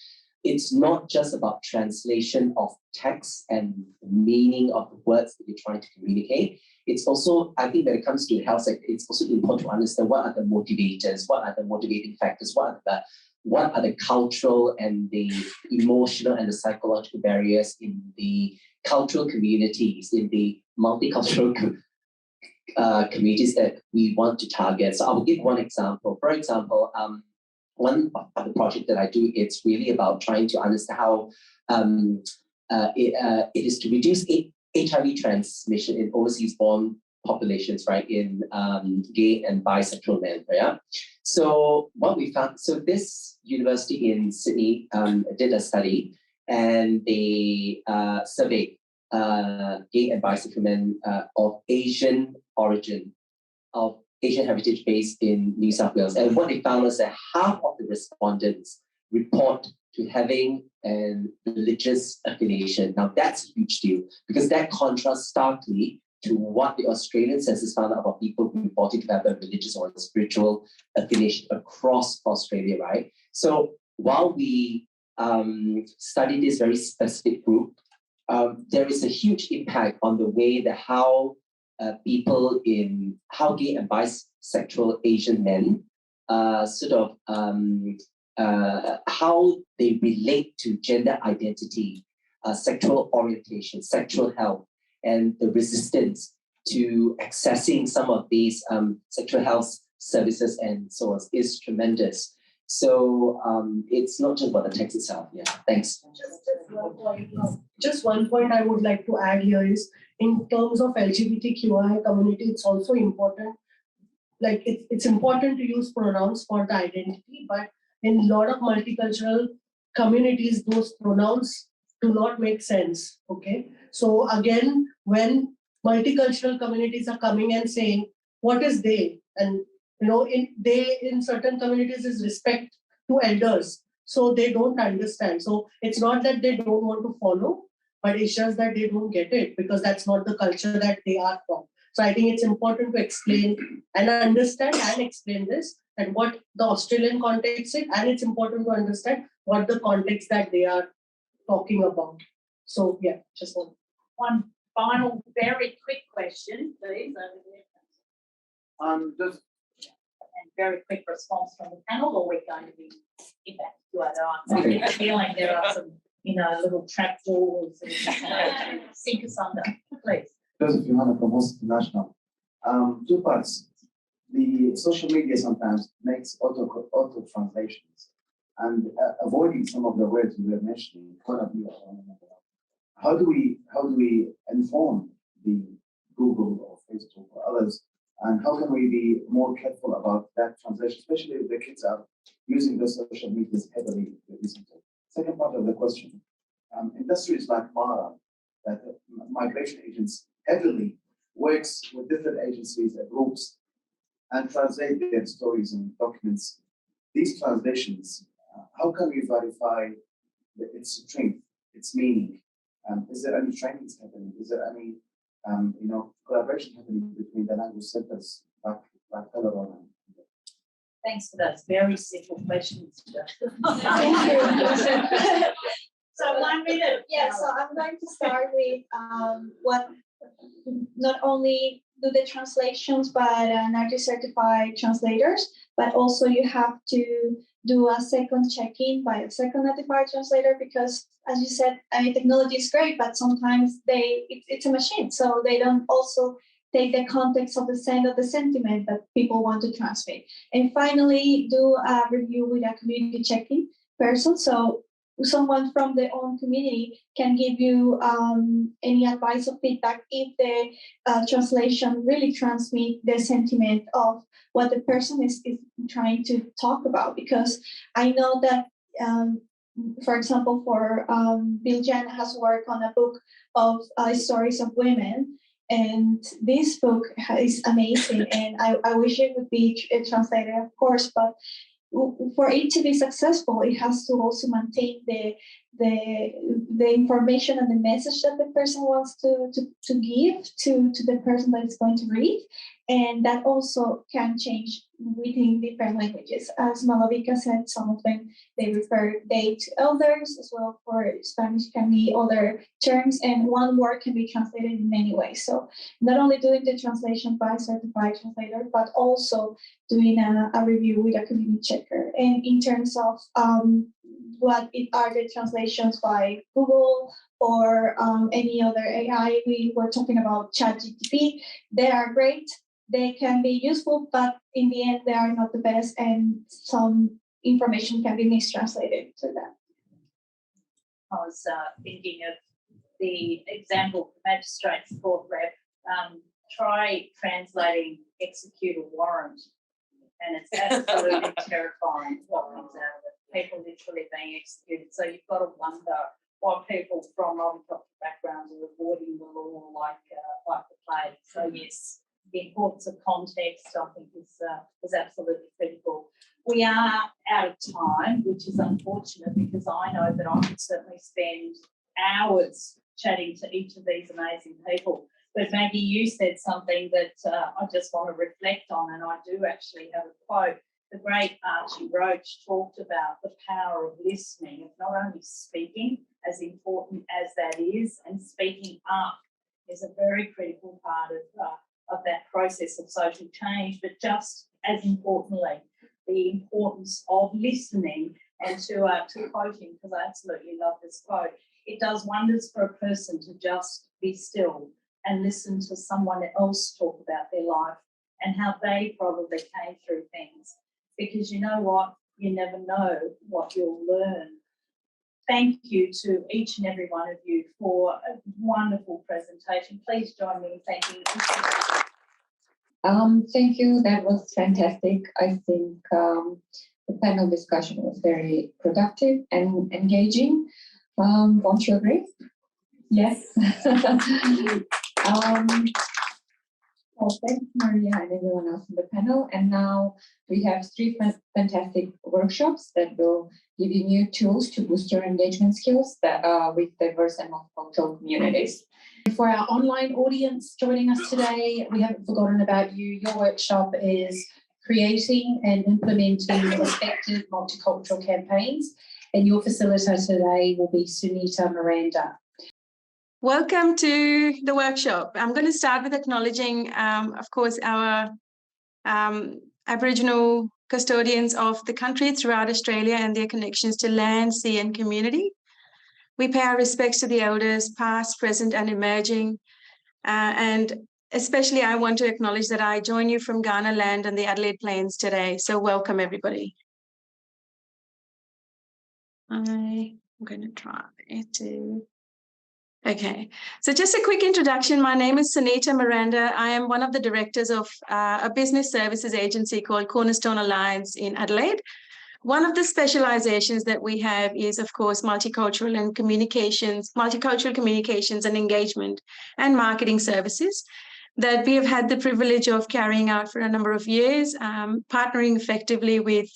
it's not just about translation of text and the meaning of the words that you're trying to communicate. It's also, I think, when it comes to health sector, it's also important to understand what are the motivators, what are the motivating factors, what are the cultural and the emotional and the psychological barriers in the cultural communities, in the multicultural communities that we want to target. So I will give one example. For example, one of the project that I do, it's really about trying to understand how it is to reduce HIV transmission in overseas born populations, right, in gay and bisexual men, yeah? So what we found, so this university in Sydney did a study and they surveyed gay and bisexual men of Asian origin, of Asian heritage based in New South Wales. And what they found is that half of the respondents report to having a religious affiliation. Now that's a huge deal because that contrasts starkly to what the Australian census found out about people who reported to have a religious or a spiritual affiliation across Australia, right? So while we study this very specific group, there is a huge impact on the way that how people in, how gay and bisexual Asian men how they relate to gender identity, sexual orientation, sexual health, and the resistance to accessing some of these sexual health services and so on is tremendous. So it's not just about the text itself. Yeah, thanks. Just one point I would like to add here is, in terms of LGBTQI community, it's also important, like it's important to use pronouns for the identity, but in a lot of multicultural communities, those pronouns do not make sense, okay? So again, when multicultural communities are coming and saying, what is they? And you know, in certain communities is respect to elders. So they don't understand. So it's not that they don't want to follow, but it's just that they don't get it because that's not the culture that they are from. So I think it's important to explain and understand and explain this and what the Australian context is, and it's important to understand what the context that they are talking about. So yeah, just one final very quick question, please, over there. Just and very quick response from the panel, or we're going to be in back to other answers. I get the feeling there are some, little trap doors and sink us under, please. Joseph Johanna from Host International. Two parts. The social media sometimes makes auto translations and avoiding some of the words we were mentioning. How do we inform the Google or Facebook or others, and how can we be more careful about that translation, especially if the kids are using the social media heavily recently? Second part of the question, industries like Mara, that migration agents heavily works with different agencies and groups and translate their stories and documents. These translations, how can we verify its strength, its meaning? Is there any trainings happening? Is there any collaboration happening between the language centers like Polaron? Thanks for those very simple questions, Justin. So 1 minute. Yeah, so I'm going to start with what not only do the translations by NARTI certified translators, but also you have to do a second check-in by a second notified translator, because as you said, technology is great, but sometimes it's a machine, so they don't also take the context of the sentiment that people want to transmit. And finally, do a review with a community check-in person. So someone from their own community can give you any advice or feedback if the translation really transmit the sentiment of what the person is trying to talk about. Because I know that, for example, for Bill Jan has worked on a book of stories of women, and this book is amazing, and I wish it would be translated, of course, but for it to be successful, it has to also maintain the information and the message that the person wants to give to the person that is going to read. And that also can change within different languages. As Malavika said, some of them, they refer they to elders as well. For Spanish can be other terms, and one word can be translated in many ways. So not only doing the translation by a certified translator, but also doing a review with a community checker. And in terms of what are the translations by Google or any other AI, we were talking about ChatGPT. They are great. They can be useful, but in the end, they are not the best, and some information can be mistranslated to them. I was thinking of the example for magistrates court rep. Try translating execute a warrant, and it's absolutely terrifying what comes out of it. People literally being executed. So you've got to wonder why people from multicultural backgrounds are avoiding the law like the plague. So yes, the importance of context, I think, is absolutely critical. We are out of time, which is unfortunate, because I know that I could certainly spend hours chatting to each of these amazing people. But Maggie, you said something that I just want to reflect on, and I do actually have a quote. The great Archie Roach talked about the power of listening, of not only speaking, as important as that is, and speaking up is a very critical part of that process of social change, but just as importantly, the importance of listening. And to quote him, because I absolutely love this quote, it does wonders for a person to just be still and listen to someone else talk about their life and how they probably came through things. Because you know what? You never know what you'll learn. Thank you to each and every one of you for a wonderful presentation. Please join me in thanking each and every Thank you. That was fantastic. I think the panel discussion was very productive and engaging. Won't you agree? Yes. Well, thanks, Maria, and everyone else in the panel. And now we have 3 fantastic workshops that will give you new tools to boost your engagement skills with diverse and multicultural communities. For our online audience joining us today, we haven't forgotten about you. Your workshop is creating and implementing effective multicultural campaigns, and your facilitator today will be Sunita Miranda. Welcome to the workshop. I'm going to start with acknowledging, of course, our Aboriginal custodians of the country throughout Australia and their connections to land, sea and community. We pay our respects to the elders, past, present and emerging, And especially I want to acknowledge that I join you from Ghana land and the Adelaide Plains today. So welcome everybody. I'm going to try to... Okay, so just a quick introduction. My name is Sunita Miranda. I am one of the directors of a business services agency called Cornerstone Alliance in Adelaide. One of the specializations that we have is, of course, multicultural communications and engagement and marketing services that we have had the privilege of carrying out for a number of years, partnering effectively with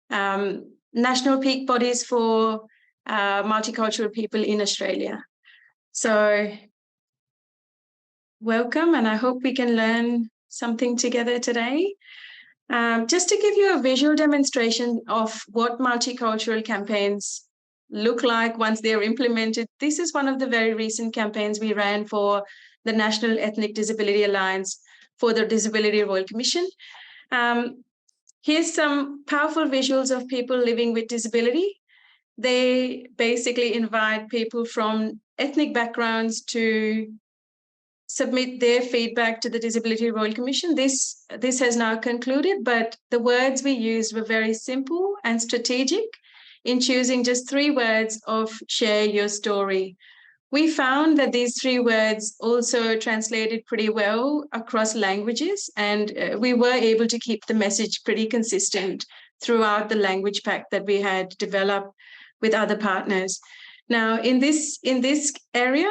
national peak bodies for multicultural people in Australia. So welcome, and I hope we can learn something together today. Just to give you a visual demonstration of what multicultural campaigns look like once they're implemented, this is one of the very recent campaigns we ran for the National Ethnic Disability Alliance for the Disability Royal Commission. Here's some powerful visuals of people living with disability. They basically invite people from ethnic backgrounds to submit their feedback to the Disability Royal Commission. This has now concluded, but the words we used were very simple and strategic in choosing just 3 words of share your story. We found that these 3 words also translated pretty well across languages, and we were able to keep the message pretty consistent throughout the language pack that we had developed with other partners. Now, in this area,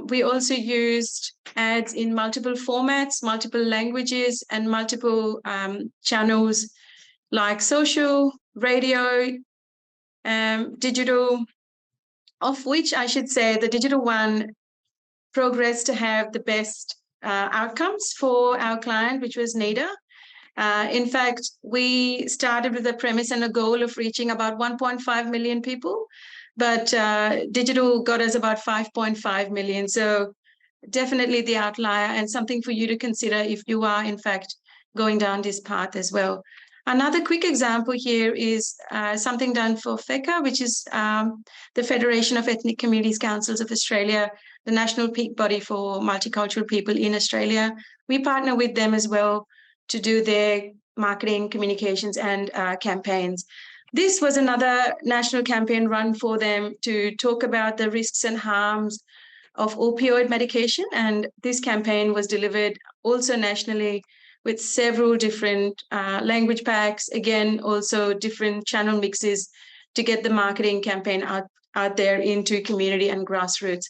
we also used ads in multiple formats, multiple languages, and multiple channels like social, radio, digital, of which I should say the digital one progressed to have the best outcomes for our client, which was NIDA. In fact, we started with a premise and a goal of reaching about 1.5 million people, but digital got us about 5.5 million. So definitely the outlier, and something for you to consider if you are in fact going down this path as well. Another quick example here is something done for FECA, which is the Federation of Ethnic Communities Councils of Australia, the national peak body for multicultural people in Australia. We partner with them as well to do their marketing, communications, and campaigns. This was another national campaign run for them to talk about the risks and harms of opioid medication. And this campaign was delivered also nationally with several different language packs, again, also different channel mixes to get the marketing campaign out there into community and grassroots.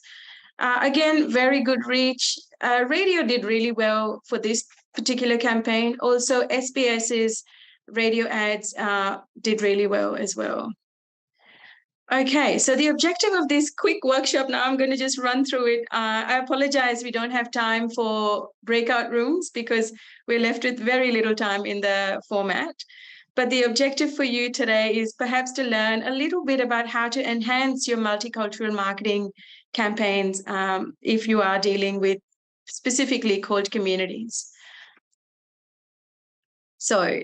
Again, very good reach. Radio did really well for this particular campaign. Also, SBS's radio ads did really well as well. Okay, so the objective of this quick workshop, now I'm going to just run through it. I apologize, we don't have time for breakout rooms because we're left with very little time in the format. But the objective for you today is perhaps to learn a little bit about how to enhance your multicultural marketing campaigns if you are dealing with specifically called communities. So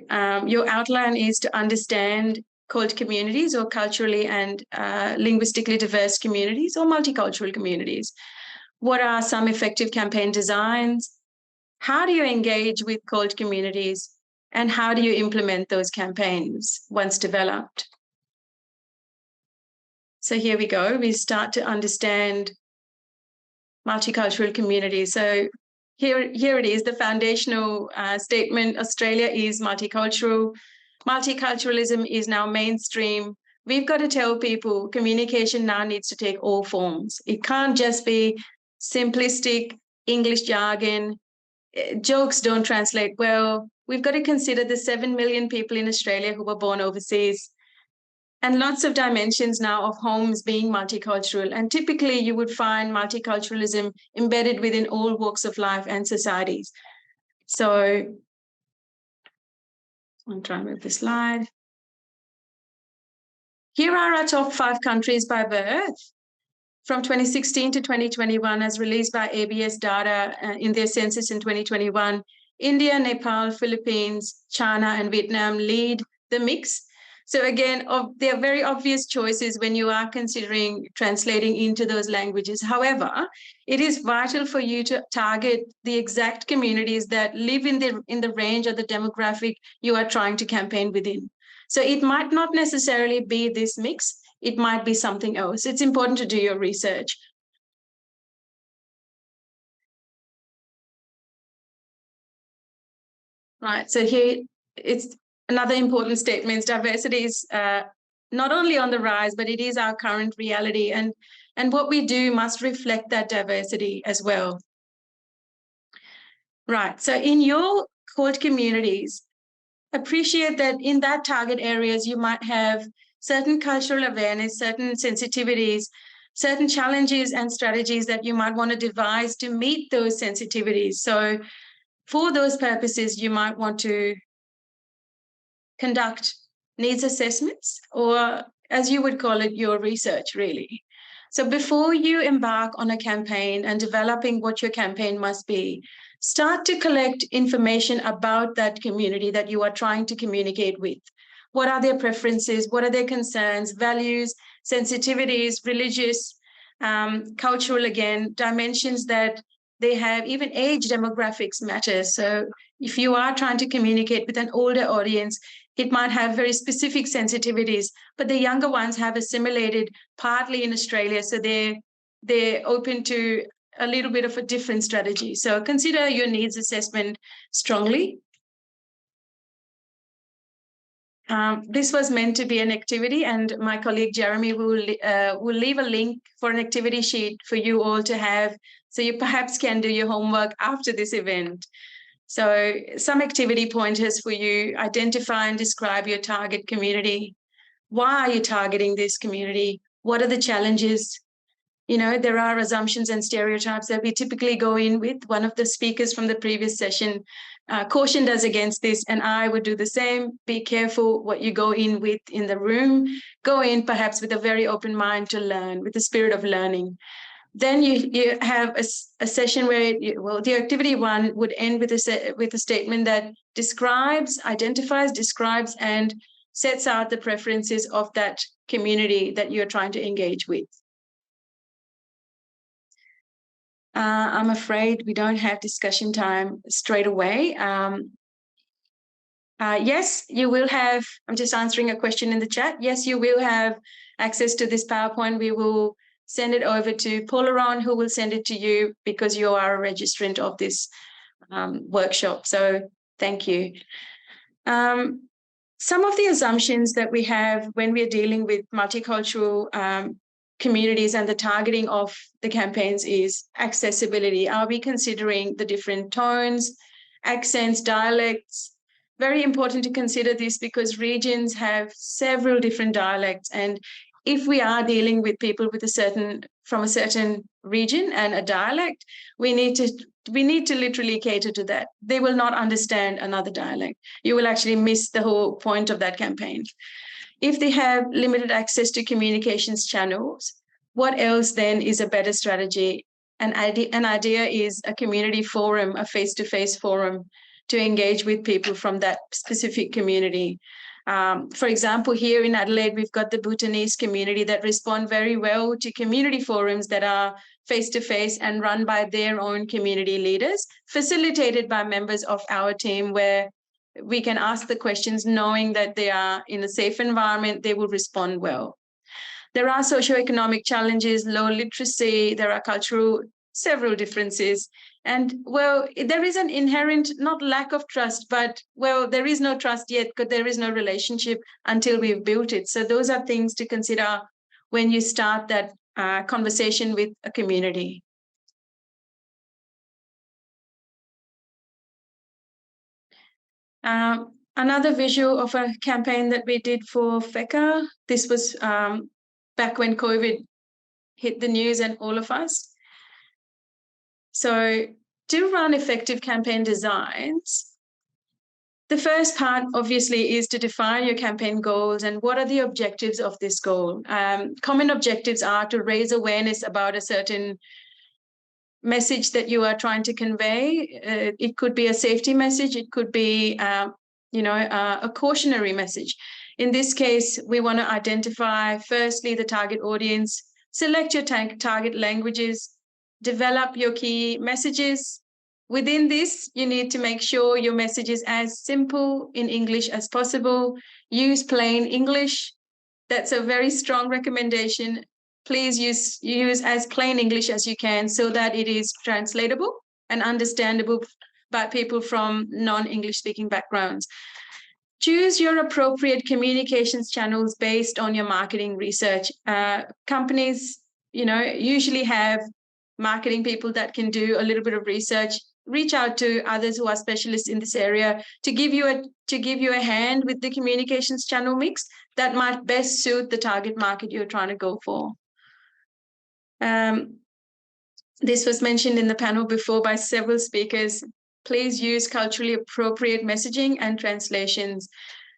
your outline is to understand called communities or culturally and linguistically diverse communities or multicultural communities. What are some effective campaign designs? How do you engage with called communities? And how do you implement those campaigns once developed? So here we go. We start to understand multicultural communities. So here it is, the foundational statement. Australia is multicultural. Multiculturalism is now mainstream. We've got to tell people communication now needs to take all forms. It can't just be simplistic English jargon. Jokes don't translate well. We've got to consider the 7 million people in Australia who were born overseas, and lots of dimensions now of homes being multicultural. And typically you would find multiculturalism embedded within all walks of life and societies. So I'll try and move the slide. Here are our top 5 countries by birth from 2016 to 2021 as released by ABS data in their census in 2021. India, Nepal, Philippines, China, and Vietnam lead the mix. So again, there are very obvious choices when you are considering translating into those languages. However, it is vital for you to target the exact communities that live in the range of the demographic you are trying to campaign within. So it might not necessarily be this mix. It might be something else. It's important to do your research. Right, so here it's another important statement. Diversity is not only on the rise, but it is our current reality. And what we do must reflect that diversity as well. Right, so in your core communities, appreciate that in that target areas, you might have certain cultural awareness, certain sensitivities, certain challenges and strategies that you might want to devise to meet those sensitivities. So for those purposes, you might want to conduct needs assessments, or as you would call it, your research, really. So before you embark on a campaign and developing what your campaign must be, start to collect information about that community that you are trying to communicate with. What are their preferences? What are their concerns, values, sensitivities, religious, cultural, again, dimensions that they have. Even age demographics matter. So if you are trying to communicate with an older audience, it might have very specific sensitivities, but the younger ones have assimilated partly in Australia, so they're open to a little bit of a different strategy. So consider your needs assessment strongly. This was meant to be an activity, and my colleague Jeremy will leave a link for an activity sheet for you all to have, so you perhaps can do your homework after this event. So some activity pointers for you: identify and describe your target community. Why are you targeting this community? What are the challenges? You know, there are assumptions and stereotypes that we typically go in with. One of the speakers from the previous session cautioned us against this, and I would do the same. Be careful what you go in with in the room. Go in perhaps with a very open mind to learn, with the spirit of learning. Then you have a session where, the activity one would end with a statement that identifies, describes, and sets out the preferences of that community that you're trying to engage with. I'm afraid we don't have discussion time straight away. Yes, you will have, I'm just answering a question in the chat. Yes, you will have access to this PowerPoint. We will send it over to Polaron, who will send it to you because you are a registrant of this workshop. So thank you. Some of the assumptions that we have when we are dealing with multicultural communities and the targeting of the campaigns is accessibility. Are we considering the different tones, accents, dialects? Very important to consider this because regions have several different dialects, and if we are dealing with people with from a certain region and a dialect, we need to literally cater to that. They will not understand another dialect. You will actually miss the whole point of that campaign. If they have limited access to communications channels, what else then is a better strategy? An idea is a community forum, a face-to-face forum to engage with people from that specific community. For example, here in Adelaide, we've got the Bhutanese community that respond very well to community forums that are face-to-face and run by their own community leaders, facilitated by members of our team, where we can ask the questions knowing that they are in a safe environment, they will respond well. There are socioeconomic challenges, low literacy, there are several differences. And well, there is an inherent, not lack of trust, but well, there is no trust yet because there is no relationship until we've built it. So those are things to consider when you start that conversation with a community. Another visual of a campaign that we did for FECA. This was back when COVID hit the news and all of us. So to run effective campaign designs, the first part obviously is to define your campaign goals and what are the objectives of this goal. Common objectives are to raise awareness about a certain message that you are trying to convey. It could be a safety message. It could be, a cautionary message. In this case, we want to identify firstly the target audience, select your target languages, develop your key messages. Within this, you need to make sure your message is as simple in English as possible. Use plain English. That's a very strong recommendation. Please use as plain English as you can so that it is translatable and understandable by people from non-English speaking backgrounds. Choose your appropriate communications channels based on your marketing research. Companies, usually have marketing people that can do a little bit of research. Reach out to others who are specialists in this area to give you a hand with the communications channel mix that might best suit the target market you're trying to go for. This was mentioned in the panel before by several speakers. Please use culturally appropriate messaging and translations.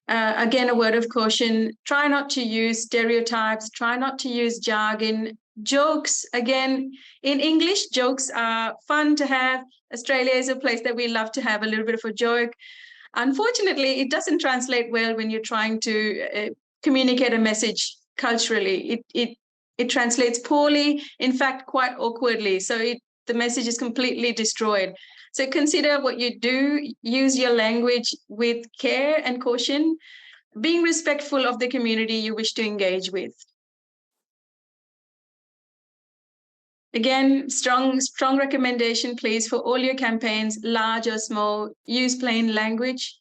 Again, a word of caution, try not to use stereotypes, try not to use jargon. Jokes, again, in English, jokes are fun to have. Australia is a place that we love to have a little bit of a joke. Unfortunately, it doesn't translate well when you're trying to communicate a message culturally. It translates poorly, in fact, quite awkwardly. So the message is completely destroyed. So consider what you do, use your language with care and caution, being respectful of the community you wish to engage with. Again, strong recommendation, please, for all your campaigns, large or small, use plain language.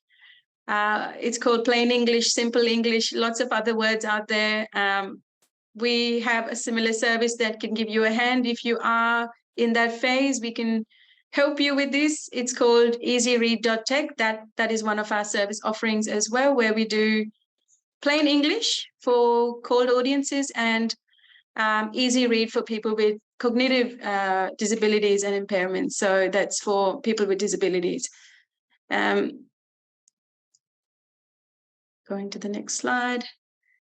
It's called plain English, simple English, lots of other words out there. We have a similar service that can give you a hand. If you are in that phase, we can help you with this. It's called easyread.tech. That is one of our service offerings as well, where we do plain English for cold audiences and easy read for people with cognitive disabilities and impairments. So that's for people with disabilities. Going to the next slide.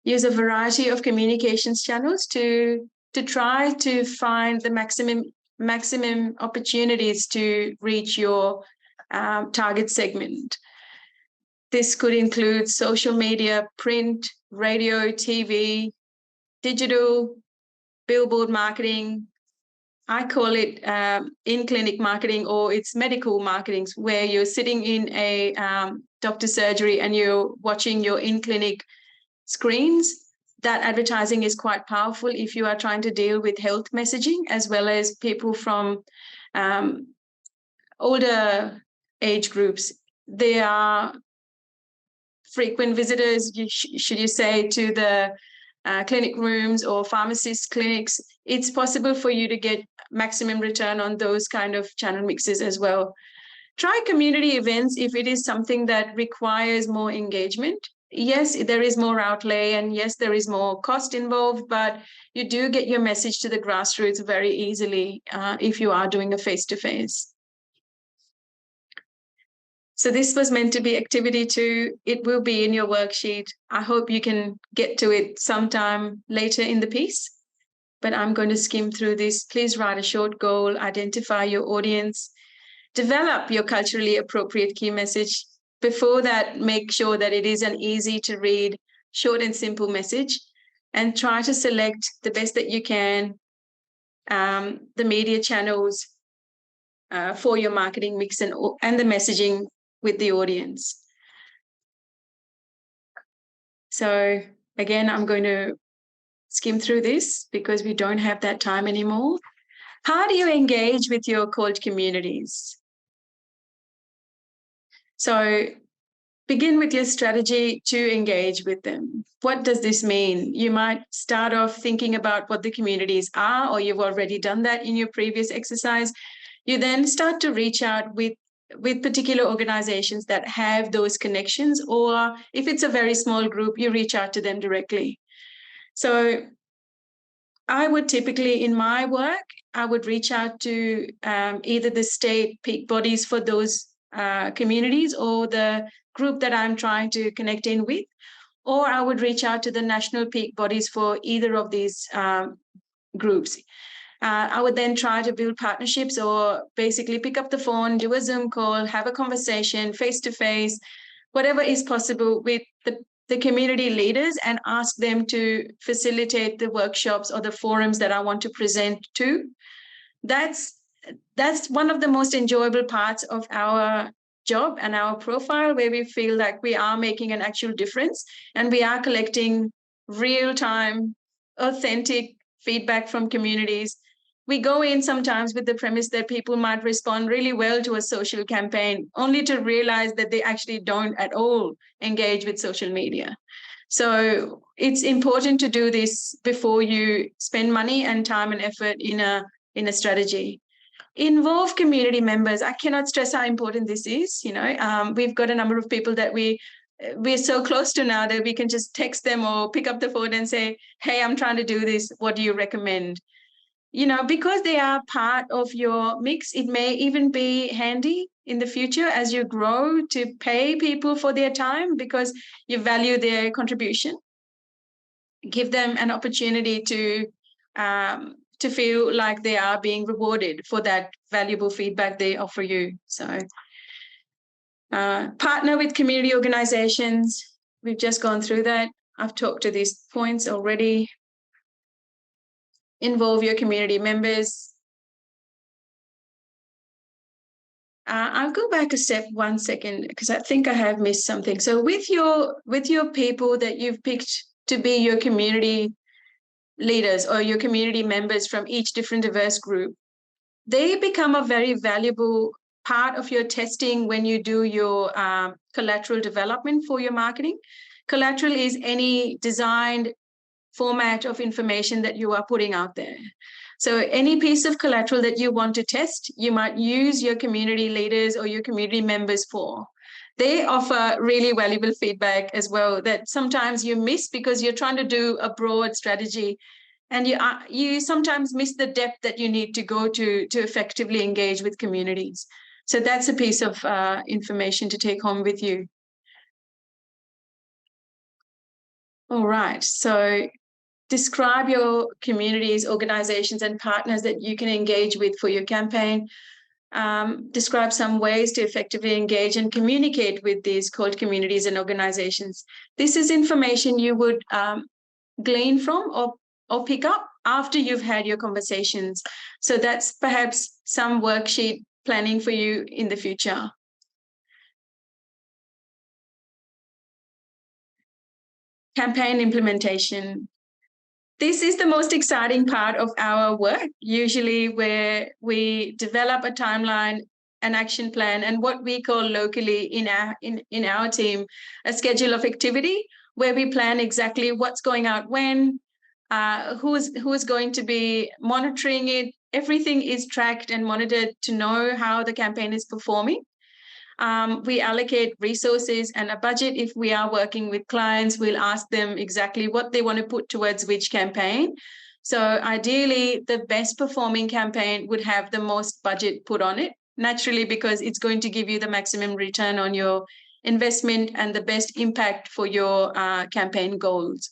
Use a variety of communications channels to try to find the maximum opportunities to reach your target segment. This could include social media, print, radio, TV, digital, billboard marketing. I call it in-clinic marketing, or it's medical marketing, where you're sitting in a doctor's surgery and you're watching your in-clinic screens. That advertising is quite powerful if you are trying to deal with health messaging, as well as people from older age groups. They are frequent visitors, should you say, to the clinic rooms or pharmacist clinics. It's possible for you to get maximum return on those kind of channel mixes as well. Try community events if it is something that requires more engagement. Yes, there is more outlay, and yes, there is more cost involved, but you do get your message to the grassroots very easily if you are doing a face-to-face. So this was meant to be activity 2. It will be in your worksheet. I hope you can get to it sometime later in the piece, but I'm going to skim through this. Please write a short goal, identify your audience, develop your culturally appropriate key message. Before that, make sure that it is an easy to read, short and simple message, and try to select the best that you can, the media channels for your marketing mix and the messaging with the audience. So again, I'm going to skim through this because we don't have that time anymore. How do you engage with your cold communities? So begin with your strategy to engage with them. What does this mean? You might start off thinking about what the communities are, or you've already done that in your previous exercise. You then start to reach out with particular organizations that have those connections, or if it's a very small group, you reach out to them directly. So I would typically, in my work, I would reach out to either the state peak bodies for those communities, or the group that I'm trying to connect in with, or I would reach out to the national peak bodies for either of these groups. I would then try to build partnerships, or basically pick up the phone, do a Zoom call, have a conversation face-to-face, whatever is possible with the community leaders and ask them to facilitate the workshops or the forums that I want to present to. That's one of the most enjoyable parts of our job and our profile, where we feel like we are making an actual difference and we are collecting real-time, authentic feedback from communities. We go in sometimes with the premise that people might respond really well to a social campaign, only to realize that they actually don't at all engage with social media. So it's important to do this before you spend money and time and effort in a strategy. Involve community members. I cannot stress how important this is. We've got a number of people that we're so close to now that we can just text them or pick up the phone and say, hey, I'm trying to do this. What do you recommend? Because they are part of your mix, it may even be handy in the future as you grow to pay people for their time because you value their contribution. Give them an opportunity to feel like they are being rewarded for that valuable feedback they offer you. So partner with community organizations. We've just gone through that. I've talked to these points already. Involve your community members. I'll go back a step 1 second because I think I have missed something. So with your people that you've picked to be your community leaders or your community members from each different diverse group, they become a very valuable part of your testing when you do your collateral development for your marketing. Collateral is any designed format of information that you are putting out there. So any piece of collateral that you want to test, you might use your community leaders or your community members for. They offer really valuable feedback as well that sometimes you miss because you're trying to do a broad strategy and you sometimes miss the depth that you need to go to effectively engage with communities. So that's a piece of information to take home with you. All right, so describe your communities, organizations, and partners that you can engage with for your campaign. Describe some ways to effectively engage and communicate with these called communities and organizations. This is information you would glean from or pick up after you've had your conversations. So that's perhaps some worksheet planning for you in the future. Campaign implementation. This is the most exciting part of our work, usually where we develop a timeline, an action plan, and what we call locally in our team, a schedule of activity, where we plan exactly what's going out when, who's going to be monitoring it. Everything is tracked and monitored to know how the campaign is performing. We allocate resources and a budget. If we are working with clients, we'll ask them exactly what they want to put towards which campaign. So ideally, the best performing campaign would have the most budget put on it, naturally, because it's going to give you the maximum return on your investment and the best impact for your campaign goals.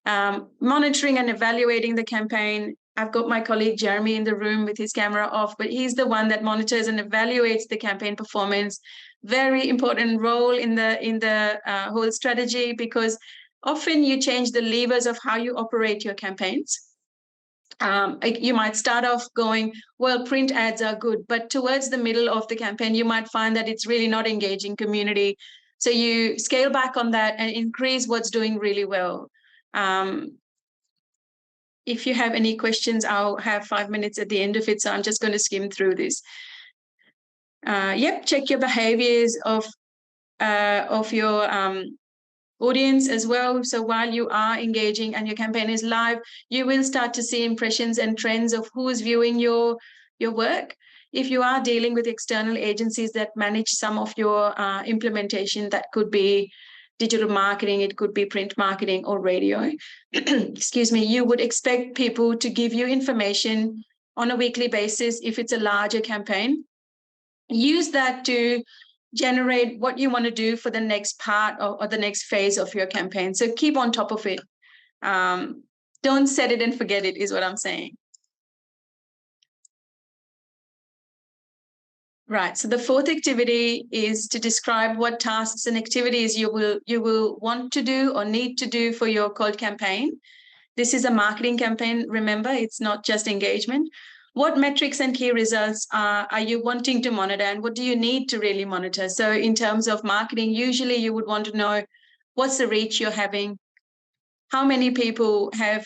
Monitoring and evaluating the campaign. I've got my colleague Jeremy in the room with his camera off, but he's the one that monitors and evaluates the campaign performance. Very important role in the whole strategy, because often you change the levers of how you operate your campaigns. You might start off going, well, print ads are good, but towards the middle of the campaign, you might find that it's really not engaging community. So you scale back on that and increase what's doing really well. If you have any questions, I'll have 5 minutes at the end of it, so I'm just going to skim through this. Check your behaviors of your audience as well. So while you are engaging and your campaign is live, you will start to see impressions and trends of who is viewing your work. If you are dealing with external agencies that manage some of your implementation, that could be digital marketing, it could be print marketing or radio, excuse me, you would expect people to give you information on a weekly basis if it's a larger campaign. Use that to generate what you want to do for the next part or the next phase of your campaign. So keep on top of it. Don't set it and forget it is what I'm saying. Right. So the fourth activity is to describe what tasks and activities you will want to do or need to do for your cold campaign. This is a marketing campaign. Remember, it's not just engagement. What metrics and key results are you wanting to monitor, and what do you need to really monitor? So in terms of marketing, usually you would want to know what's the reach you're having, how many people have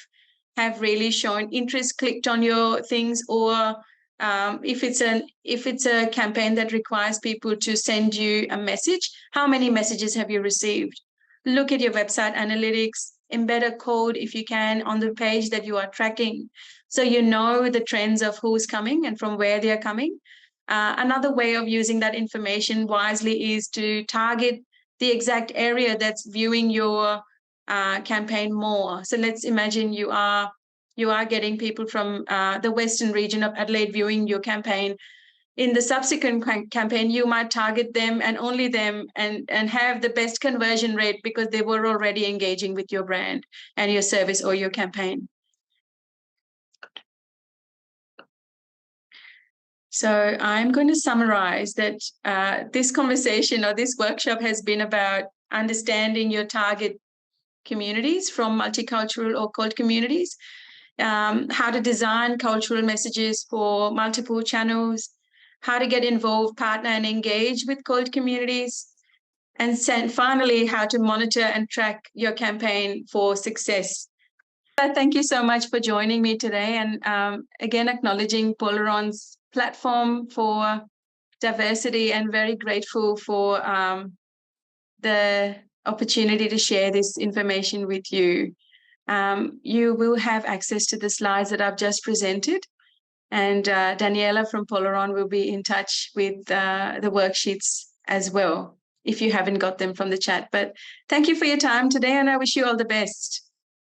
really shown interest, clicked on your things, or if it's a campaign that requires people to send you a message, how many messages have you received? Look at your website analytics, embed a code if you can on the page that you are tracking, so you know the trends of who's coming and from where they are coming. Another way of using that information wisely is to target the exact area that's viewing your campaign more. So let's imagine you are getting people from the western region of Adelaide viewing your campaign. In the subsequent campaign, you might target them and only them, and have the best conversion rate because they were already engaging with your brand and your service or your campaign. So I'm going to summarize that this conversation or this workshop has been about understanding your target communities from multicultural or cold communities, how to design cultural messages for multiple channels, how to get involved, partner, and engage with cold communities, and finally, how to monitor and track your campaign for success. Thank you so much for joining me today, and again, acknowledging Polaron's platform for diversity, and very grateful for the opportunity to share this information with you. You will have access to the slides that I've just presented, and Daniela from Polaron will be in touch with the worksheets as well, if you haven't got them from the chat. But thank you for your time today, and I wish you all the best.